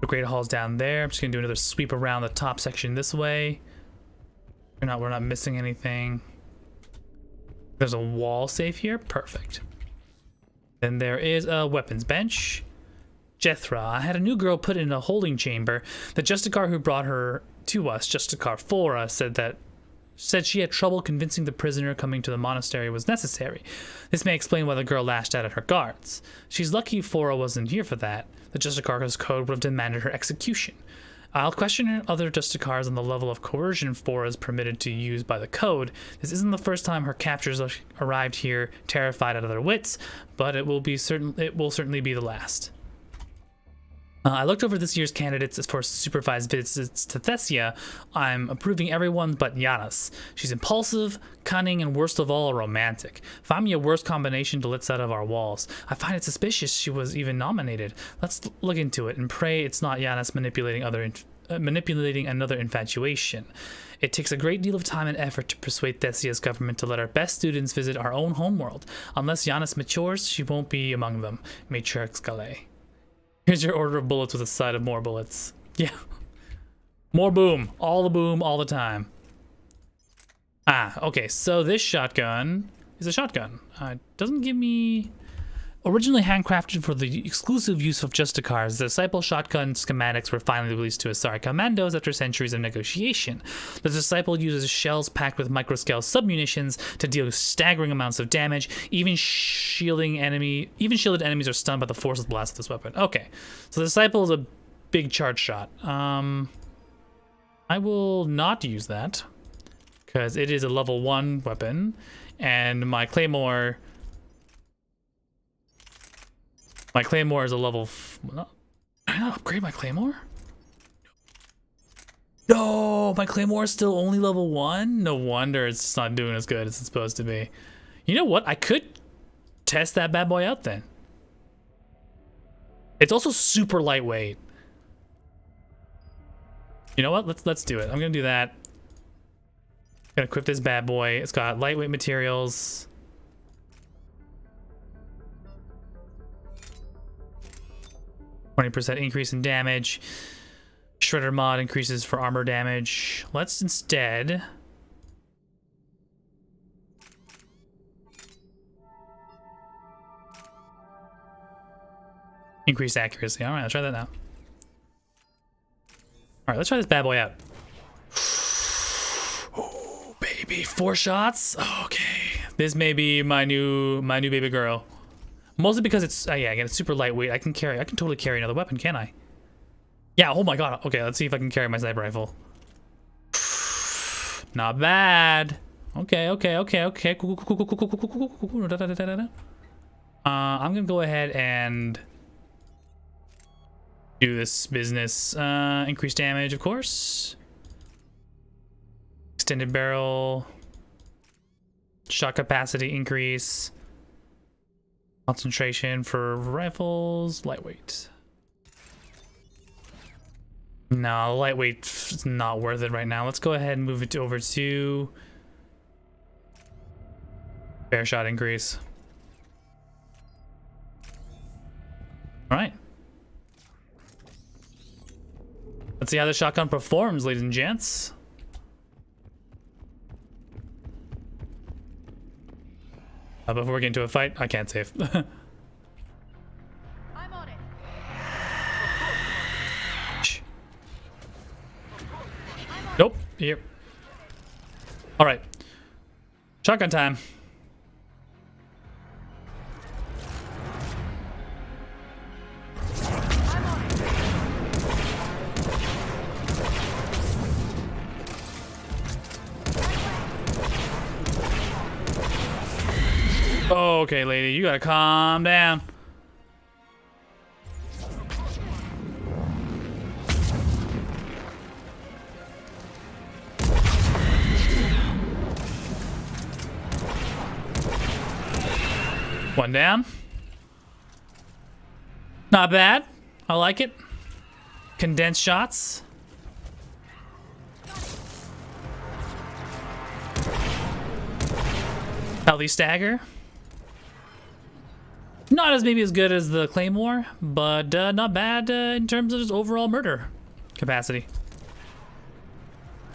The Great Hall's down there. I'm just gonna do another sweep around the top section this way. We're not missing anything. There's a wall safe here. Perfect. Then there is a weapons bench. Jethra, I had a new girl put in a holding chamber. The Justicar who brought her to us, Justicar Flora, said she had trouble convincing the prisoner coming to the monastery was necessary. This may explain why the girl lashed out at her guards. She's lucky Flora wasn't here for that. The Justicar's code would have demanded her execution. I'll question other Justicars on the level of coercion Flora is permitted to use by the code. This isn't the first time her captors arrived here terrified out of their wits, but it will certainly be the last. I looked over this year's candidates for supervised visits to Thessia. I'm approving everyone but Yanis. She's impulsive, cunning, and worst of all, romantic. Find me a worse combination to let out of our walls. I find it suspicious she was even nominated. Let's look into it and pray it's not Yanis manipulating another infatuation. It takes a great deal of time and effort to persuade Thessia's government to let our best students visit our own homeworld. Unless Yanis matures, she won't be among them. Matriarch Galay. Here's your order of bullets with a side of more bullets. Yeah. More boom. All the time. Ah, okay. So this shotgun is a shotgun. It doesn't give me... Originally handcrafted for the exclusive use of Justicars, the Disciple shotgun schematics were finally released to Asari commandos after centuries of negotiation. The Disciple uses shells packed with microscale submunitions to deal staggering amounts of damage. Even shielded enemies are stunned by the force of the blast of this weapon. Okay, so the Disciple is a big charge shot. I will not use that because it is a level 1 weapon, and my Claymore... My Claymore is a level... Did I not upgrade my Claymore? No, my Claymore is still only level 1? No wonder it's not doing as good as it's supposed to be. You know what? I could test that bad boy out then. It's also super lightweight. You know what? Let's do it. I'm gonna do that. Gonna equip this bad boy. It's got lightweight materials. 20% increase in damage. Shredder mod increases for armor damage. Let's instead... increase accuracy. Alright, let's try that now. Alright, let's try this bad boy out. Oh, baby. 4 shots? Okay. This may be my new baby girl. Mostly because it's, yeah, again, it's super lightweight. I can totally carry another weapon, can't I? Yeah, oh my god. Okay, let's see if I can carry my sniper rifle. Not bad. Okay. Cool. I'm gonna go ahead and do this business. Increase damage, of course. Extended barrel. Shot capacity increase. Concentration for rifles, lightweight. No, lightweight is not worth it right now. Let's go ahead and move it over to fair shot increase. All right. Let's see how the shotgun performs, ladies and gents. Before we get into a fight, I can't save. I'm on it. Nope. Here. All right. Shotgun time. Okay, lady, you gotta calm down. One down. Not bad. I like it. Condensed shots. Healthy stagger. Not as maybe as good as the Claymore, but not bad in terms of just overall murder capacity.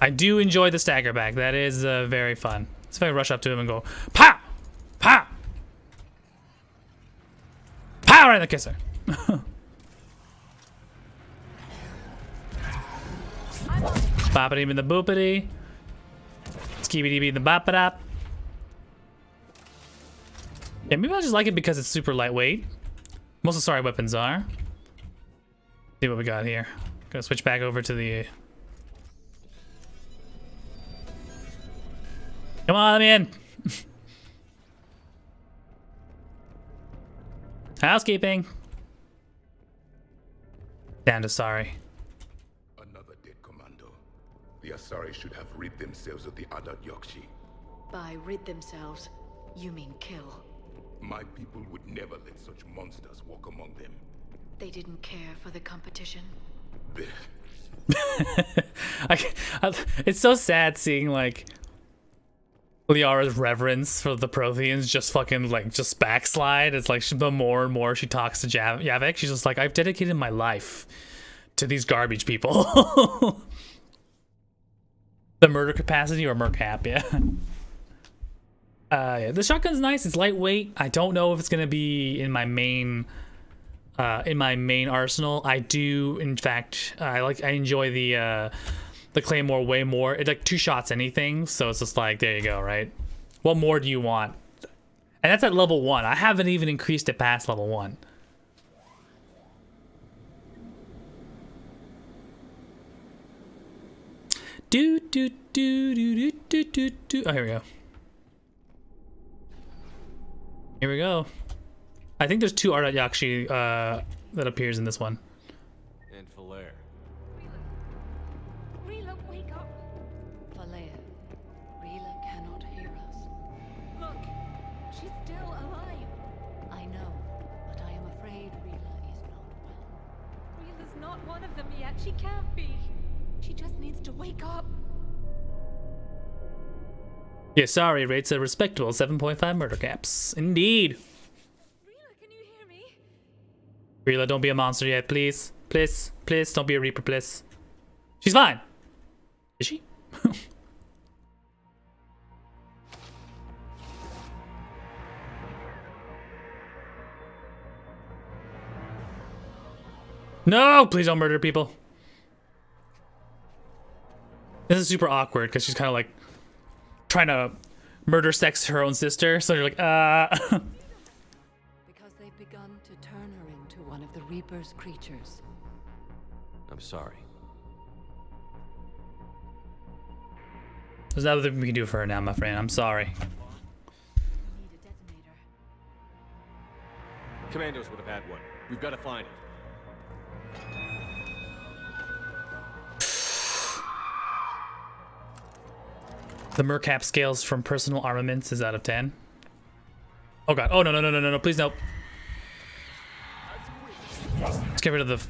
I do enjoy the stagger back. That is very fun. Let's see if I rush up to him and go, pow! Pow! Right in the kisser. Boppity in the boopity. Skibidi in the boppadop. Yeah, maybe I just like it because it's super lightweight. Most Asari weapons are. See what we got here. Gonna switch back over to the... Come on, let me in. Housekeeping. Down to sorry. Another dead commando. The Asari should have rid themselves of the Adat Yakshi. By rid themselves, you mean kill. My people would never let such monsters walk among them. They didn't care for the competition. It's so sad seeing like Liara's reverence for the Protheans just fucking like just backslide. It's like the more and more she talks to Javik, she's just like, I've dedicated my life to these garbage people. The murder capacity or mercap, yeah. Yeah, the shotgun's nice. It's lightweight. I don't know if it's gonna be in my main arsenal. I do, in fact, I enjoy the Claymore way more. It's like 2 shots anything, so it's just like, there you go, right? What more do you want? And that's at level 1. I haven't even increased it past level 1. Do do do do do do do. Oh, here we go. Here we go. I think there's 2 Ardat Yakshi that appears in this one. And Falair. Rila, wake up! Falea, Rila cannot hear us. Look, she's still alive. I know, but I am afraid Rila is not well. Rila's not one of them yet. She can't be. She just needs to wake up. Yeah, sorry, rates a respectable 7.5 murder caps. Indeed. Rila, can you hear me? Rila, don't be a monster yet, please. Please, please, don't be a Reaper, please. She's fine. Is she? No, please don't murder people. This is super awkward because she's kind of like trying to murder sex her own sister, so you're like, Because they've begun to turn her into one of the Reaper's creatures. I'm sorry. There's nothing we can do for her now, my friend. I'm sorry. Commandos would have had one. We've got to find it. The mercap scales from personal armaments is out of 10. Oh god. Oh no, please no. Let's get rid of the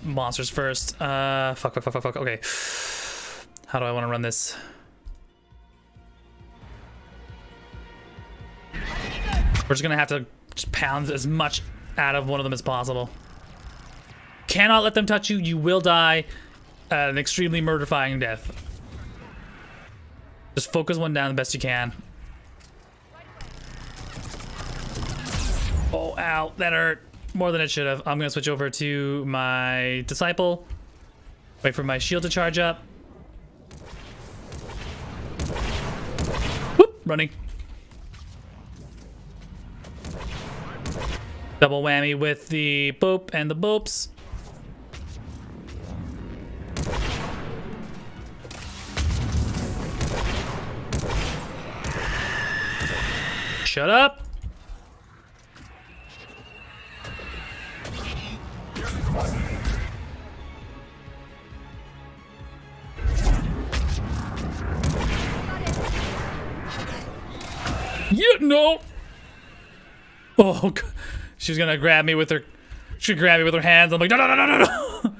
monsters first. Fuck. Okay. How do I want to run this? We're just gonna have to just pound as much out of one of them as possible. Cannot let them touch you. You will die an extremely murderifying death. Just focus one down the best you can. Oh, ow. That hurt more than it should have. I'm going to switch over to my disciple. Wait for my shield to charge up. Whoop, running. Double whammy with the boop and the boops. Shut up. You no. Oh, she's gonna grab me with her. She grab me with her hands. I'm like, no.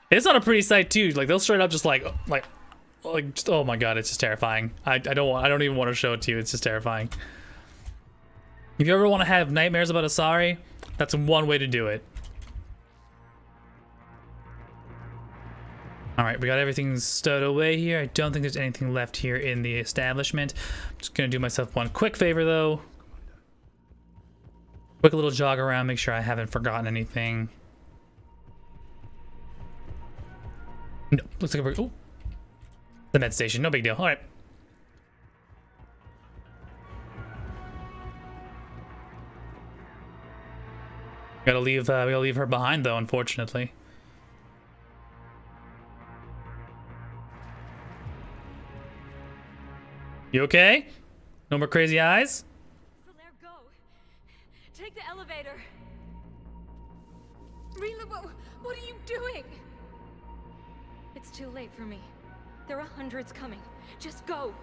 It's not a pretty sight too. Like they'll straight up just like, just, oh my god, it's just terrifying. I don't even want to show it to you. It's just terrifying. If you ever want to have nightmares about Asari, that's one way to do it. Alright, we got everything stowed away here. I don't think there's anything left here in the establishment. I'm just going to do myself one quick favor, though. Quick little jog around, make sure I haven't forgotten anything. No, looks like we're... Oh! The med station, no big deal. Alright. We gotta leave her behind though, unfortunately. You okay? No more crazy eyes? Falaire, go. Take the elevator. Rila, what are you doing? It's too late for me. There are hundreds coming. Just go.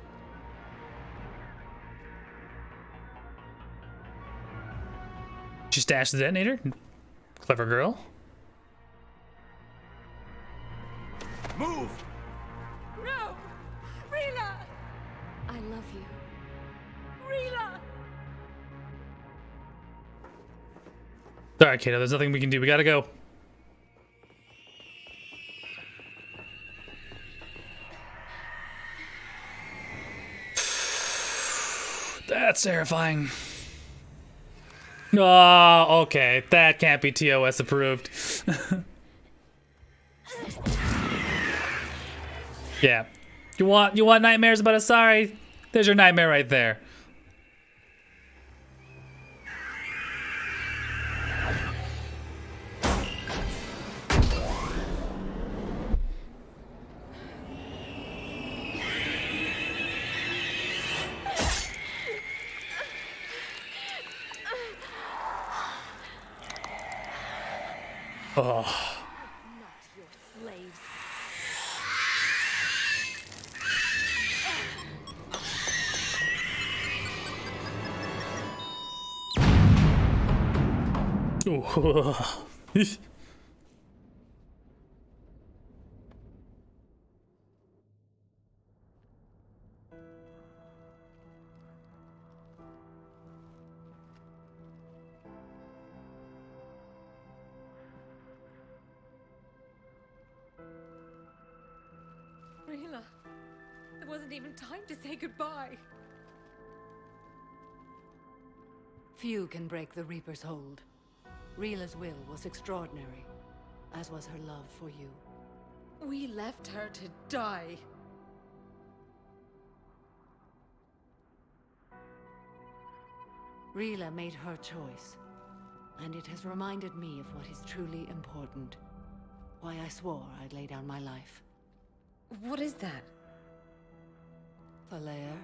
She stashed the detonator? Clever girl. Move! No! Rila! I love you. Rila! Alright, Kato, there's nothing we can do. We gotta go. That's terrifying. Oh, okay. That can't be TOS approved. Yeah. You want nightmares about Asari? There's your nightmare right there. Oh. Ooh. Rila, there wasn't even time to say goodbye. Few can break the Reaper's hold. Rila's will was extraordinary, as was her love for you. We left her to die. Rila made her choice, and it has reminded me of what is truly important. Why I swore I'd lay down my life. What is that? Falaire,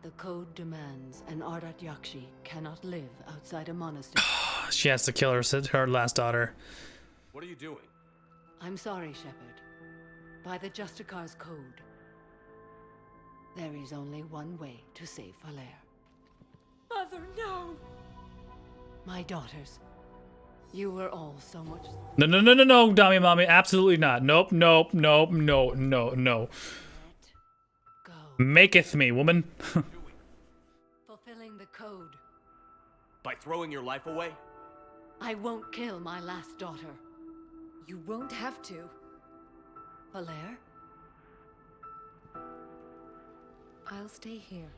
the code demands an Ardat Yakshi cannot live outside a monastery. She has to kill her last daughter. What are you doing? I'm sorry, Shepard. By the Justicar's code, there is only one way to save Falaire. Mother, no! My daughters, you were all so much... No, dummy mommy, absolutely not. Nope, no. Maketh me, woman. Fulfilling the code. By throwing your life away? I won't kill my last daughter. You won't have to. Falaire? I'll stay here.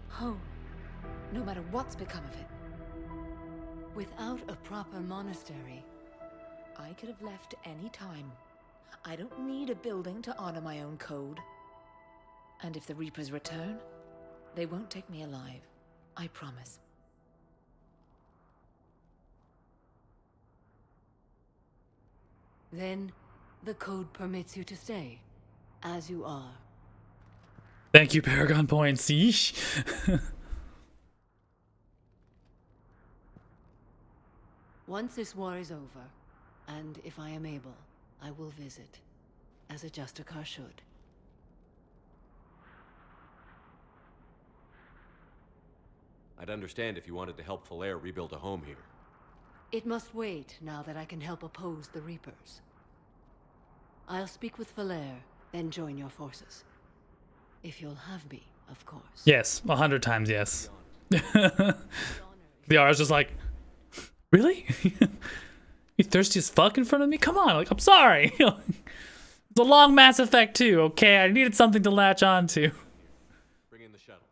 Home. No matter what's become of it. Without a proper monastery, I could have left any time. I don't need a building to honor my own code. And if the Reapers return, they won't take me alive. I promise. Then, the code permits you to stay, as you are. Thank you, Paragon Points. Yeesh. Once this war is over, and if I am able, I will visit, as a Justicar should. I'd understand if you wanted to help Falaire rebuild a home here. It must wait now that I can help oppose the Reapers. I'll speak with Falaire, then join your forces. If you'll have me, of course. Yes, 100 times yes. The R's just like, really? You thirsty as fuck in front of me? Come on, like, I'm sorry. It's a long Mass Effect 2, okay? I needed something to latch on to. Bring in the shuttle.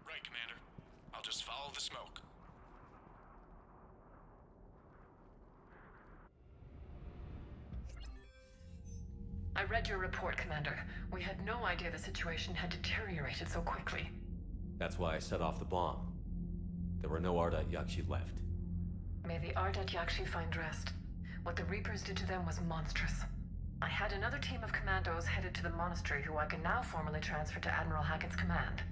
Right, Commander. I'll just follow the smoke. I read your report, Commander. We had no idea the situation had deteriorated so quickly. That's why I set off the bomb. There were no Ardat Yakshi left. May the Ardat Yakshi find rest. What the Reapers did to them was monstrous. I had another team of commandos headed to the Monastery who I can now formally transfer to Admiral Hackett's command.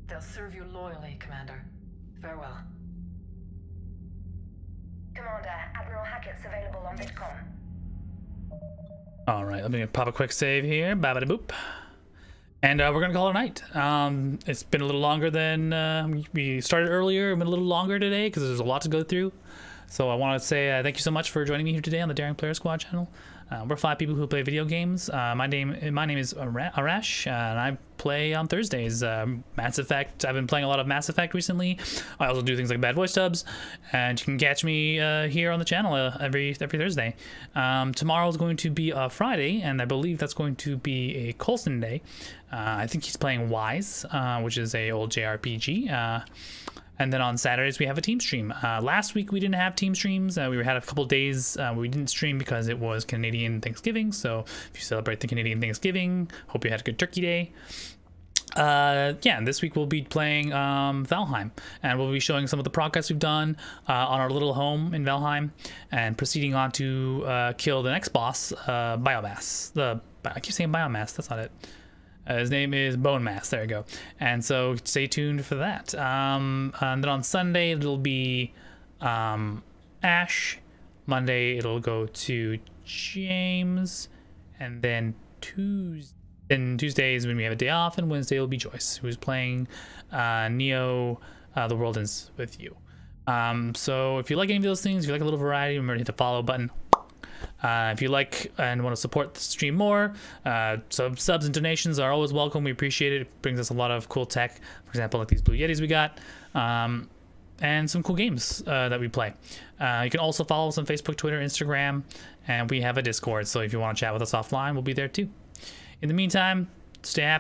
They'll serve you loyally, Commander. Farewell. Commander, Admiral Hackett's available on VidCom. All right, let me pop a quick save here. Babada boop. And we're going to call it a night. It's been a little longer than we started earlier. It's been a little longer today because there's a lot to go through. So I want to say thank you so much for joining me here today on the Daring Player Squad channel. We're 5 people who play video games. My name is Arash, and I play on Thursdays. Mass Effect. I've been playing a lot of Mass Effect recently. I also do things like bad voice dubs, and you can catch me here on the channel every Thursday. Tomorrow is going to be a Friday, and I believe that's going to be a Coulson day. I think he's playing Wise, which is a old JRPG. And then on Saturdays, we have a team stream. Last week, we didn't have team streams. We had a couple days where we didn't stream because it was Canadian Thanksgiving. So if you celebrate the Canadian Thanksgiving, hope you had a good turkey day. Yeah, and this week we'll be playing Valheim. And we'll be showing some of the progress we've done on our little home in Valheim. And proceeding on to kill the next boss, Biomass. I keep saying Biomass, that's not it. His name is Bone Mass. There you go. And so stay tuned for that. And then on Sunday it'll be Ash. Monday it'll go to James, and then Tuesday is when we have a day off, and Wednesday will be Joyce, who's playing Neo: The World Ends With You. So if you like any of those things, if you like a little variety, remember to hit the follow button. If you like and want to support the stream more, subs and donations are always welcome. We appreciate it. It brings us a lot of cool tech, for example, like these Blue Yetis we got, and some cool games that we play. You can also follow us on Facebook, Twitter, Instagram, and we have a Discord. So if you want to chat with us offline, we'll be there too. In the meantime, stay happy.